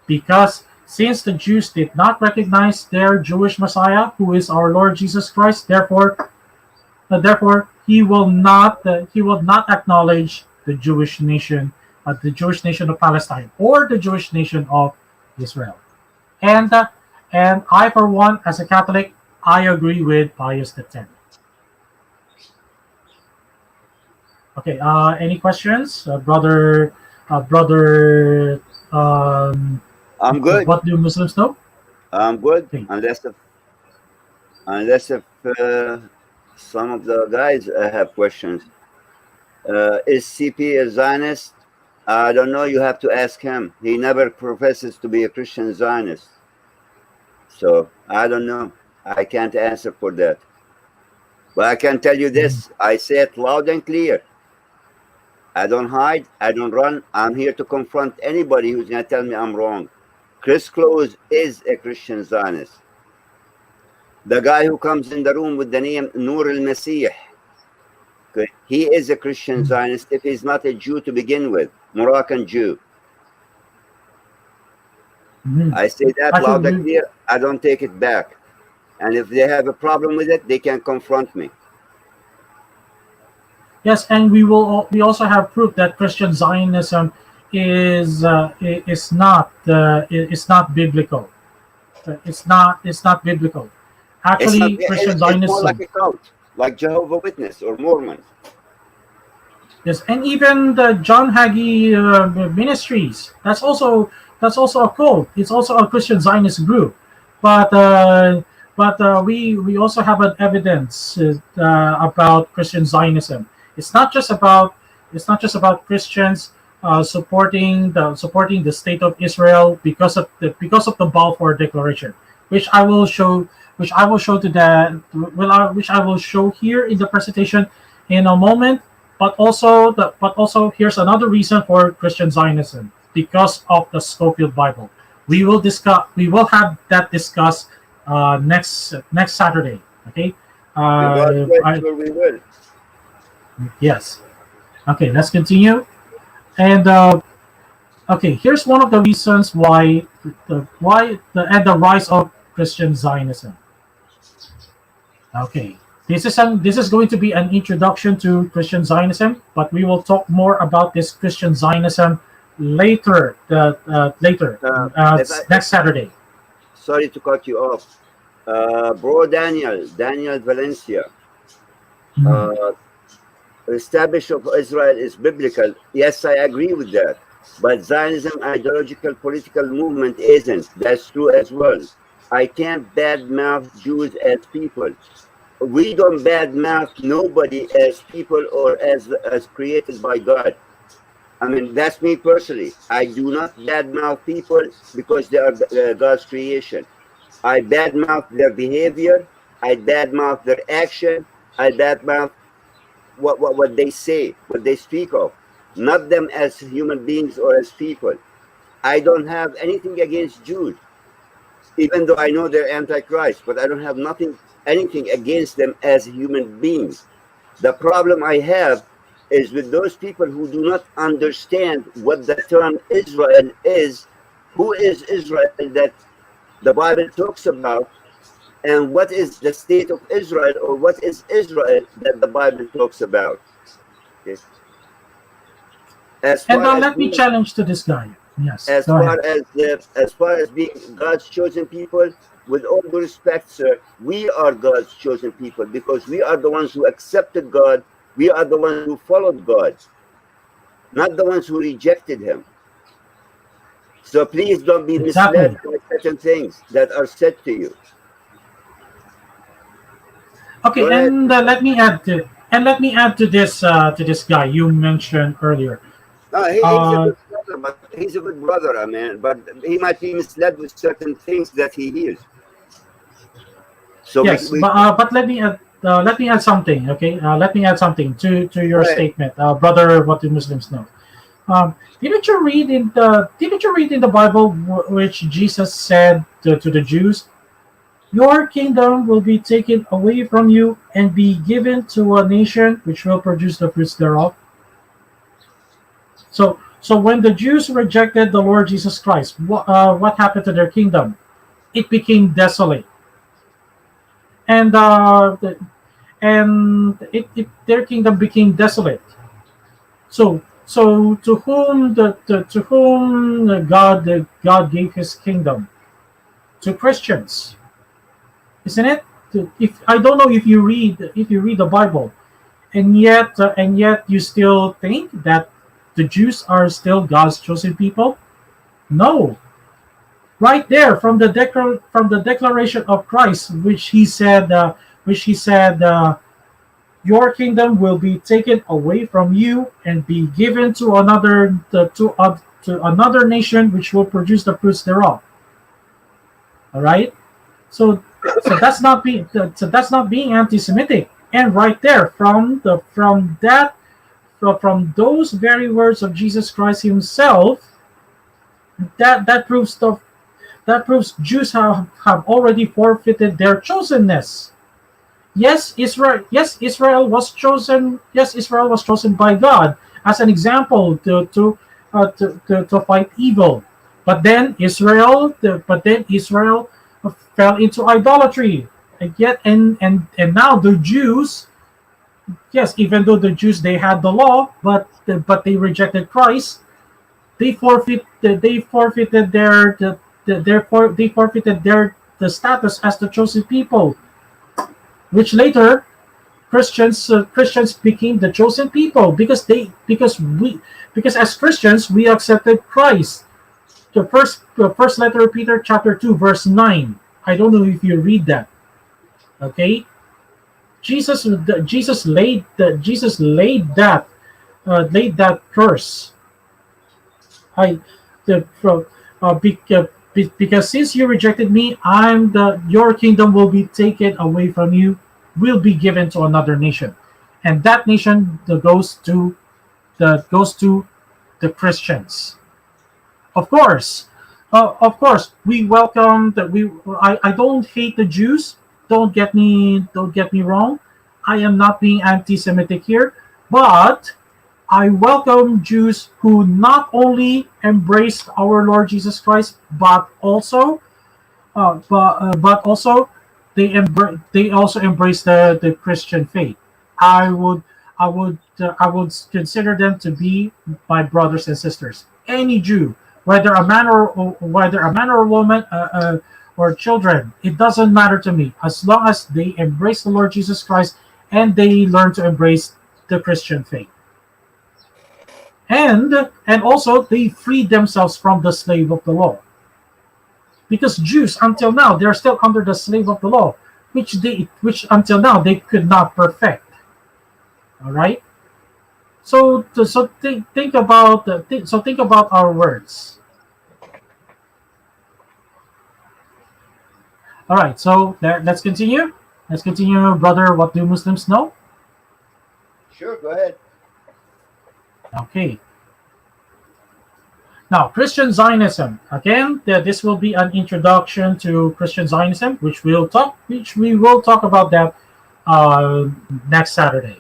Because since the Jews did not recognize their Jewish Messiah, who is our Lord Jesus Christ, therefore he will not acknowledge the Jewish nation of Palestine, or the Jewish nation of Israel. And I, for one, as a Catholic, I agree with Pius X. Okay. Any questions, brother? I'm good. What do Muslims know? I'm good. Okay. Unless if some of the guys have questions. Is CP a Zionist? I don't know. You have to ask him. He never professes to be a Christian Zionist. So I don't know. I can't answer for that. But I can tell you this. I say it loud and clear. I don't hide. I don't run. I'm here to confront anybody who's going to tell me I'm wrong. Chris Close is a Christian Zionist. The guy who comes in the room with the name Nur al-Masih, okay, he is a Christian Zionist if he's not a Jew to begin with, Moroccan Jew. I say that loud and clear. I don't take it back. And if they have a problem with it, they can confront me. Yes, and we also have proof that Christian Zionism is not biblical. It's not biblical. Actually, Christian Zionism. It's more like a cult, like Jehovah's Witness or Mormons. Yes, and even the John Hagee ministries. That's also a cult. It's also a Christian Zionist group, but we also have an evidence about Christian Zionism. It's not just about Christians supporting the state of Israel because of the Balfour Declaration, which I will show here in the presentation in a moment. But also here's another reason for Christian Zionism, because of the Scofield Bible. We will have that discussed next Saturday. Okay. We will. Yes. Okay, let's continue. And okay, here's one of the reasons why the rise of Christian Zionism. Okay, this is going to be an introduction to Christian Zionism, but we will talk more about this Christian Zionism later. Next Saturday. Sorry to cut you off, bro. Daniel Valencia. Establishment of Israel is biblical. Yes, I agree with that. But Zionism, ideological, political movement isn't. That's true as well. I can't badmouth Jews as people. We don't badmouth nobody as people or as created by God. I mean, that's me personally. I do not badmouth people because they are God's creation. I badmouth their behavior. I badmouth their action. I badmouth what they say, what they speak of, not them as human beings or as people. I don't have anything against Jews, even though I know they're antichrist, but I don't have anything against them as human beings. The problem I have is with those people who do not understand what the term Israel is, who is Israel that the Bible talks about, and what is the state of Israel, or what is Israel that the Bible talks about. Okay. Let me challenge to this guy. Yes. As far as being God's chosen people, with all due respect, sir, we are God's chosen people because we are the ones who accepted God We are the ones who followed God, not the ones who rejected him. So please don't be misled Exactly. by certain things that are said to you. Go Okay, ahead. and let me add to this guy you mentioned earlier. No, he's a Uh, good brother, but he's a good brother, I mean, but he might be misled with certain things that he hears. So yes, but let me add something. Okay, let me add something to go your ahead. statement, brother. What do Muslims know? Didn't you read in the Bible which Jesus said to the Jews, "Your kingdom will be taken away from you and be given to a nation which will produce the fruits thereof." So when the Jews rejected the Lord Jesus Christ, what happened to their kingdom? It became desolate, and their kingdom became desolate. So to whom to whom God gave His kingdom? To Christians, isn't it? If I don't know if you read the Bible, and yet you still think that the Jews are still God's chosen people. No, right there from from the declaration of Christ, which he said, your kingdom will be taken away from you and be given to to another nation, which will produce the fruits thereof. All right, so so that's not being anti-Semitic. And right there from those very words of Jesus Christ Himself, that proves Jews have already forfeited their chosenness. Israel was chosen. Yes, Israel was chosen by God as an example to fight evil. But then Israel fell into idolatry. And now the Jews, yes, even though the Jews, they had the law, but they rejected Christ. They forfeited they forfeited their the status as the chosen people, which later Christians became the chosen people because as Christians we accepted Christ. The first letter of Peter, chapter 2, verse 9. I don't know if you read that. Okay, Jesus laid that curse. I the because since you rejected me, your kingdom will be taken away from you, will be given to another nation, and that nation goes to the Christians. Of course, we welcome that we. I don't hate the Jews. Don't get me wrong. I am not being anti-Semitic here, but I welcome Jews who not only embraced our Lord Jesus Christ, but also they also embrace the Christian faith. I would I would consider them to be my brothers and sisters. Any Jew, whether a man or a woman, or children, it doesn't matter to me as long as they embrace the Lord Jesus Christ and they learn to embrace the Christian faith. And also they freed themselves from the slave of the law, because Jews until now they're still under the slave of the law, which until now they could not perfect. All right. So think about our words. All right. So let's continue. Let's continue, brother. What do Muslims know? Sure, go ahead. Okay. Now, Christian Zionism. Again, this will be an introduction to Christian Zionism, which we will talk about that next Saturday.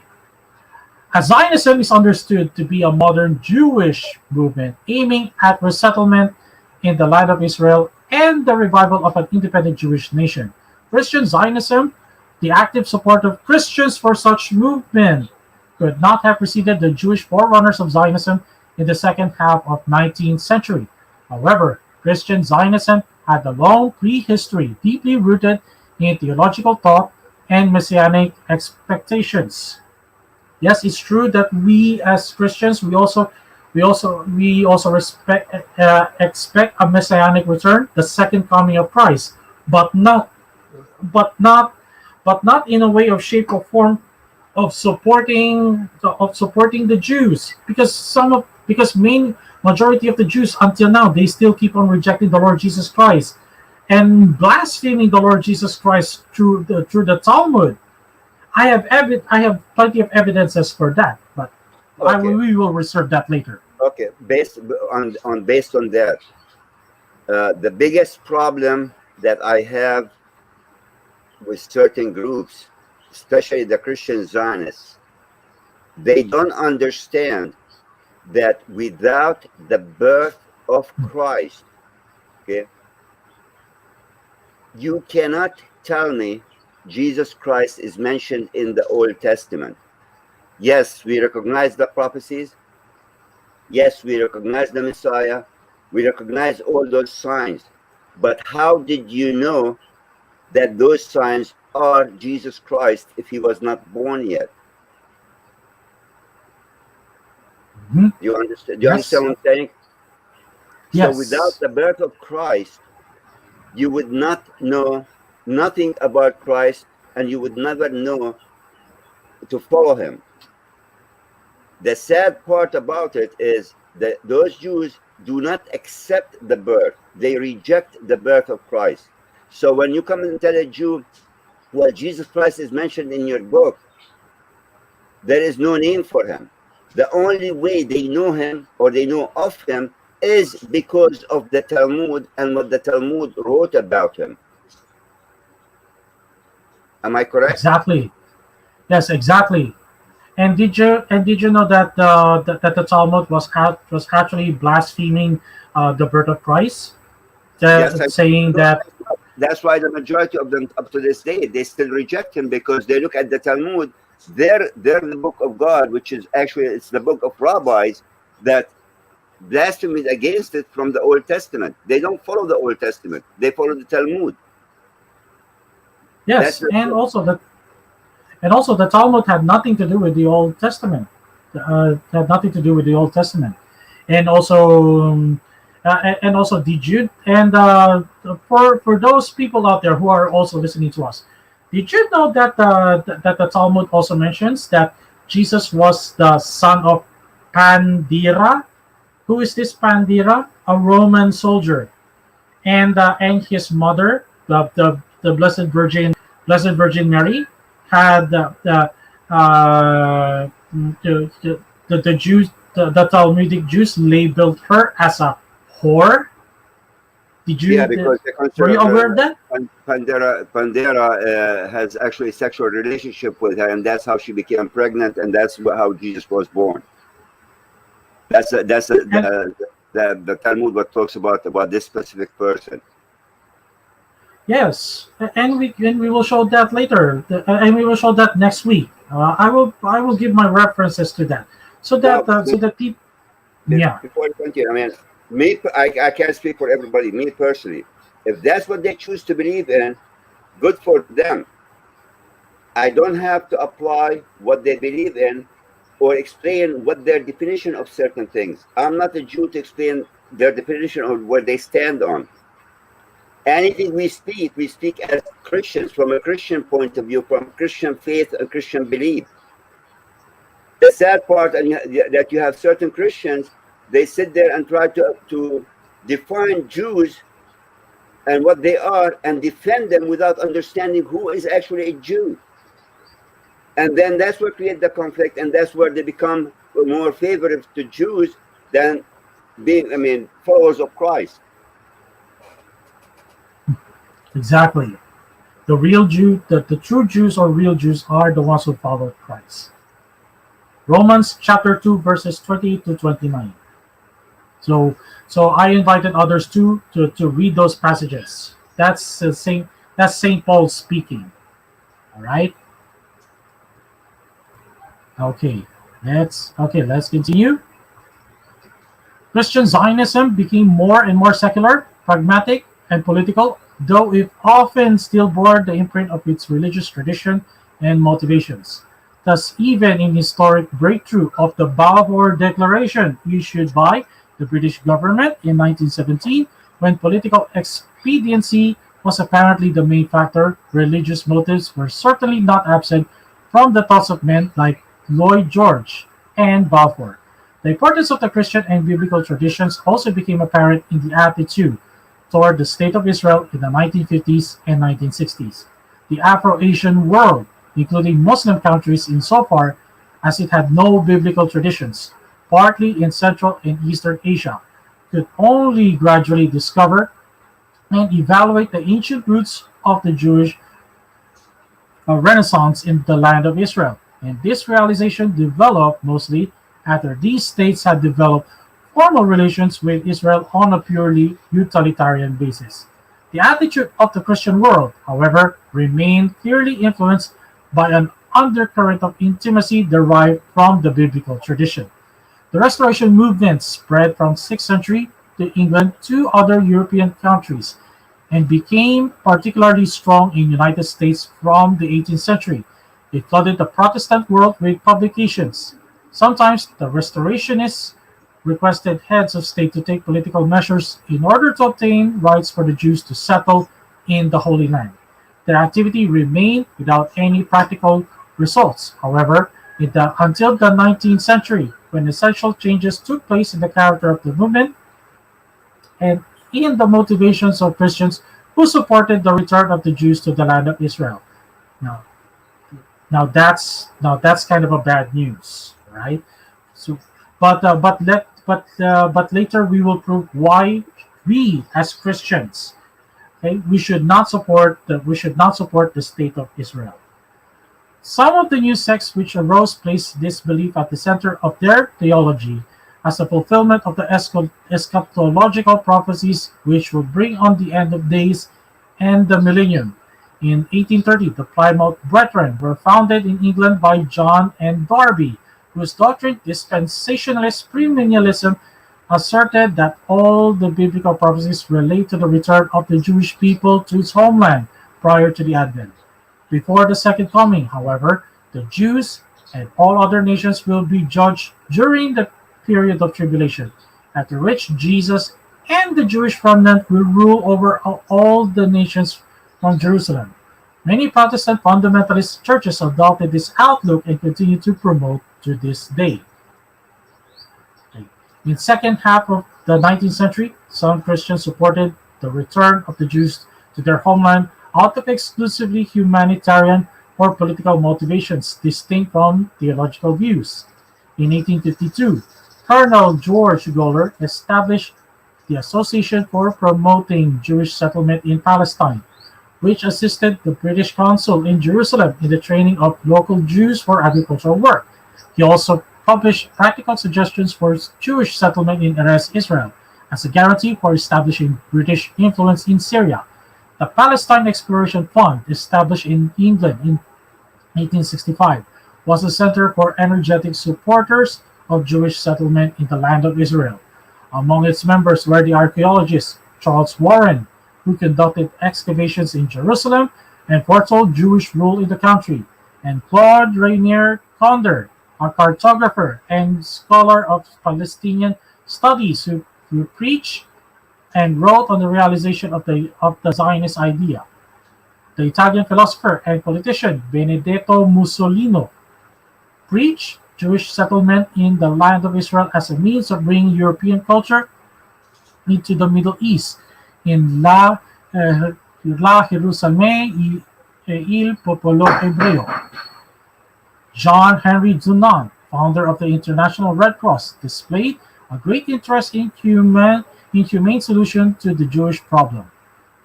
As Zionism is understood to be a modern Jewish movement aiming at resettlement in the land of Israel and the revival of an independent Jewish nation. Christian Zionism, the active support of Christians for such movement, could not have preceded the Jewish forerunners of Zionism in the second half of 19th century. However, Christian Zionism had a long prehistory deeply rooted in theological thought and messianic expectations. Yes, it's true that we as Christians we also expect a messianic return, the second coming of Christ, but but not not in a way of shape or form of supporting the Jews, because main majority of the Jews until now, they still keep on rejecting the Lord Jesus Christ and blaspheming the Lord Jesus Christ through the Talmud. I have plenty of evidences for that, but Okay, we will reserve that later. okay. Based on that, the biggest problem that I have with certain groups, especially the Christian Zionists, they don't understand that without the birth of Christ, okay, you cannot tell me Jesus Christ is mentioned in the Old Testament. Yes, we recognize the prophecies. Yes, we recognize the Messiah. We recognize all those signs. But how did you know that those signs are Jesus Christ if he was not born yet? Mhm. Do you understand? Do you understand Yes, what I'm saying? So without yes, the birth of Christ, you would not know nothing about Christ, and you would never know to follow him. The sad part about it is that those Jews do not accept the birth. They reject the birth of Christ. So when you come and tell a Jew, well, Jesus Christ is mentioned in your book, there is no name for him. The only way they know him or they know of him is because of the Talmud and what the Talmud wrote about him. Am I correct? exactly. Yes, exactly. And did you know that the Talmud was actually blaspheming the birth of Christ, Yes, I saying know. that That's why the majority of them, up to this day, they still reject him because they look at the Talmud. They're the book of God, which is actually it's the book of rabbis that blasphemies against it from the Old Testament. They don't follow the Old Testament; they follow the Talmud. That's yes, the and also the Talmud had nothing to do with the Old Testament. Had nothing to do with the Old Testament, and also did you and for those people out there who are also listening to us, did you know that the Talmud also mentions that Jesus was the son of Pandira? Who is this Pandira? A Roman soldier, and his mother, the Blessed Virgin Mary, had the Jews, the Talmudic Jews labeled her as a whore. Did yeah, you because they Were consider you aware of that? Pandera has actually a sexual relationship with her, and that's how she became pregnant, and that's how Jesus was born. That's And the Talmud what talks about this specific person. yes, and we will show that later, and we will show that next week. I will give my references to that, Now, so that people. Yeah. before you continue, I mean, I can't speak for everybody. Me personally, if that's what they choose to believe in, good for them. I don't have to apply what they believe in or explain what their definition of certain things. I'm not a Jew to explain their definition of where they stand on. Anything we speak as Christians from a Christian point of view, from Christian faith and Christian belief. The sad part that you have certain Christians, they sit there and try to define Jews and what they are and defend them without understanding who is actually a Jew. And then that's what creates the conflict, and that's where they become more favorable to Jews than being, followers of Christ. Exactly. The true Jews or real Jews are the ones who follow Christ. Romans chapter 2 verses 28 to 29. So I invited others to read those passages. That's Saint Paul speaking. All right. Let's continue. Christian Zionism became more and more secular, pragmatic, and political, though it often still bore the imprint of its religious tradition and motivations. Thus, even in historic breakthrough of the Balfour Declaration issued by the British government in 1917, when political expediency was apparently the main factor, religious motives were certainly not absent from the thoughts of men like Lloyd George and Balfour. The importance of the Christian and biblical traditions also became apparent in the attitude toward the State of Israel in the 1950s and 1960s. The Afro-Asian world, including Muslim countries insofar as it had no biblical traditions, partly in Central and Eastern Asia, could only gradually discover and evaluate the ancient roots of the Jewish Renaissance in the land of Israel. And this realization developed mostly after these states had developed formal relations with Israel on a purely utilitarian basis. The attitude of the Christian world, however, remained clearly influenced by an undercurrent of intimacy derived from the biblical tradition. The Restoration movement spread from 6th century to England to other European countries and became particularly strong in the United States from the 18th century. It flooded the Protestant world with publications. Sometimes the Restorationists requested heads of state to take political measures in order to obtain rights for the Jews to settle in the Holy Land. Their activity remained without any practical results, however, until the 19th century, when essential changes took place in the character of the movement and in the motivations of Christians who supported the return of the Jews to the land of Israel. Now, now that's kind of a bad news, right? So, but later we will prove why we as Christians, okay, we should not support the state of Israel. Some of the new sects which arose placed this belief at the center of their theology as a fulfillment of the eschatological prophecies which will bring on the end of days and the millennium. In 1830, the Plymouth Brethren were founded in England by John and Darby, whose doctrine, dispensationalist premillennialism, asserted that all the biblical prophecies relate to the return of the Jewish people to its homeland prior to the Advent. Before the second coming, however, the Jews and all other nations will be judged during the period of tribulation, after which Jesus and the Jewish remnant will rule over all the nations from Jerusalem. Many Protestant fundamentalist churches adopted this outlook and continue to promote to this day. In the second half of the 19th century, some Christians supported the return of the Jews to their homeland out of exclusively humanitarian or political motivations distinct from theological views. In 1852, Colonel George Goller established the Association for Promoting Jewish Settlement in Palestine, which assisted the British consul in Jerusalem in the training of local Jews for agricultural work. He also published practical suggestions for Jewish settlement in Eretz Israel as a guarantee for establishing British influence in Syria. The Palestine Exploration Fund, established in England in 1865, was a center for energetic supporters of Jewish settlement in the land of Israel. Among its members were the archaeologist Charles Warren, who conducted excavations in Jerusalem and foretold Jewish rule in the country, and Claude Rainier Conder, a cartographer and scholar of Palestinian studies who preached and wrote on the realization of the Zionist idea. The Italian philosopher and politician Benedetto Mussolini preached Jewish settlement in the land of Israel as a means of bringing European culture into the Middle East in La Jerusalem e il popolo ebreo. John Henry Dunant, founder of the International Red Cross, displayed a great interest in humane solution to the Jewish problem.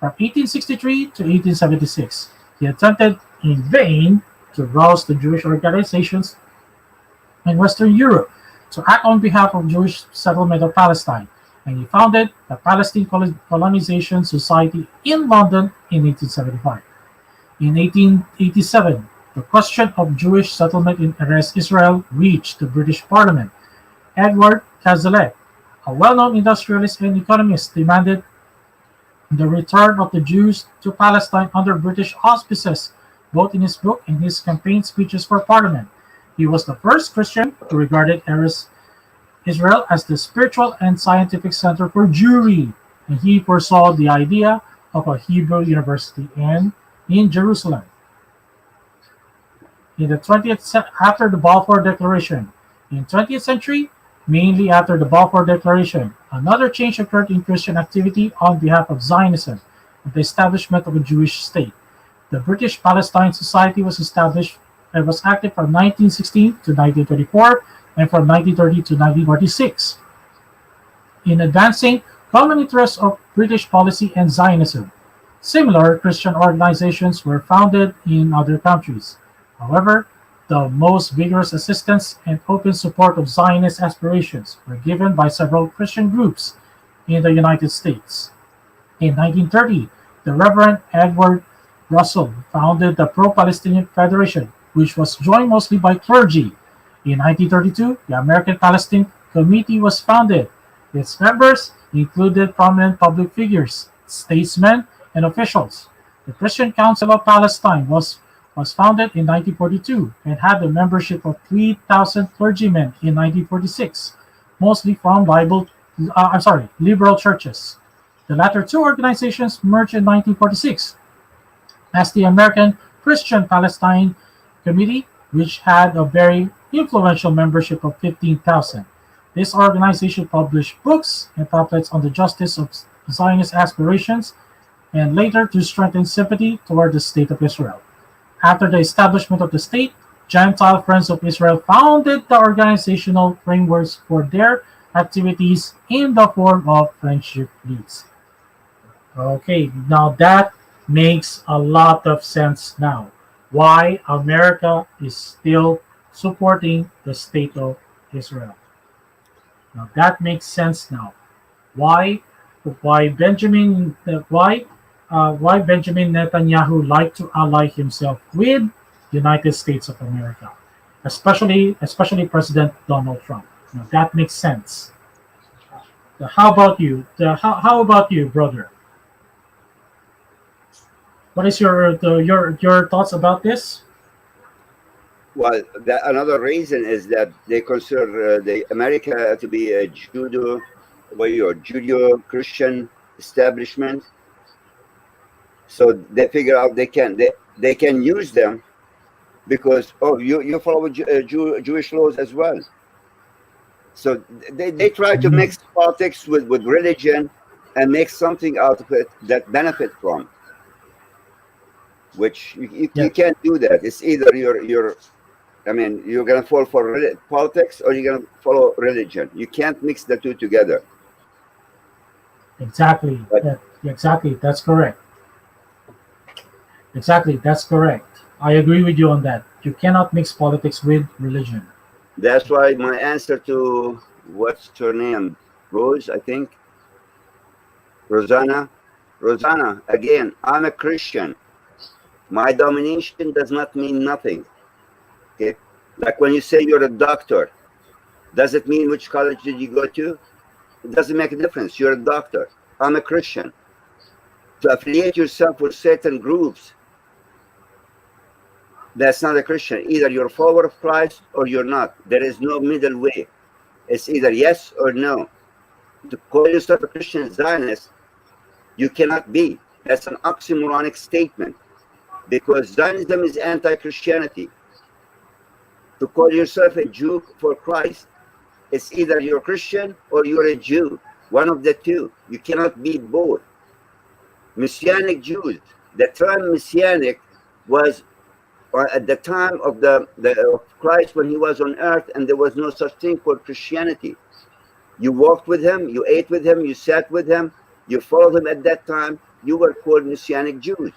From 1863 to 1876, he attempted in vain to rouse the Jewish organizations in Western Europe to act on behalf of Jewish settlement of Palestine, and he founded the Palestine Colonization Society in London in 1875. In 1887, the question of Jewish settlement in Eretz Israel reached the British Parliament. Edward Cazalet, a well-known industrialist and economist, demanded the return of the Jews to Palestine under British auspices, both in his book and his campaign speeches for Parliament. He was the first Christian who regarded Israel as the spiritual and scientific center for Jewry, and he foresaw the idea of a Hebrew university in Jerusalem. In the after the Balfour Declaration, in 20th century, mainly after the Balfour Declaration, another change occurred in Christian activity on behalf of Zionism and the establishment of a Jewish state. The British Palestine Society was established and was active from 1916 to 1924 and from 1930 to 1946 in advancing common interests of British policy and Zionism. Similar Christian organizations were founded in other countries. However, the most vigorous assistance and open support of Zionist aspirations were given by several Christian groups in the United States. In 1930, the Reverend Edward Russell founded the Pro-Palestinian Federation, which was joined mostly by clergy. In 1932, the American Palestine Committee was founded. Its members included prominent public figures, statesmen, and officials. The Christian Council of Palestine was founded in 1942 and had a membership of 3,000 clergymen in 1946, mostly from liberal churches. The latter two organizations merged in 1946 as the American Christian Palestine Committee, which had a very influential membership of 15,000. This organization published books and pamphlets on the justice of Zionist aspirations and later to strengthen sympathy toward the State of Israel. After the establishment of the state, Gentile Friends of Israel founded the organizational frameworks for their activities in the form of friendship leagues. Okay, now that makes a lot of sense now. Why America is still supporting the State of Israel. Now that makes sense now. Why Benjamin Netanyahu liked to ally himself with United States of America, especially President Donald Trump. Now that makes sense. How about you? How about you, brother? What is your thoughts about this? Well, another reason is that they consider the America to be a Judeo-Christian establishment. So they figure out they can use them because you follow Jewish laws as well. So they try to mix politics with religion and make something out of it that benefit from. Which you can't do that. It's either you're going to fall for politics or you're going to follow religion. You can't mix the two together. Exactly. Exactly. That's correct. Exactly. That's correct. I agree with you on that. You cannot mix politics with religion. That's why my answer to what's her name? Rose, I think. Rosanna, again, I'm a Christian. My domination does not mean nothing. Okay? Like when you say you're a doctor, does it mean which college did you go to? It doesn't make a difference. You're a doctor. I'm a Christian. To affiliate yourself with certain groups, that's not a Christian. Either you're a follower of Christ or you're not. There is no middle way. It's either yes or no. To call yourself a Christian Zionist, you cannot be. That's an oxymoronic statement. Because Zionism is anti-Christianity. To call yourself a Jew for Christ, it's either you're a Christian or you're a Jew. One of the two. You cannot be both. Messianic Jews. The term Messianic was at the time of of Christ when he was on earth, and there was no such thing called Christianity. You walked with him, you ate with him, you sat with him, you followed him at that time. You were called Messianic Jews.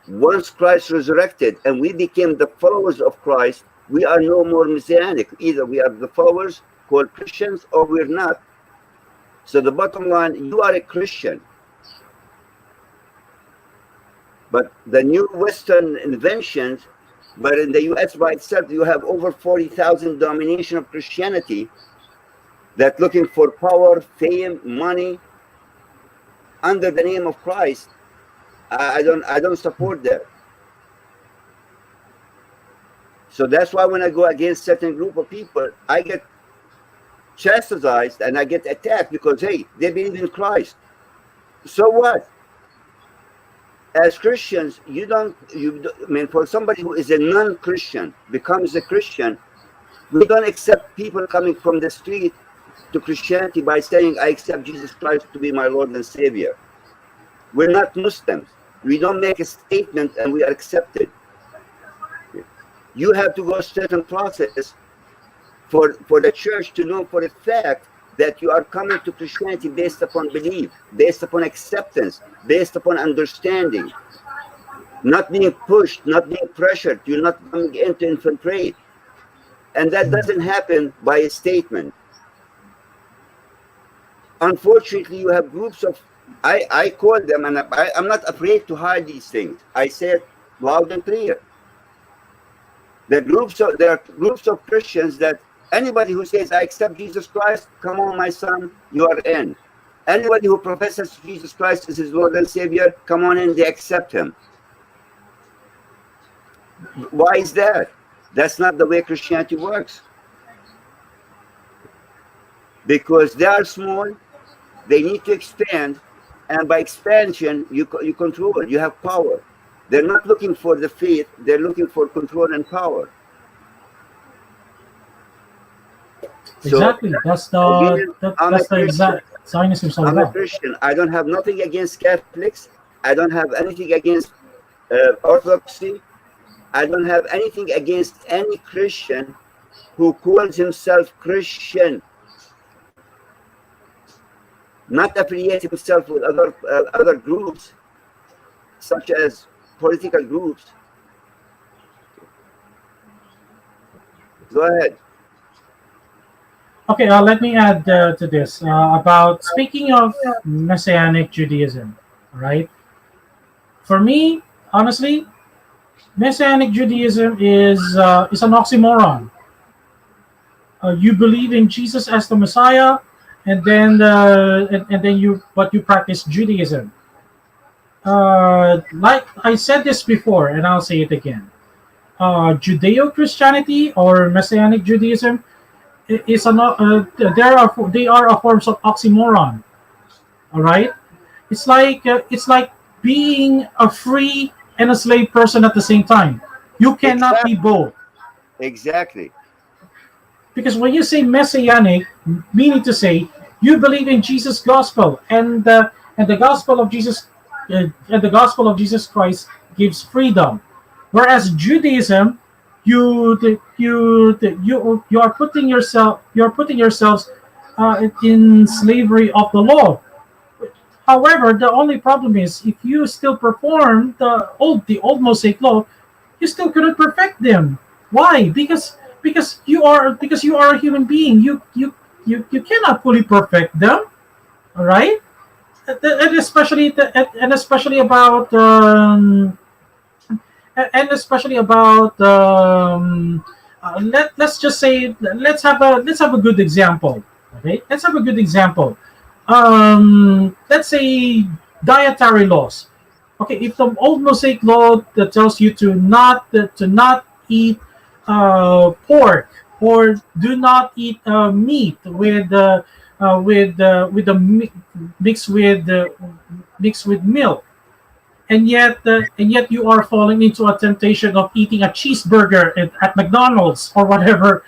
Once Christ resurrected and we became the followers of Christ, we are no more Messianic. Either we are the followers called Christians or we're not. So the bottom line, you are a Christian. But the new Western inventions, but in the US by itself, you have over 40,000 domination of Christianity that looking for power, fame, money under the name of Christ. I don't support that. So that's why when I go against certain group of people, I get chastised and I get attacked because, hey, they believe in Christ. So what? As Christians, I mean, for somebody who is a non-Christian becomes a Christian, we don't accept people coming from the street to Christianity by saying, I accept Jesus Christ to be my Lord and Savior. We're not Muslims. We don't make a statement and we are accepted. You have to go a certain process for the church to know for a fact that you are coming to Christianity based upon belief, based upon acceptance, based upon understanding, not being pushed, not being pressured. You're not coming in to infiltrate. And that doesn't happen by a statement. Unfortunately, you have groups of, I call them, and I'm not afraid to hide these things. I say it loud and clear. There are groups of Christians that anybody who says, I accept Jesus Christ, come on, my son, you are in. Anybody who professes Jesus Christ as his Lord and Savior, come on in, they accept him. Why is that? That's not the way Christianity works. Because they are small, they need to expand, and by expansion, you control, you have power. They're not looking for the faith, they're looking for control and power. Exactly. So, that's the exact Zionism is all I'm a about. Christian. I don't have nothing against Catholics. I don't have anything against Orthodoxy. I don't have anything against any Christian who calls himself Christian, not affiliate himself with other groups, such as political groups. Go ahead. Okay, let me add to this about speaking of Messianic Judaism, right? For me, honestly, Messianic Judaism is an oxymoron. You believe in Jesus as the Messiah, and then you practice Judaism. Like I said this before, and I'll say it again. Judeo-Christianity or Messianic Judaism is they are a forms of oxymoron. All right, it's like being a free and a slave person at the same time. You cannot be both. Exactly. Because when you say messianic, meaning to say you believe in Jesus' gospel, and the gospel of Jesus Christ gives freedom, whereas Judaism, you are putting yourselves in slavery of the law. However, the only problem is if you still perform the old Mosaic law, you still couldn't perfect them. Why? Because you are a human being. You cannot fully perfect them. All right, and especially about let's just say let's have a good example. Okay, let's have a good example. Let's say dietary laws. Okay, if the old Mosaic law that tells you to not eat pork, or do not eat meat mixed with milk, and yet you are falling into a temptation of eating a cheeseburger at McDonald's or whatever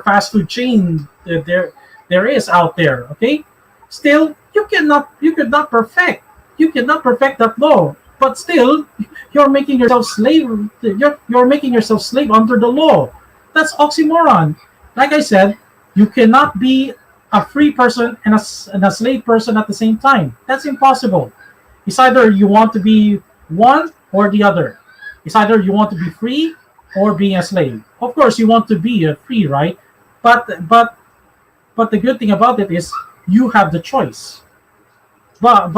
fast food chain there is out there. Okay, still you could not perfect that law, but still you're making yourself slave. You're making yourself slave under the law. That's oxymoron. Like I said, you cannot be a free person and a slave person at the same time. That's impossible. It's either you want to be one or the other. It's either you want to be free or being a slave. Of course, you want to be free, right? But the good thing about it is you have the choice. But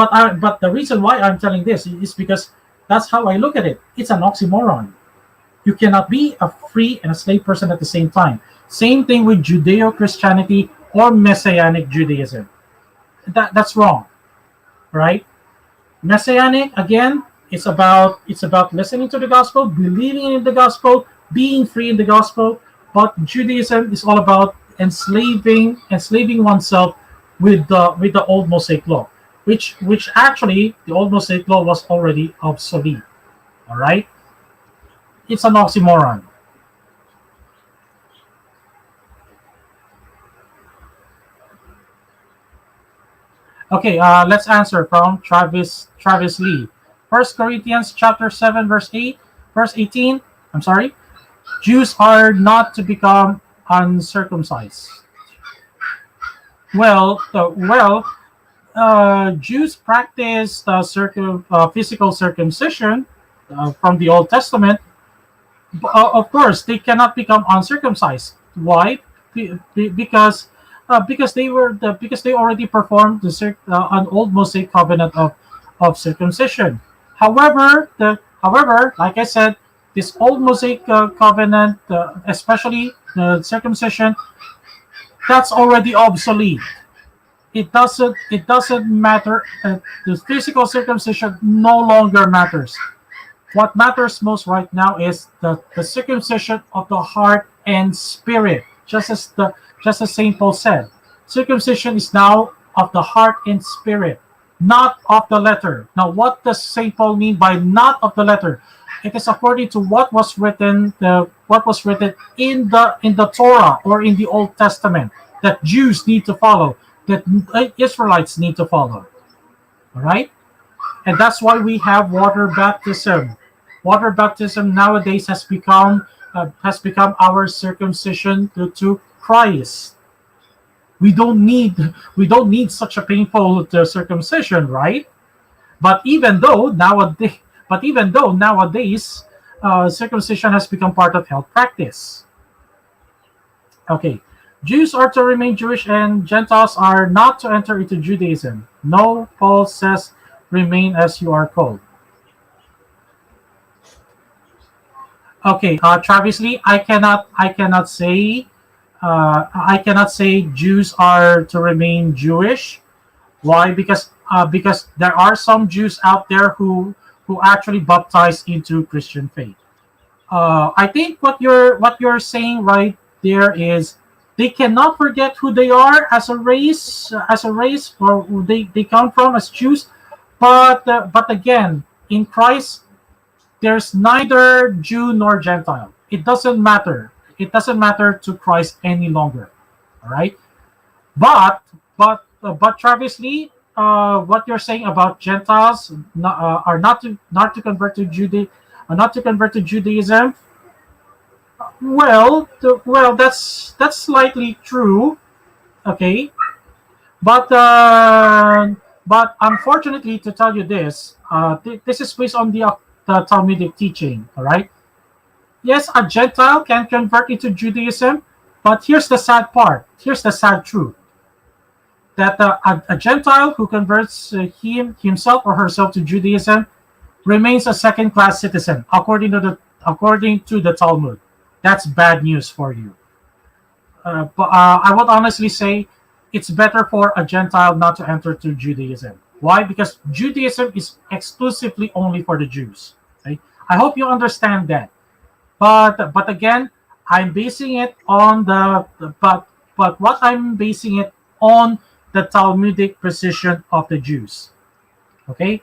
the reason why I'm telling this is because that's how I look at it. It's an oxymoron. You cannot be a free and a slave person at the same time. Same thing with Judeo-Christianity or Messianic Judaism. That's wrong, right? Messianic, again, It's about listening to the gospel, believing in the gospel, being free in the gospel. But Judaism is all about enslaving oneself with the old Mosaic law, which actually the old Mosaic law was already obsolete. All right, it's an oxymoron. Okay, let's answer from Travis Lee. First Corinthians chapter 7 verse 18. I'm sorry. Jews are not to become uncircumcised. Jews practice physical circumcision from the Old Testament. Of course, they cannot become uncircumcised. Why? Because because they already performed an old Mosaic covenant of circumcision. However, like I said, this old Mosaic covenant, especially the circumcision, that's already obsolete. It doesn't matter. The physical circumcision no longer matters. What matters most right now is the circumcision of the heart and spirit. Just as Saint Paul said, circumcision is now of the heart and spirit, not of the letter. Now, what does Saint Paul mean by not of the letter? It is according to what was written in the Torah or in the Old Testament that Jews need to follow, that Israelites need to follow. All right? And that's why we have water baptism. Water baptism nowadays has become our circumcision to Christ. We don't need such a painful circumcision, right? But even though nowadays, circumcision has become part of health practice. Okay, Jews are to remain Jewish, and Gentiles are not to enter into Judaism. No, Paul says, remain as you are called. Okay, Travis Lee, I cannot say Jews are to remain Jewish. Why? Because there are some Jews out there who actually baptize into Christian faith. I think what you're saying right there is they cannot forget who they are as a race, or who they come from as Jews. But again, in Christ, there's neither Jew nor Gentile. It doesn't matter. It doesn't matter to Christ any longer. All right. But Travis Lee, what you're saying about Gentiles are not to convert to Judaism. Well, that's slightly true. Okay, but unfortunately, to tell you this, this is based on the Talmudic teaching. All right. Yes, a Gentile can convert into Judaism, but here's the sad part. Here's the sad truth that a Gentile who converts himself or herself to Judaism remains a second-class citizen, according to the Talmud. That's bad news for you. But I would honestly say it's better for a Gentile not to enter to Judaism. Why? Because Judaism is exclusively only for the Jews. Okay? I hope you understand that. But again, I'm basing it on but what I'm basing it on the Talmudic position of the Jews. Okay,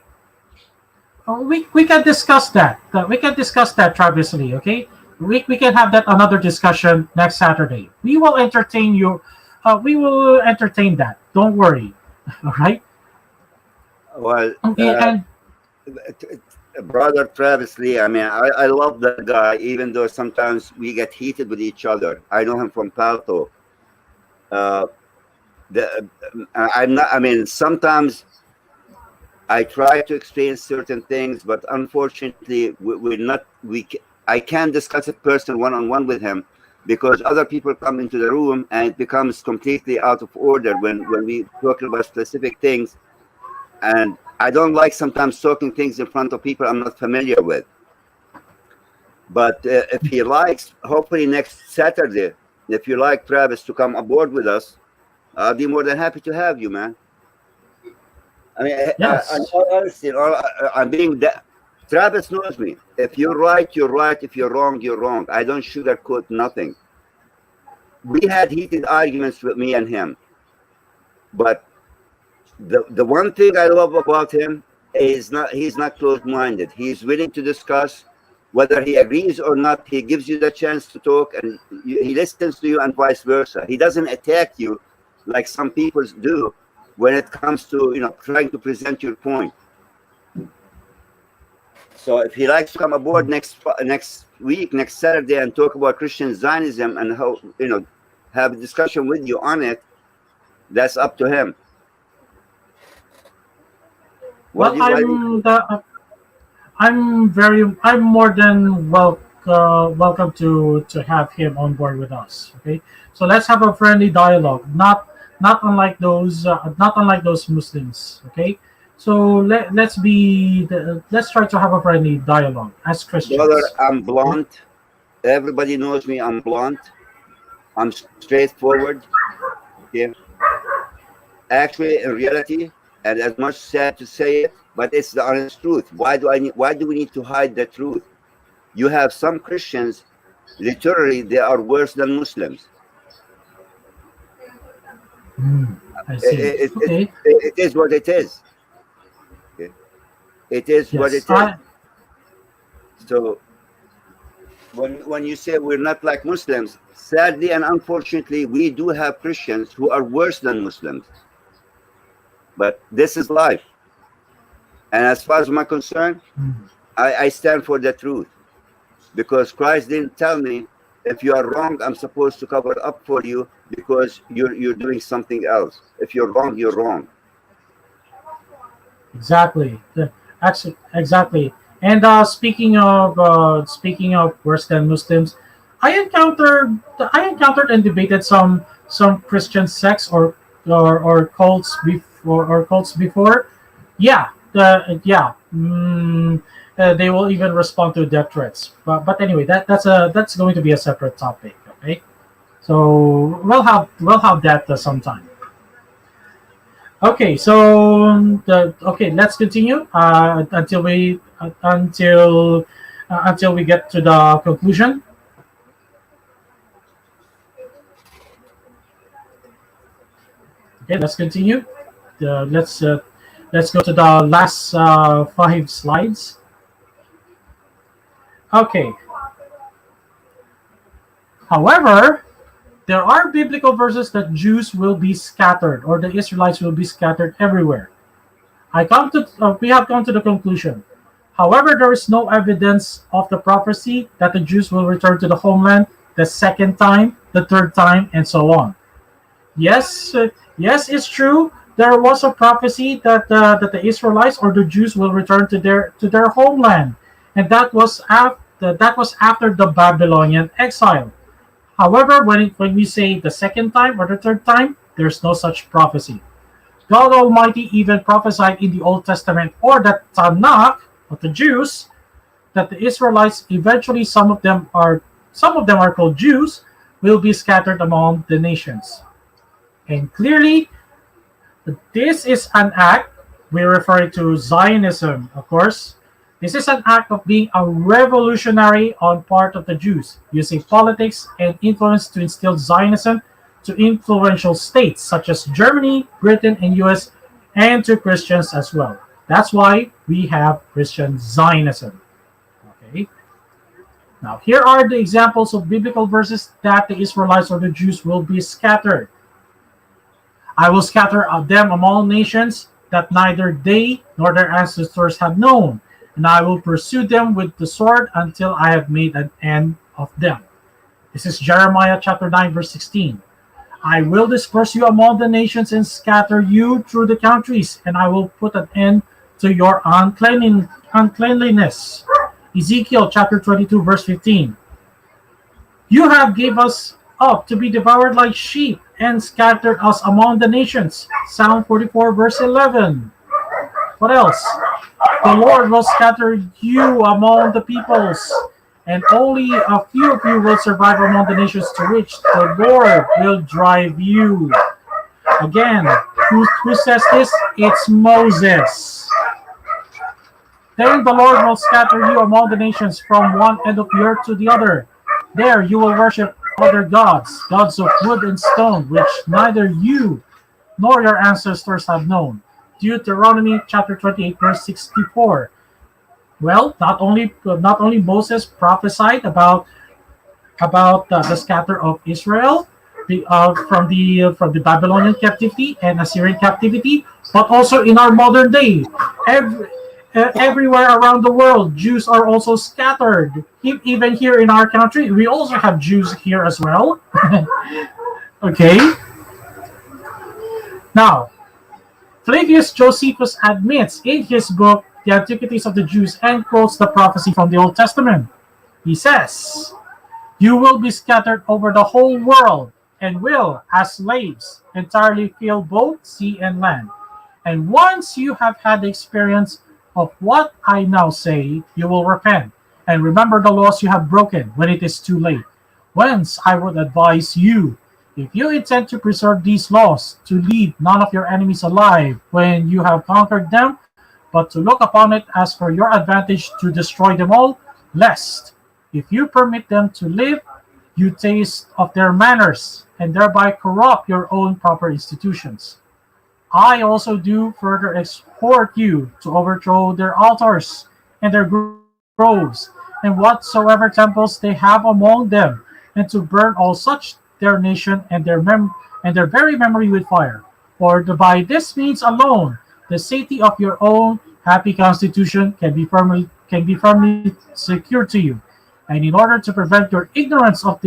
we can discuss that. We can discuss that, Travis Lee. Okay, we can have that another discussion next Saturday. We will entertain you. We will entertain that. Don't worry. All right. Well, Okay, and brother Travis Lee, I mean, I love that guy, even though sometimes we get heated with each other. I know him from Palto. Uh, I'm not. I mean, sometimes I try to explain certain things, but unfortunately, we're not. I can't discuss a person one-on-one with him because other people come into the room and it becomes completely out of order when we talk about specific things. And I don't like sometimes talking things in front of people I'm not familiar with. But if he likes, hopefully next Saturday, if you like Travis to come aboard with us, I'll be more than happy to have you, man. I mean, yes, in all honesty, I'm being Travis knows me. If you're right, you're right. If you're wrong, you're wrong. I don't sugarcoat nothing. We had heated arguments with me and him, but the one thing I love about him is he's not closed-minded. He's willing to discuss whether he agrees or not. He gives you the chance to talk, and he listens to you, and vice versa. He doesn't attack you like some people do when it comes to trying to present your point. So if he likes to come aboard next week, next Saturday, and talk about Christian Zionism and how have a discussion with you on it, that's up to him. Well, I'm more than welcome to have him on board with us. Okay, so let's have a friendly dialogue, not unlike those Muslims. Okay, so let's try to have a friendly dialogue as Christians. Brother, I'm blunt. Everybody knows me. I'm blunt. I'm straightforward. Okay. Actually, in reality, and as much sad to say it, but it's the honest truth. Why do we need to hide the truth? You have some Christians, literally, they are worse than Muslims. I see. It is what it is. Okay. It is what it is. So when you say we're not like Muslims, sadly and unfortunately, we do have Christians who are worse than Muslims. But this is life. And as far as I'm concerned, I stand for the truth. Because Christ didn't tell me, if you are wrong, I'm supposed to cover up for you because you're doing something else. If you're wrong, you're wrong. Exactly. Exactly. And speaking of worse than Muslims, I encountered and debated some Christian sects or cults before. Yeah. They will even respond to death threats. But anyway, that's going to be a separate topic. Okay. So we'll have that sometime. Okay, so let's continue until we get to the conclusion. Okay, let's continue. Let's go to the last 5 slides. Okay. However, there are biblical verses that Jews will be scattered, or the Israelites will be scattered everywhere. We have come to the conclusion. However, there is no evidence of the prophecy that the Jews will return to the homeland the second time, the third time, and so on. Yes, it's true. There was a prophecy that the Israelites or the Jews will return to their homeland, and that was after the Babylonian exile. However, when we say the second time or the third time, there's no such prophecy. God Almighty even prophesied in the Old Testament or the Tanakh of the Jews that the Israelites eventually, some of them are called Jews, will be scattered among the nations. And clearly, this is an act, we're referring to Zionism, of course. This is an act of being a revolutionary on part of the Jews, using politics and influence to instill Zionism to influential states such as Germany, Britain, and US, and to Christians as well. That's why we have Christian Zionism. Okay. Now, here are the examples of biblical verses that the Israelites or the Jews will be scattered. I will scatter them among nations that neither they nor their ancestors have known, and I will pursue them with the sword until I have made an end of them. This is Jeremiah chapter 9, verse 16. I will disperse you among the nations and scatter you through the countries, and I will put an end to your uncleanliness. Ezekiel chapter 22, verse 15. You have gave us up to be devoured like sheep and scattered us among the nations. Psalm 44, verse 11. What else? The Lord will scatter you among the peoples, and only a few of you will survive among the nations to which the Lord will drive you. Again, who says this? It's Moses. Then the Lord will scatter you among the nations from one end of the earth to the other. There you will worship other gods, gods of wood and stone, which neither you nor your ancestors have known. Deuteronomy chapter 28, verse 64. Well, not only Moses prophesied about the scatter of Israel from the Babylonian captivity and Assyrian captivity, but also in our modern day, every, everywhere around the world, Jews are also scattered. Even here in our country, we also have Jews here as well. Okay, now Flavius Josephus admits in his book The Antiquities of the Jews and quotes the prophecy from the Old Testament. He says, "You will be scattered over the whole world, and will, as slaves, entirely fill both sea and land. And once you have had the experience of what I now say, you will repent, and remember the laws you have broken when it is too late. Whence I would advise you, if you intend to preserve these laws, to leave none of your enemies alive when you have conquered them, but to look upon it as for your advantage to destroy them all, lest, if you permit them to live, you taste of their manners, and thereby corrupt your own proper institutions. I also do further exhort you to overthrow their altars and their groves, and whatsoever temples they have among them, and to burn all such their nation and their very memory with fire. For by this means alone, the safety of your own happy constitution can be firmly secured to you. And in order to prevent your ignorance of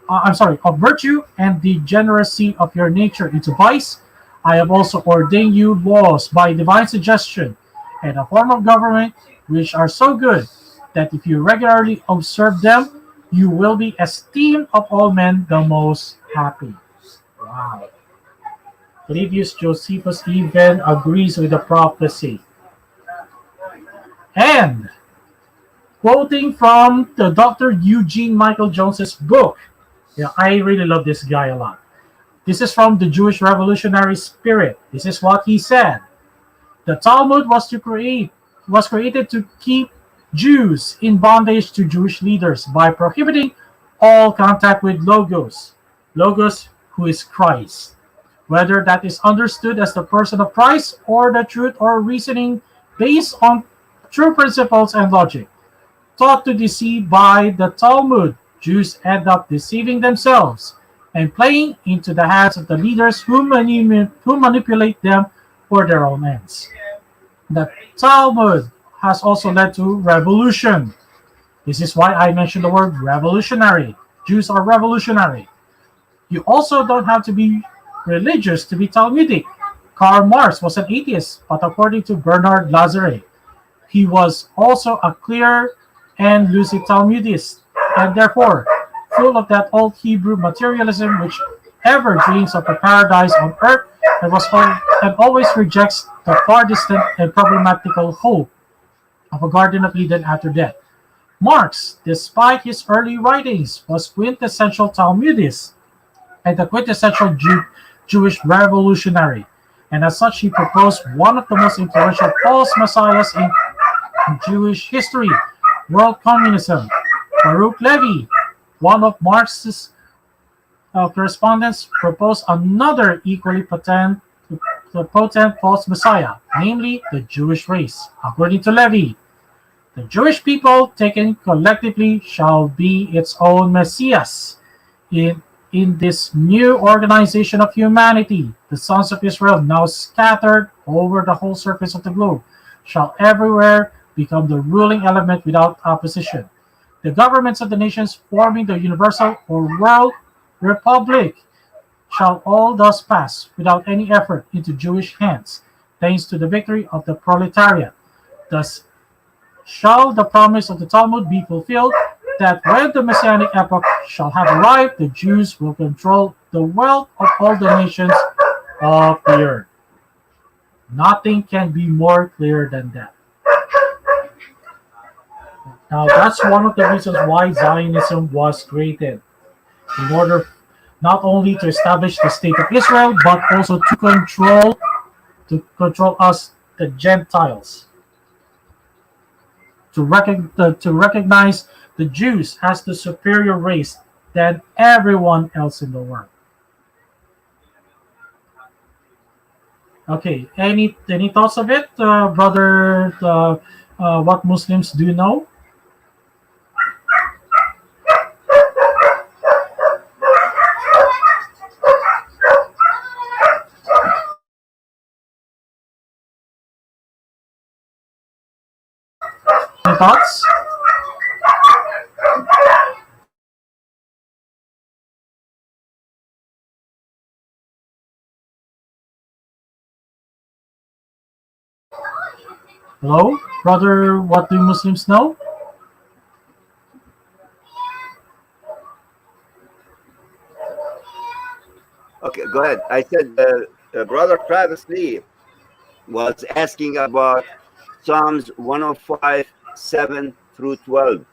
of virtue and degeneracy of your nature into vice, I have also ordained you laws by divine suggestion and a form of government which are so good that if you regularly observe them, you will be esteemed of all men the most happy." Wow. Flavius Josephus even agrees with the prophecy. And quoting from the Dr. Eugene Michael Jones's book, yeah, I really love this guy a lot. This is from the Jewish Revolutionary Spirit. This is what he said. The Talmud was created to keep Jews in bondage to Jewish leaders by prohibiting all contact with Logos. Logos, who is Christ. Whether that is understood as the person of Christ or the truth or reasoning based on true principles and logic. Taught to deceive by the Talmud, Jews end up deceiving themselves and playing into the hands of the leaders who manipulate them for their own ends. The Talmud has also led to revolution. This is why I mentioned the word revolutionary. Jews are revolutionary. You also don't have to be religious to be Talmudic. Karl Marx was an atheist, but according to Bernard Lazare, he was also a clear and lucid Talmudist, and therefore full of that old Hebrew materialism which ever dreams of a paradise on earth and always rejects the far distant and problematical hope of a Garden of Eden after death. Marx, despite his early writings, was quintessential Talmudist and the quintessential Jewish revolutionary, and as such he proposed one of the most influential false messiahs in Jewish history, world communism. Baruch Levy, one of Marx's correspondents, proposed another equally potent false messiah, namely the Jewish race. According to Levy, the Jewish people, taken collectively, shall be its own messiahs. In this new organization of humanity, the sons of Israel, now scattered over the whole surface of the globe, shall everywhere become the ruling element without opposition. The governments of the nations forming the universal or world republic shall all thus pass without any effort into Jewish hands, thanks to the victory of the proletariat. Thus shall the promise of the Talmud be fulfilled, that when the Messianic epoch shall have arrived, the Jews will control the wealth of all the nations of the earth. Nothing can be more clear than that. Now, that's one of the reasons why Zionism was created, in order not only to establish the state of Israel, but also to control us, the Gentiles. to recognize the Jews as the superior race than everyone else in the world. Okay, any thoughts of it, brother? What Muslims do know? Any thoughts? Hello, brother. What do Muslims know? Okay, go ahead. I said Brother Travis Lee was asking about Psalms 105, 7 through 12.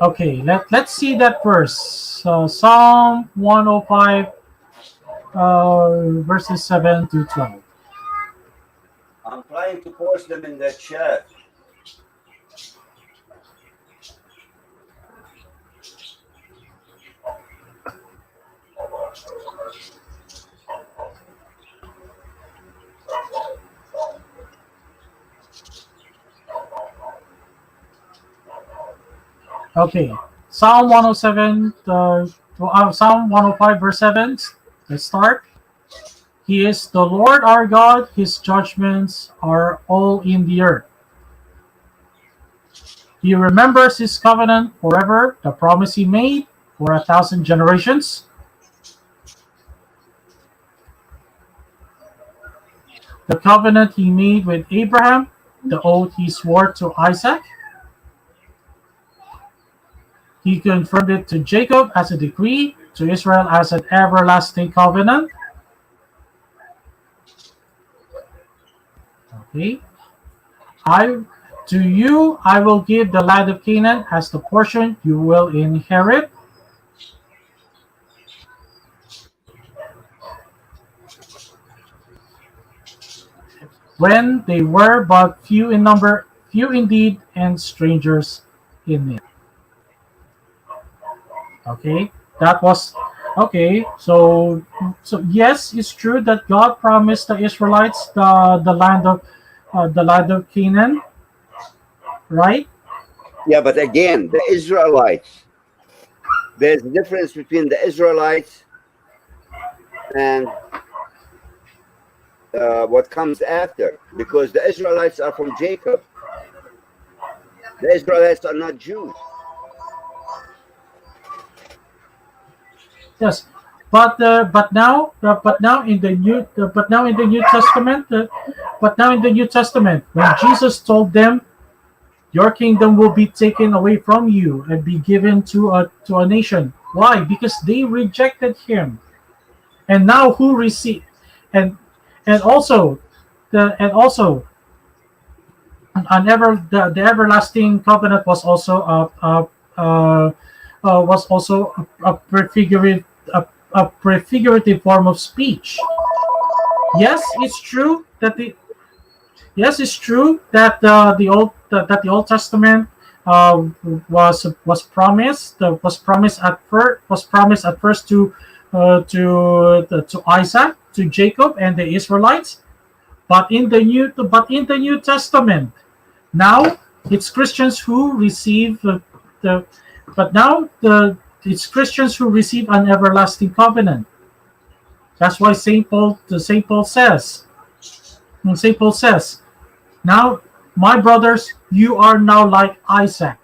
Okay, let's see that verse. Psalm 105, verses 7 to 12. I'm trying to post them in the chat. Okay, Psalm 107, Psalm 105, verse 7. Let's start. He is the Lord our God, his judgments are all in the earth. He remembers his covenant forever, the promise he made for 1,000 generations. The covenant he made with Abraham, the oath he swore to Isaac. He confirmed it to Jacob as a decree, to Israel as an everlasting covenant. Okay. To you I will give the land of Canaan as the portion you will inherit. When they were but few in number, few indeed, and strangers in it. Okay, that was okay. So yes, it's true that God promised the Israelites the land of Canaan, right? Yeah, but again, the Israelites. There's a difference between the Israelites and what comes after, because the Israelites are from Jacob. The Israelites are not Jews. Yes, but now in the New Testament, when Jesus told them, "Your kingdom will be taken away from you and be given to a nation." Why? Because they rejected him. And now who receive and and also the everlasting covenant was also a prefigurative form of speech. Yes, it's true that it's true that the Old Testament was promised at first to Isaac, to Jacob, and the Israelites. But in the New Testament, now it's Christians who receive the but now it's Christians who receive an everlasting covenant. That's why Saint Paul says, now my brothers, you are now like Isaac.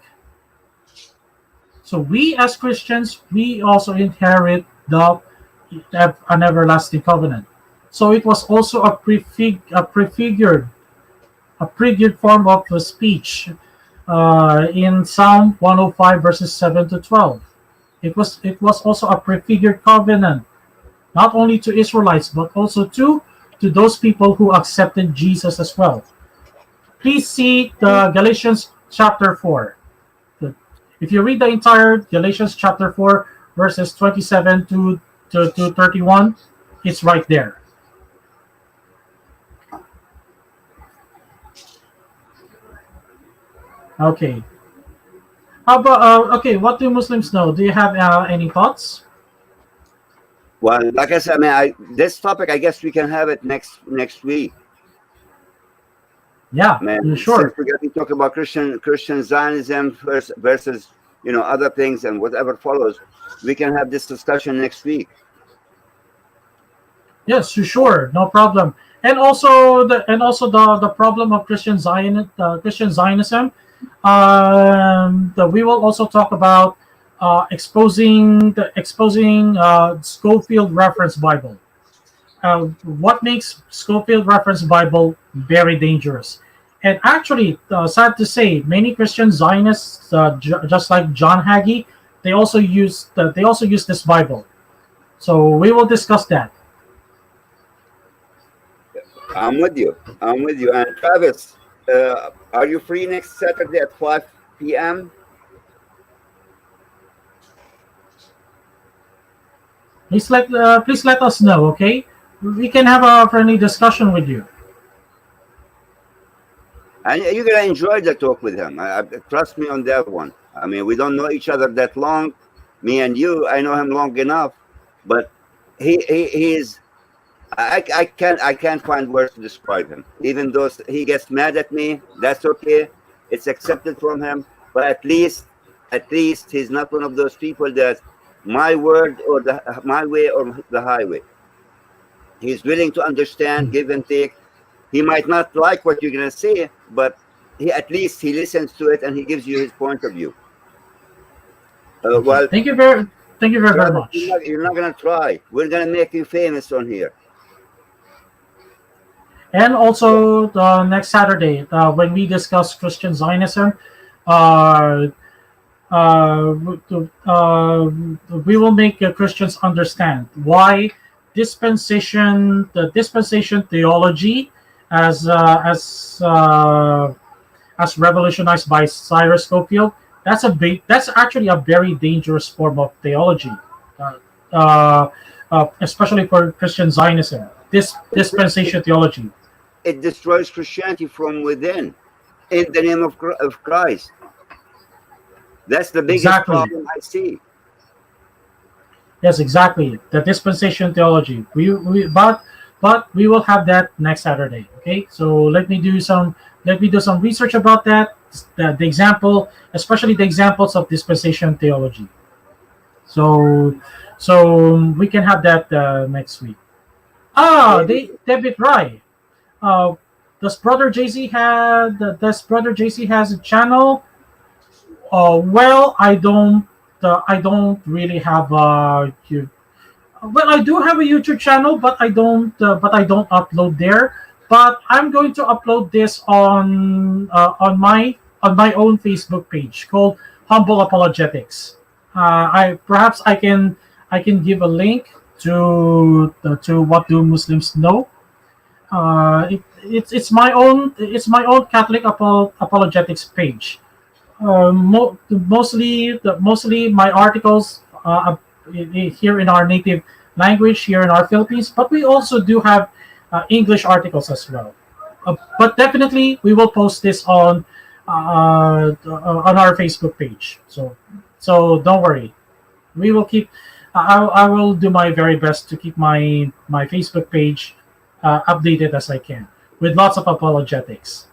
So we as Christians, we also inherit an everlasting covenant. So it was also a prefigured form of speech in Psalm 105 verses 7 to 12. It was also a prefigured covenant, not only to Israelites but also to those people who accepted Jesus as well. Please see the Galatians chapter 4. If you read the entire Galatians chapter 4 verses 27 to 31, it's right there. Okay. How about okay? What do Muslims know? Do you have any thoughts? Well, like I said, this topic, I guess we can have it next week. Yeah, Man, since sure. we're going to talk about Christian Zionism versus other things and whatever follows, we can have this discussion next week. Yes, sure, no problem. And also the problem of Christian Zionism. We will also talk about exposing Schofield Reference Bible. What makes Schofield Reference Bible very dangerous? And actually, sad to say, many Christian Zionists, just like John Hagee, they also use this Bible. So we will discuss that. I'm with you. I'm with you. And Travis, are you free next Saturday at 5 p.m.? Please let us know, okay? We can have a friendly discussion with you. And you're gonna enjoy the talk with him. Trust me on that one. I mean, we don't know each other that long. Me and you, I know him long enough, but he is. I can't find words to describe him. Even though he gets mad at me, that's okay. It's accepted from him. But at least he's not one of those people that my word or my way or the highway. He's willing to understand, give and take. He might not like what you're gonna say, but at least he listens to it and he gives you his point of view. Okay. Well, Thank you very Travis, much. you're not gonna try. We're gonna make you famous on here. And also next Saturday, when we discuss Christian Zionism, uh, uh, uh, we will make Christians understand why the dispensation theology, as as revolutionized by Cyrus Scofield, that's actually a very dangerous form of theology, uh, uh, especially for Christian Zionism. This It, dispensation theology. it destroys Christianity from within in the name of Christ. That's the biggest Exactly. problem I see. Yes, exactly. The dispensation theology. But we will have that next Saturday. Okay. So let me do some research about that. The example, especially the examples of dispensation theology. So we can have that next week. David Rye. Uh, does Brother JC has a channel? Well, I don't really have well, I do have a YouTube channel, but I don't upload there. But I'm going to upload this on my own Facebook page called Humble Apologetics. I perhaps I can give a link to what do Muslims know. It's my own Catholic apologetics page. Mostly my articles here in our native language here in our Philippines, but we also do have English articles as well. But definitely we will post this on our Facebook page. So don't worry. We will keep. I will do my very best to keep my Facebook page updated as I can with lots of apologetics.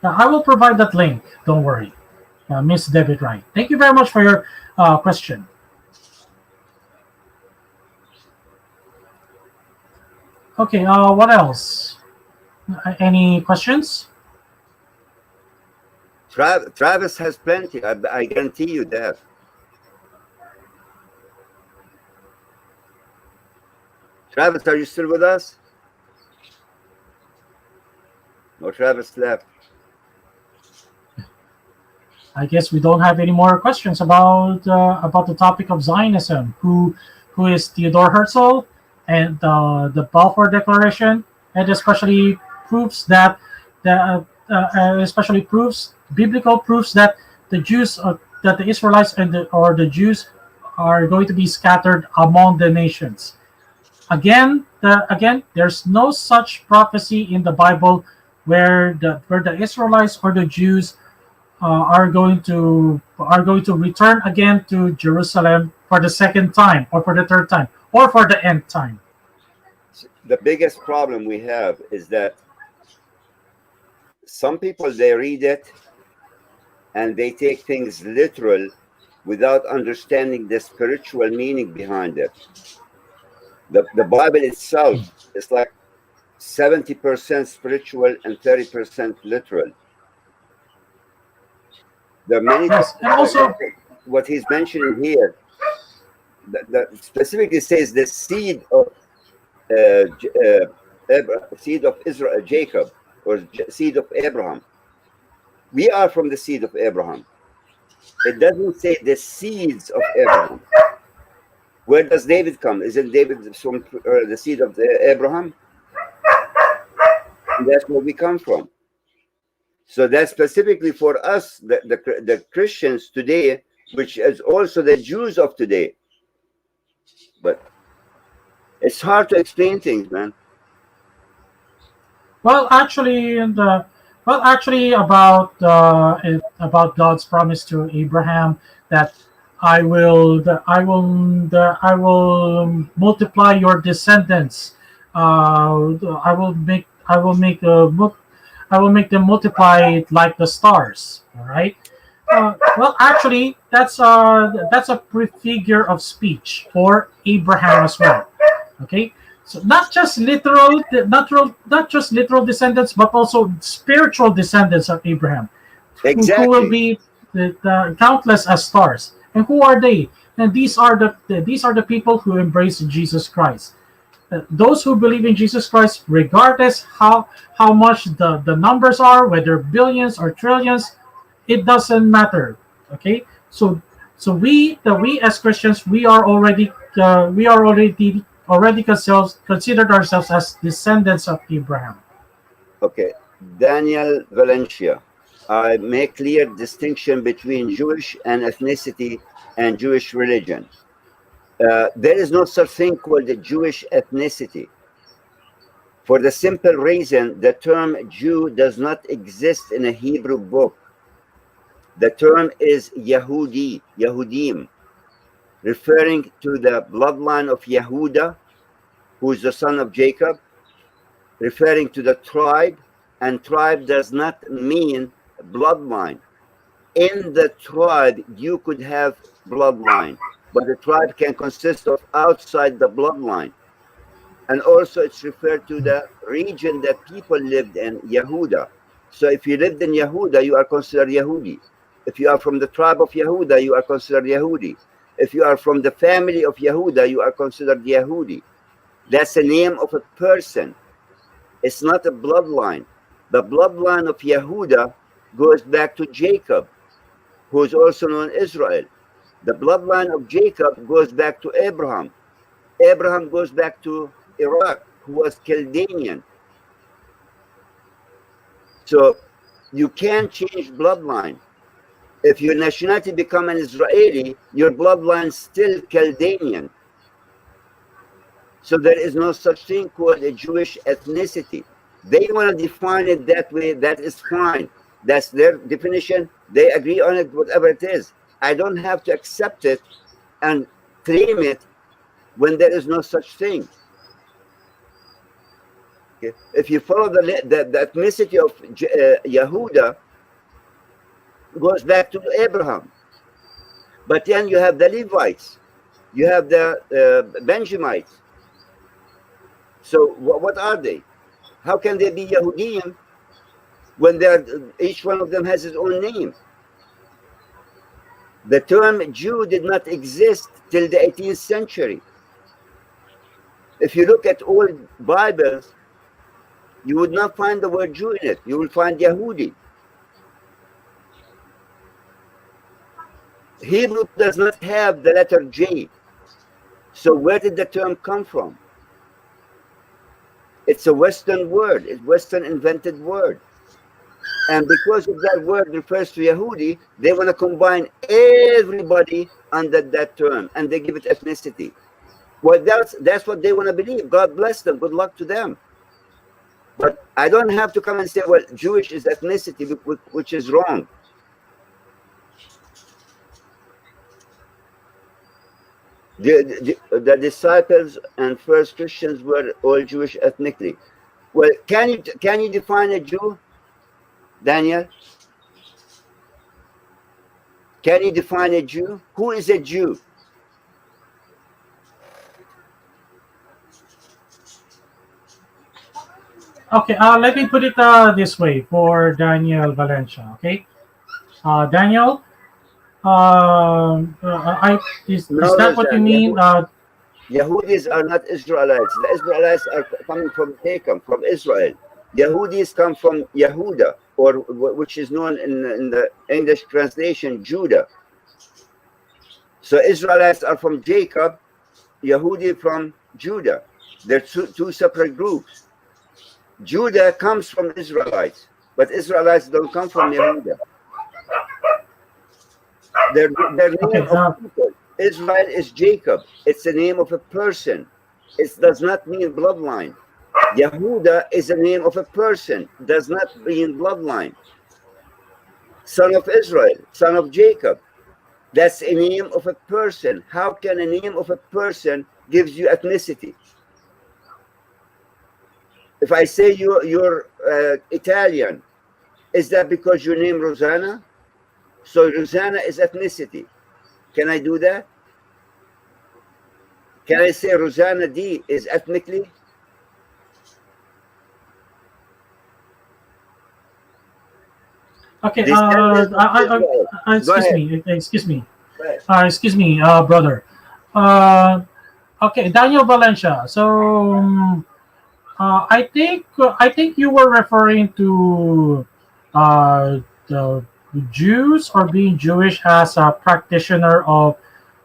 I will provide that link. Don't worry, Miss David Wright. Thank you very much for your question. Okay, what else? Any questions? Travis has plenty. I guarantee you that. Travis, are you still with us? No, Travis left. I guess we don't have any more questions about the topic of Zionism. Who is Theodore Herzl and the Balfour Declaration, and especially proves that especially proofs biblical proofs that the Israelites or the Jews are going to be scattered among the nations. Again, there's no such prophecy in the Bible where the Israelites or the Jews are going to return again to Jerusalem for the second time or for the third time or for the nth time. The biggest problem we have is that some people, they read it and they take things literal without understanding the spiritual meaning behind it. The Bible itself is like 70% spiritual and 30% literal. There are many Yes, and also what he's mentioning here that specifically says the seed of seed of Israel, Jacob, or seed of Abraham. We are from the seed of Abraham. It doesn't say the seeds of Abraham. Where does David come? Isn't David from the seed of Abraham? And that's where we come from. So that's specifically for us, the Christians today, which is also the Jews of today. But it's hard to explain things, man. well, actually, about God's promise to Abraham that I will multiply your descendants. I will make them multiply like the stars. All right. Well, actually, that's a prefigure of speech for Abraham as well. Okay, so not just literal descendants, but also spiritual descendants of Abraham, who will Exactly. be the countless as stars. And who are they? And these are the people who embrace Jesus Christ. Those who believe in Jesus Christ, regardless how much the numbers are, whether billions or trillions, it doesn't matter. Okay, so we as Christians, we are already considered ourselves as descendants of Abraham. Okay. Daniel Valencia. I make clear distinction between Jewish and ethnicity and Jewish religion. There is no such thing called a Jewish ethnicity. For the simple reason, the term Jew does not exist in a Hebrew book. The term is Yehudi, Yehudim, referring to the bloodline of Yehuda, who is the son of Jacob, referring to the tribe, and tribe does not mean bloodline. In the tribe, you could have bloodline, but the tribe can consist of outside the bloodline. And also it's referred to the region that people lived in, Yehuda. So if you lived in Yehuda, you are considered Yehudi. If you are from the tribe of Yehuda, you are considered Yehudi. If you are from the family of Yehuda, you are considered Yehudi. That's the name of a person. It's not a bloodline. The bloodline of Yehuda goes back to Jacob, who is also known Israel. The bloodline of Jacob goes back to Abraham. Abraham goes back to Iraq, who was Chaldean. So you can't change bloodline. If your nationality become an Israeli, your bloodline still Chaldean. So there is no such thing called a Jewish ethnicity. They want to define it that way. That is fine. That's their definition. They agree on it, whatever it is. I don't have to accept it and claim it when there is no such thing. Okay. If you follow the ethnicity of Yehuda, goes back to Abraham. But then you have the Levites, you have the Benjamites. So what are they? How can they be Yehudim when each one of them has his own name? The term Jew did not exist till the 18th century. If you look at old Bibles, you would not find the word Jew in it. You will find Yehudi. Hebrew does not have the letter J. So where did the term come from? It's a Western word. It's Western invented word. And because of that word refers to Yehudi, they want to combine everybody under that term, and they give it ethnicity. Well, that's what they want to believe. God bless them. Good luck to them. But I don't have to come and say, well, Jewish is ethnicity, which is wrong. The disciples and first Christians were all Jewish ethnically. Well, can you define a Jew, Daniel? Can you define a Jew? Who is a Jew? Okay, let me put it this way for Daniel Valencia. Okay, Daniel, is No, that what you mean? Yahudis are not Israelites. The Israelites are coming from Jacob, from Israel. Yahudis come from Yehuda, or which is known in the English translation, Judah. So Israelites are from Jacob, Yehudi from Judah. They're two separate groups. Judah comes from Israelites, but Israelites don't come from Yehuda. Their Okay, name of people. Israel is Jacob. It's the name of a person. It does not mean bloodline. Yehuda is the name of a person. Does not mean bloodline. Son of Israel, son of Jacob. That's a name of a person. How can a name of a person gives you ethnicity? If I say you're Italian, is that because your name Rosanna? So Rosanna is ethnicity. Can I do that? Can I say Rosanna D is ethnically? okay. Excuse me, brother. Okay, Daniel Valencia. So, I think you were referring to the Jews or being Jewish as a practitioner of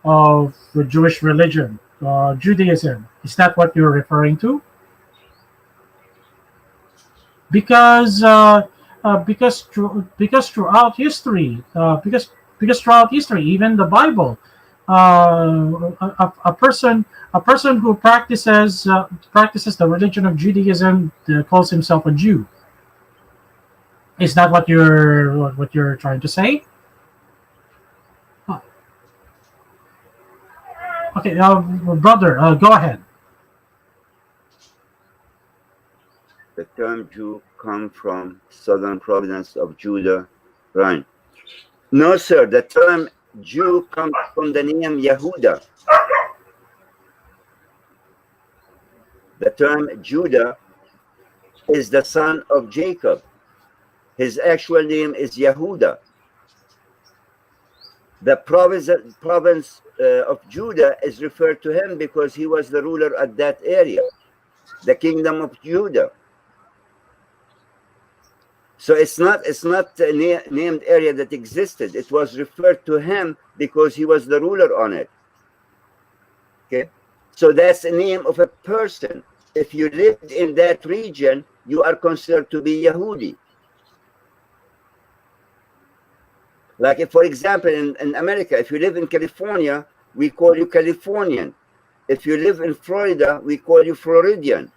the Jewish religion, Judaism. Is that what you're referring to? Because because throughout history, because throughout history, even the Bible, a person who practices the religion of Judaism calls himself a Jew. Is that what you're trying to say? Huh. Okay, brother, go ahead. The term Jew come from southern province of Judah, right? No, sir. The term Jew comes from the name Yehuda. The term Judah is the son of Jacob. His actual name is Yehuda. The province of Judah is referred to him because he was the ruler at that area, the kingdom of Judah. So it's not a named area that existed. It was referred to him because he was the ruler on it. Okay, so that's the name of a person. If you lived in that region, you are considered to be Yehudi. Like, if, for example, in America, if you live in California, we call you Californian. If you live in Florida, we call you Floridian.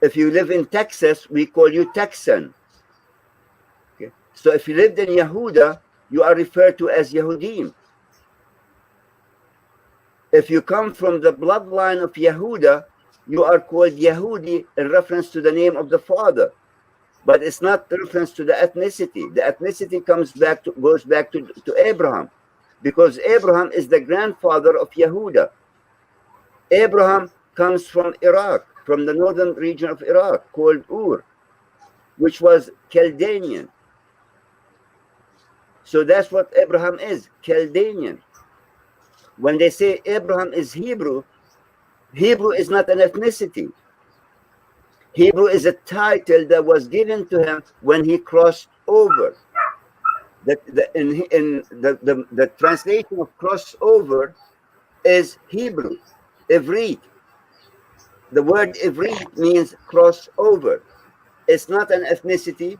If you live in Texas, we call you Texan. Okay? So if you lived in Yehuda, you are referred to as Yehudim. If you come from the bloodline of Yehuda, you are called Yehudi in reference to the name of the father. But it's not reference to the ethnicity. The ethnicity goes back to Abraham, because Abraham is the grandfather of Yehuda. Abraham comes from Iraq, from the northern region of Iraq, called Ur, which was Chaldean. So that's what Abraham is, Chaldean. When they say Abraham is Hebrew, Hebrew is not an ethnicity. Hebrew is a title that was given to him when he crossed over. The translation of crossover is Hebrew, Ivrit. The word Ivrit means crossover. It's not an ethnicity.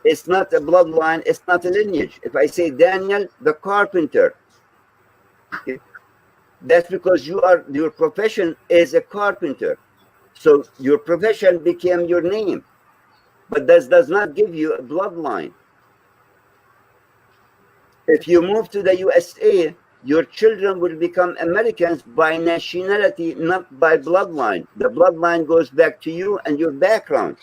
It's not a bloodline. It's not a lineage. If I say Daniel the carpenter, okay, That's because your profession is a carpenter. So your profession became your name. But that does not give you a bloodline. If you move to the USA, your children will become Americans by nationality, not by bloodline. The bloodline goes back to you and your background.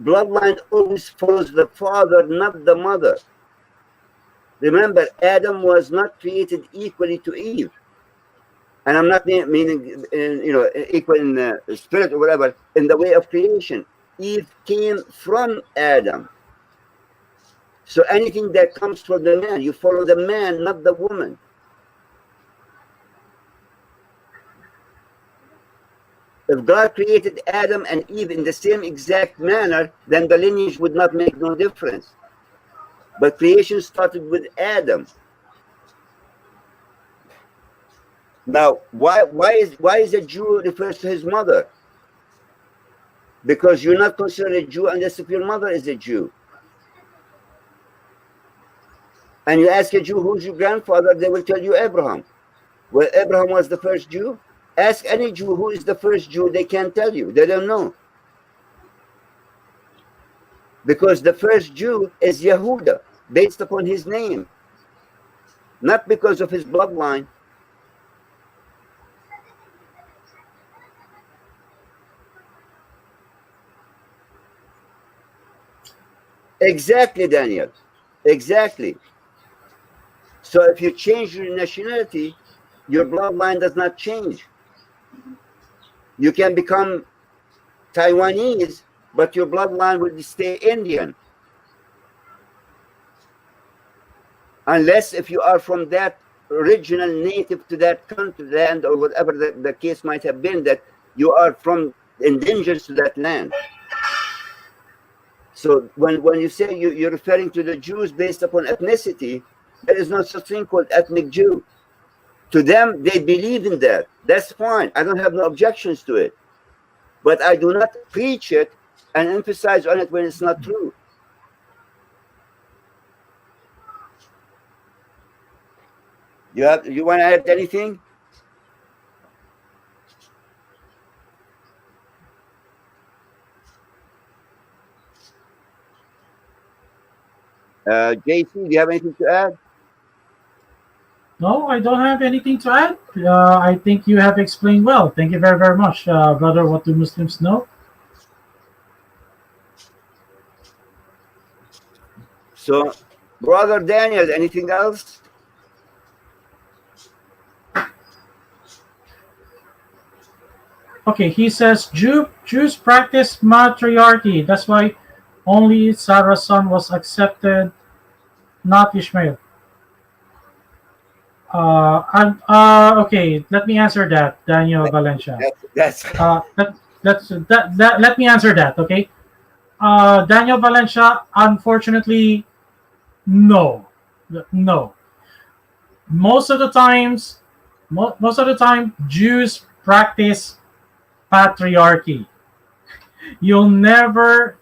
Bloodline always follows the father, not the mother. Remember, Adam was not created equally to Eve. And I'm not meaning, equal in spirit or whatever, in the way of creation. Eve came from Adam. So anything that comes from the man, you follow the man, not the woman. If God created Adam and Eve in the same exact manner, then the lineage would not make no difference. But creation started with Adam. Now, why is a Jew refers to his mother? Because you're not considered a Jew unless if your mother is a Jew. And you ask a Jew, who's your grandfather? They will tell you Abraham. Well, Abraham was the first Jew. Ask any Jew who is the first Jew, they can't tell you. They don't know. Because the first Jew is Yehuda, based upon his name, not because of his bloodline. Exactly, Daniel. Exactly. So if you change your nationality, your bloodline does not change. You can become Taiwanese, but your bloodline will stay Indian. Unless if you are from that original native to that country, land, or whatever the case might have been, that you are from indigenous to that land. So when you say you're referring to the Jews based upon ethnicity, there is no such thing called ethnic Jew. To them, they believe in that. That's fine. I don't have no objections to it. But I do not preach it and emphasize on it when it's not true. You want to add anything? JC, do you have anything to add? No, I don't have anything to add. I think you have explained well. Thank you very, very much, brother. What do Muslims know? So, Brother Daniel, anything else? Okay, he says Jews practice matriarchy. That's why only Sarah's son was accepted, not Ishmael. Okay. Let me answer that, Daniel Valencia. That's Let me answer that. Okay, Daniel Valencia. Unfortunately, no. Most of the times, most of the time, Jews practice patriarchy. You'll never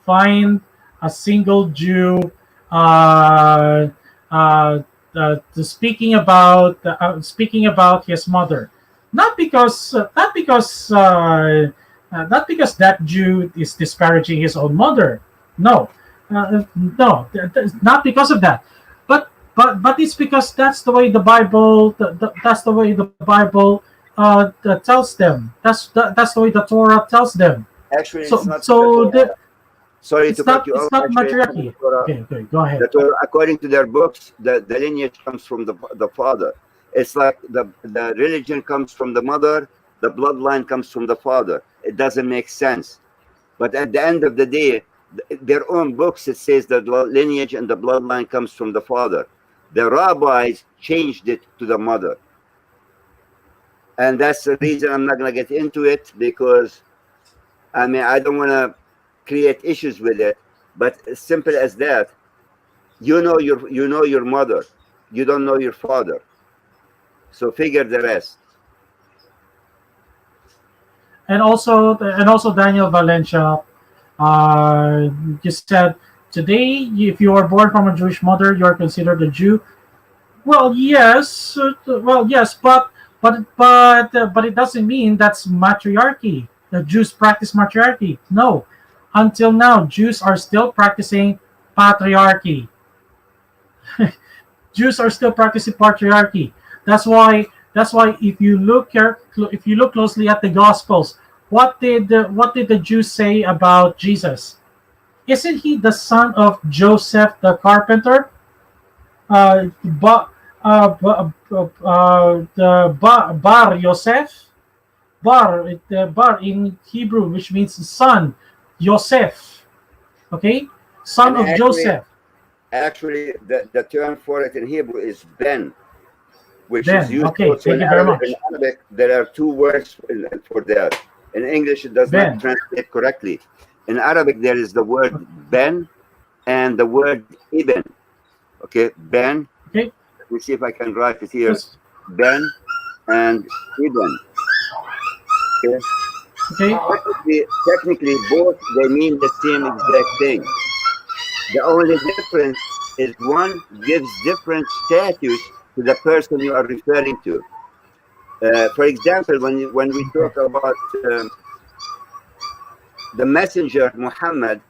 find a single Jew uh, uh, speaking about his mother, not because that Jew is disparaging his own mother. No, no, not because of that. But it's because that's the way the Bible. That's the way the Bible tells them. That's the way the Torah tells them. actually So it's not. so the, Sorry it's to cut not you it's off. not Actually, matriarchy. Okay, go ahead. according to their books, the lineage comes from the father. It's like the religion comes from the mother, the bloodline comes from the father. It doesn't make sense. But at the end of the day, their own books, it says that the lineage and the bloodline comes from the father. The rabbis changed it to the mother. And that's the reason I'm not going to get into it, because I mean, I don't want to create issues with it. But as simple as that, you know your mother, you don't know your father. So figure the rest. And also Daniel Valencia, you said today if you are born from a Jewish mother, you are considered a Jew. Well, yes. Yes, but it doesn't mean that's matriarchy. The Jews practice matriarchy. No, until now, Jews are still practicing patriarchy. Jews are still practicing patriarchy. That's why. That's why if you look closely at the Gospels, what did the Jews say about Jesus? Isn't he the son of Joseph the carpenter? But the Bar Yosef, Bar in Hebrew, which means son, Yosef. Okay, son And of Joseph. actually, the term for it in Hebrew is ben, which is Ben. used Okay, also thank in you very Arabic. In much. Arabic, there are two words for that. In English, it does not Ben. translate correctly. In Arabic, there is the word ben and the word ibn. Okay, ben. Okay, Let me see if I can write it here. just Ben and ibn. Okay. okay. Technically, both they mean the same exact thing. The only difference is one gives different status to the person you are referring to. For example, when we talk about the messenger Muhammad,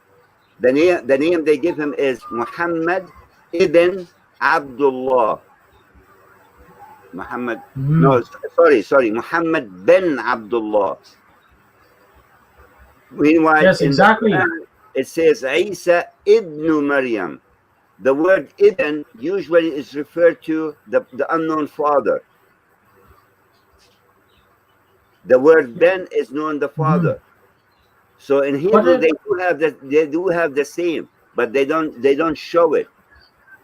the name they give him is Muhammad ibn Abdullah. Muhammad, Mm. no, sorry, Muhammad bin Abdullah. Meanwhile, Yes, in the exactly. Quran, it says Isa ibn Maryam. The word ibn usually is referred to the unknown father. The word ben is known the Mhm. father. So in But Hebrew they do have the same, but they don't show it.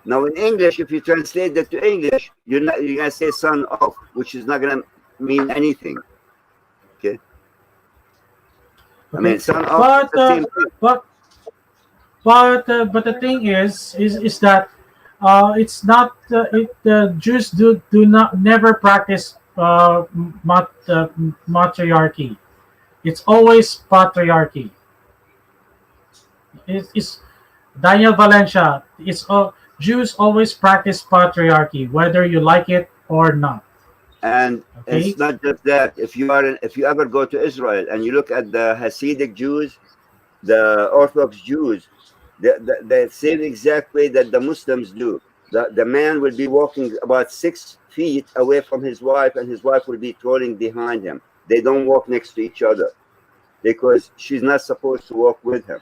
Now in English, if you translate that to English, you're gonna say son of, which is not gonna mean anything. Okay, I okay, mean son of is but the same thing. but but the thing is that it's not it Jews do not never practice matriarchy. It's always patriarchy. It's Daniel Valencia. Jews always practice patriarchy, whether you like it or not. And Okay. it's not just that. If you ever go to Israel and you look at the Hasidic Jews, the Orthodox Jews, the same exact way that the Muslims do. The man will be walking about 6 feet away from his wife, and his wife will be trolling behind him. They don't walk next to each other because she's not supposed to walk with him.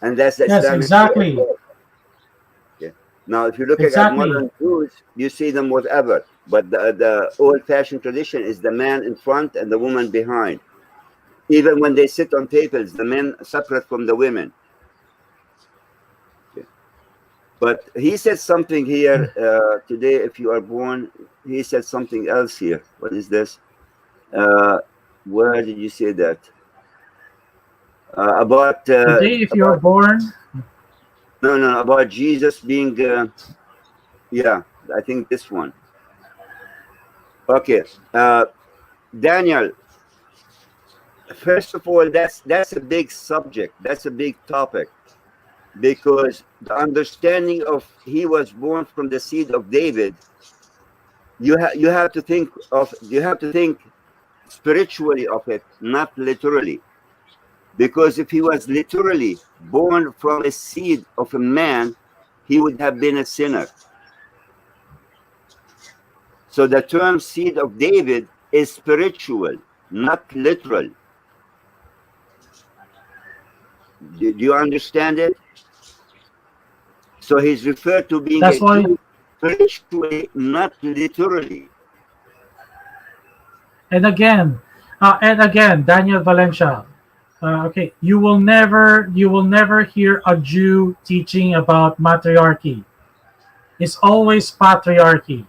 And that's the Yes, Islamic way as exactly, well. Okay. Now, if you're looking at exactly. modern Jews, you see them whatever. But the old fashioned tradition is the man in front and the woman behind. Even when they sit on tables, the men separate from the women. Okay. But he said something here today. If you are born, he said something else here. What is this? Uh, where did you say that? About Today, if you're born, no, about Jesus being yeah, I think this one. Okay, Daniel. First of all, that's a big subject. That's a big topic because the understanding of he was born from the seed of David. You have to think spiritually of it, not literally. Because if he was literally born from a seed of a man, he would have been a sinner. So the term seed of David is spiritual, not literal. Do you understand it? So he's referred to being that's a why. Jew spiritually, not literally. And again, Daniel Valencia. Okay, you will never hear a Jew teaching about matriarchy. It's always patriarchy.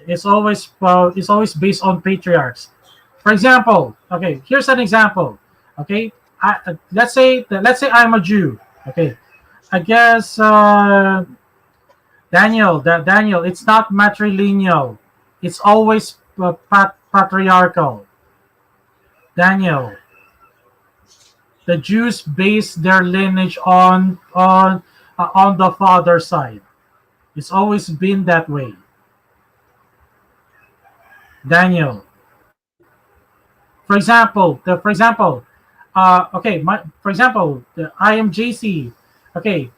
It's always based on patriarchs. For example, okay, here's an example. Okay, let's say I'm a Jew. Okay, I guess Daniel, it's not matrilineal. It's always patriarchal. Daniel, the Jews base their lineage on the father side. It's always been that way. Daniel, for example, okay, for example, I am JC. Okay,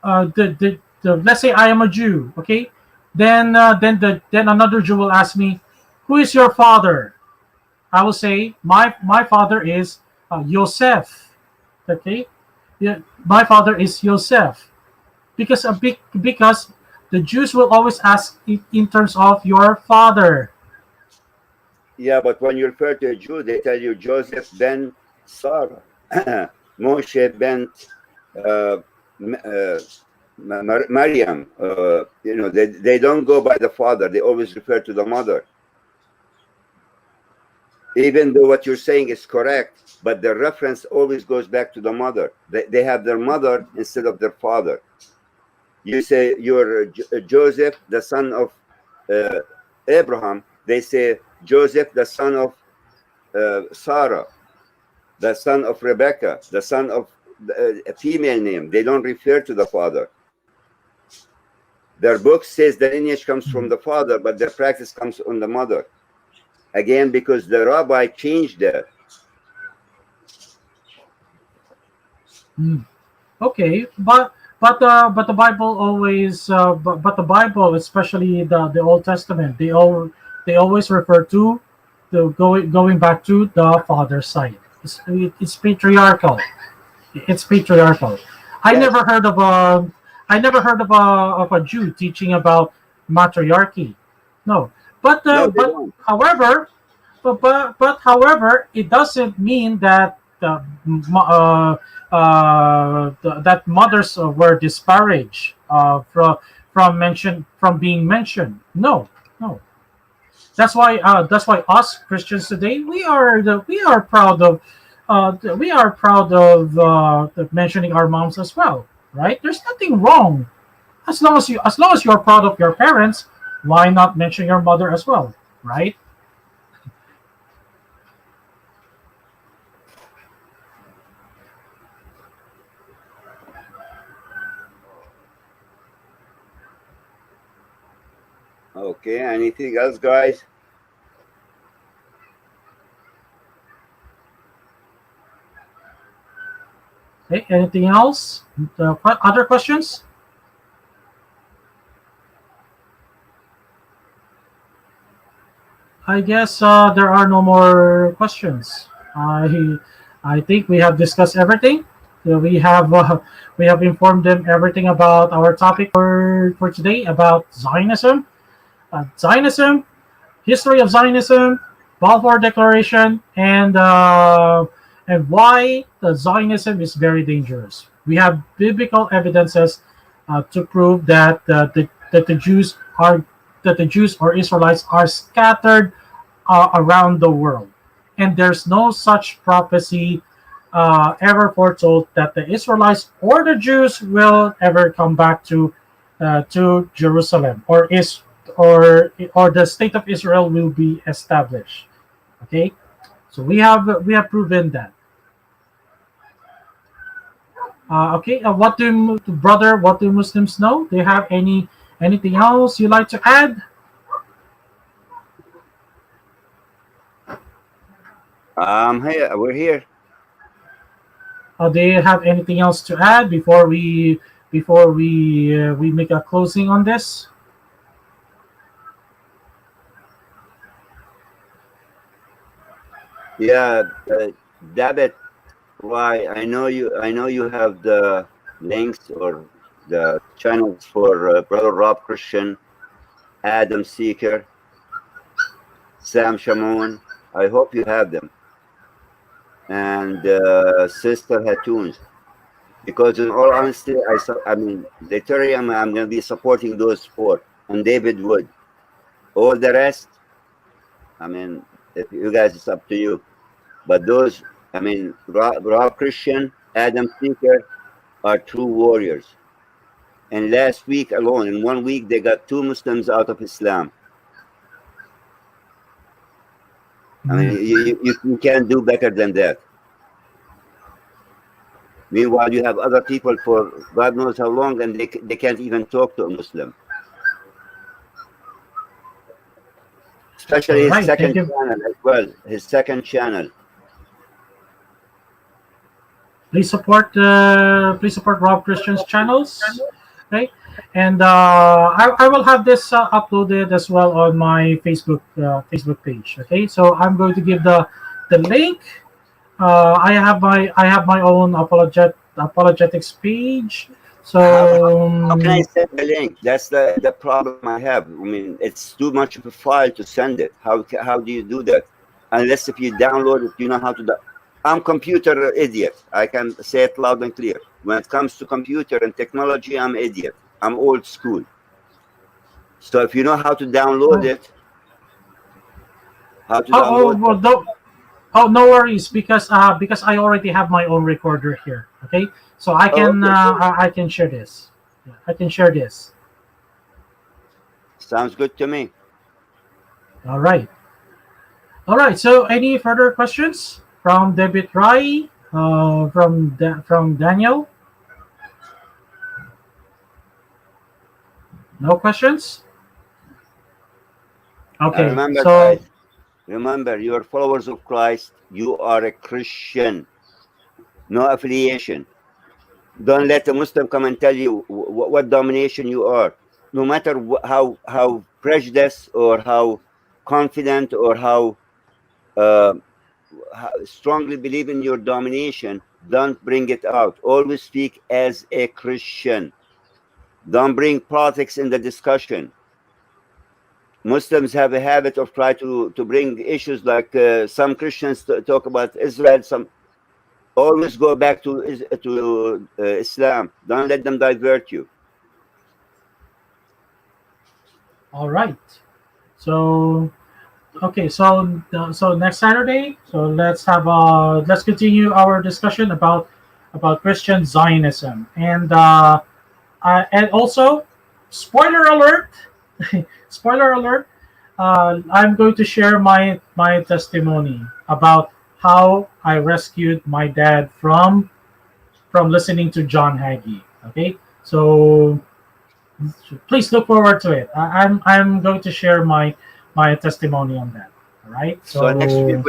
let's say I am a Jew. Okay, then another Jew will ask me, "Who is your father?" I will say, my father is Yosef. Okay, yeah, my father is Yosef, because the Jews will always ask in terms of your father. Yeah, but when you refer to a Jew, they tell you Joseph ben Sarah, Moshe ben uh, Maryam. They don't go by the father. They always refer to the mother. Even though what you're saying is correct, but the reference always goes back to the mother. They have their mother instead of their father. You say you're Joseph, the son of Abraham. They say Joseph, the son of Sarah, the son of Rebecca, the son of a female name. They don't refer to the father. Their book says the lineage comes from the father, but their practice comes on the mother. Again, because the rabbi changed that. Okay, but the Bible always but the Bible, especially the Old Testament, they always refer to the going back to the father's side. It's patriarchal. It's patriarchal. I Yes. never heard of a I never heard of a Jew teaching about matriarchy. No, No, they but don't. however, but however, it doesn't mean that that mothers were disparaged from being mentioned. No, no. That's why us Christians today we are proud of mentioning our moms as well, right? There's nothing wrong as long as you're proud of your parents. Why not mention your mother as well, right? Okay, anything else, guys? Okay, anything else? Other questions? I guess there are no more questions. I think we have discussed everything. We have informed them everything about our topic for today about Zionism. Zionism, history of Zionism, Balfour Declaration, and why the Zionism is very dangerous. We have biblical evidences to prove that the Jews are that the Jews or Israelites are scattered around the world, and there's no such prophecy ever foretold that the Israelites or the Jews will ever come back to Jerusalem or the state of Israel will be established. Okay, so we have proven that. Okay, what do Muslims know? Do you have anything else you like to add? Here, we're here. Do you have anything else to add before we make a closing on this? Yeah, David, why? I know you have the links or the channels for Brother Rob Christian, Adam Seeker, Sam Shamoun. I hope you have them, and Sister Hatuns. Because in all honesty, I mean, literally, I'm going to be supporting those four and David Wood. All the rest, I mean, if you guys, it's up to you. But those, I mean, Rob Christian, Adam Seeker are true warriors. And last week alone, in 1 week, they got 2 Muslims out of Islam. I mean, you can't do better than that. Meanwhile, you have other people for God knows how long, and they can't even talk to a Muslim. especially All his right. second Thank you. channel as well. His second channel. Please support Rob Christian's channels. Okay, and I will have this uploaded as well on my Facebook page. Okay, so I'm going to give the link. I have my own apologetics page. So How can I send the link? That's the problem I have. I mean, it's too much of a file to send it. How do you do that? Unless if you download it, you know how to do. I'm computer idiot. I can say it loud and clear. When it comes to computer and technology, I'm idiot. I'm old school. So if you know how to download it, how to download well, it. no worries because I already have my own recorder here. Okay, so Oh, okay, good. I can share this. Yeah, I can share this. Sounds good to me. All right. All right. So, any further questions from David Rai, from Daniel? No questions. And Okay. remember, So, guys, remember, you're followers of Christ. You are a Christian. No affiliation. Don't let a Muslim come and tell you what domination you are. No matter how prejudiced or how confident or uh, how strongly believe in your domination, don't bring it out. Always speak as a Christian. Don't bring politics in the discussion. Muslims have a habit of trying to bring issues like some Christians talk about Israel. Some always go back to Islam. Don't let them divert you. all right. So, okay. So next Saturday. So let's continue our discussion about Christian Zionism and also, spoiler alert. Spoiler alert. I'm going to share my testimony about how I rescued my dad from listening to John Hagee. Okay, so please look forward to it. I'm going to share my testimony on that. All right. So So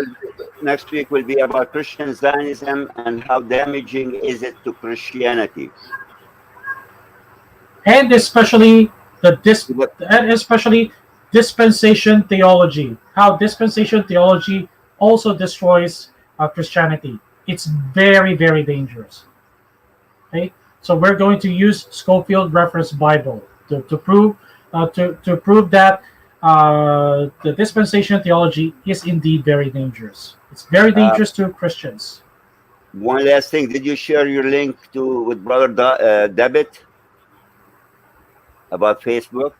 next week will be about Christian Zionism and how damaging is it to Christianity. and especially the dis But and especially dispensation theology. How dispensation theology also destroys Christianity. It's very dangerous. Okay, so we're going to use Schofield Reference Bible to prove that the dispensation theology is indeed very dangerous. It's very dangerous to Christians. one last thing, did you share your link with Brother Debit about Facebook?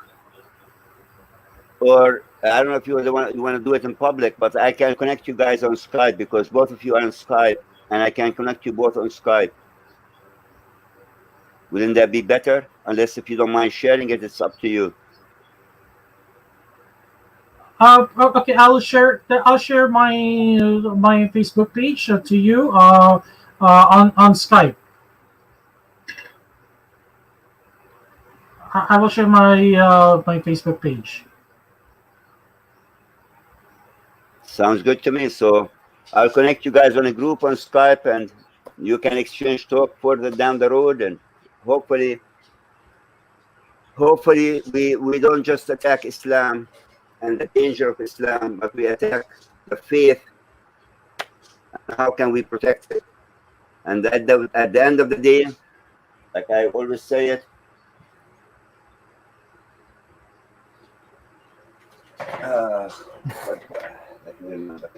Or I don't know if you want to do it in public, but I can connect you guys on Skype because both of you are on Skype, and I can connect you both on Skype. Wouldn't that be better? Unless if you don't mind sharing it, it's up to you. Okay, I'll share my Facebook page to you on Skype. I will share my Facebook page. Sounds good to me. So I'll connect you guys on a group on Skype, and you can exchange talk further down the road, and hopefully we don't just attack Islam and the danger of Islam, but we attack the faith and how can we protect it. And at the end of the day, like I always say it, let me remember.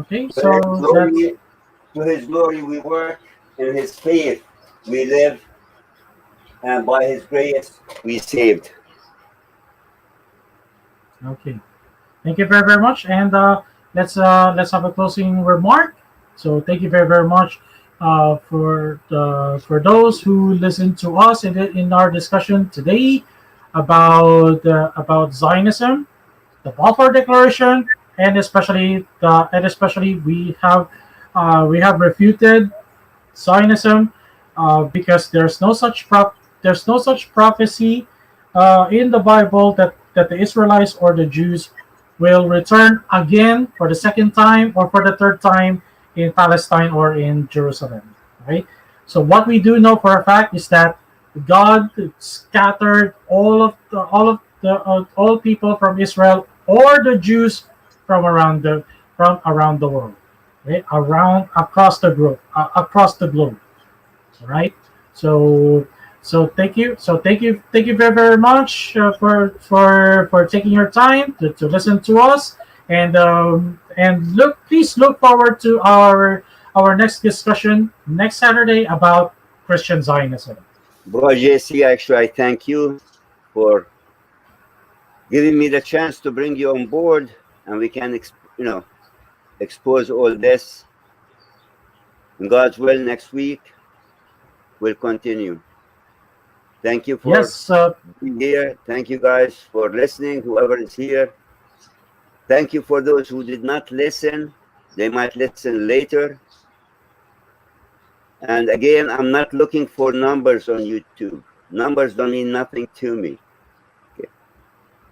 Okay, so To his glory we work, in his faith we live, and by his grace we saved. okay. Thank you very much, and let's have a closing remark. So thank you very much for those who listened to us in our discussion today about Zionism, the Balfour Declaration, and especially we have refuted Zionism because there's no such prophecy in the Bible that the Israelites or the Jews will return again for the second time or for the third time in Palestine or in Jerusalem. Right. So what we do know for a fact is that God scattered all people from Israel or the Jews from around the world, right? Around across the globe, right? So thank you very very much for taking your time to listen to us, and please look forward to our next discussion next Saturday about Christian Zionism. Bro JC, actually, I thank you for giving me the chance to bring you on board, and we can, expose all this. In God's will, next week we'll continue. Thank you for Yes, being here. Thank you guys for listening, whoever is here. Thank you for those who did not listen. They might listen later. And again, I'm not looking for numbers on YouTube. Numbers don't mean nothing to me. Okay.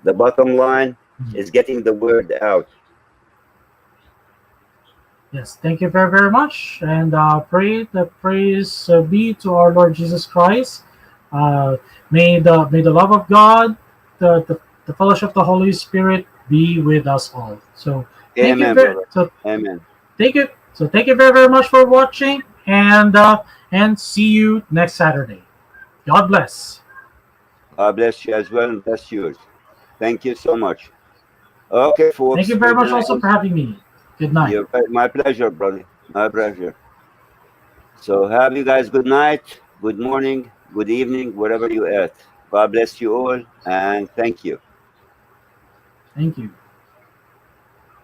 The bottom line is getting the word out. yes. Thank you very very much, and pray the praise be to our Lord Jesus Christ. Uh, may the love of God, the fellowship of the Holy Spirit be with us all. So Amen, brother. Amen. thank you very very much for watching, and see you next Saturday. God bless. God bless you as well, and bless yours. Thank you so much. Okay, Thank folks. you very Good much also night. for having me. Good night. My pleasure, brother. My pleasure. So have you guys good night, good morning, good evening, wherever you at. God bless you all, and thank you. Thank you.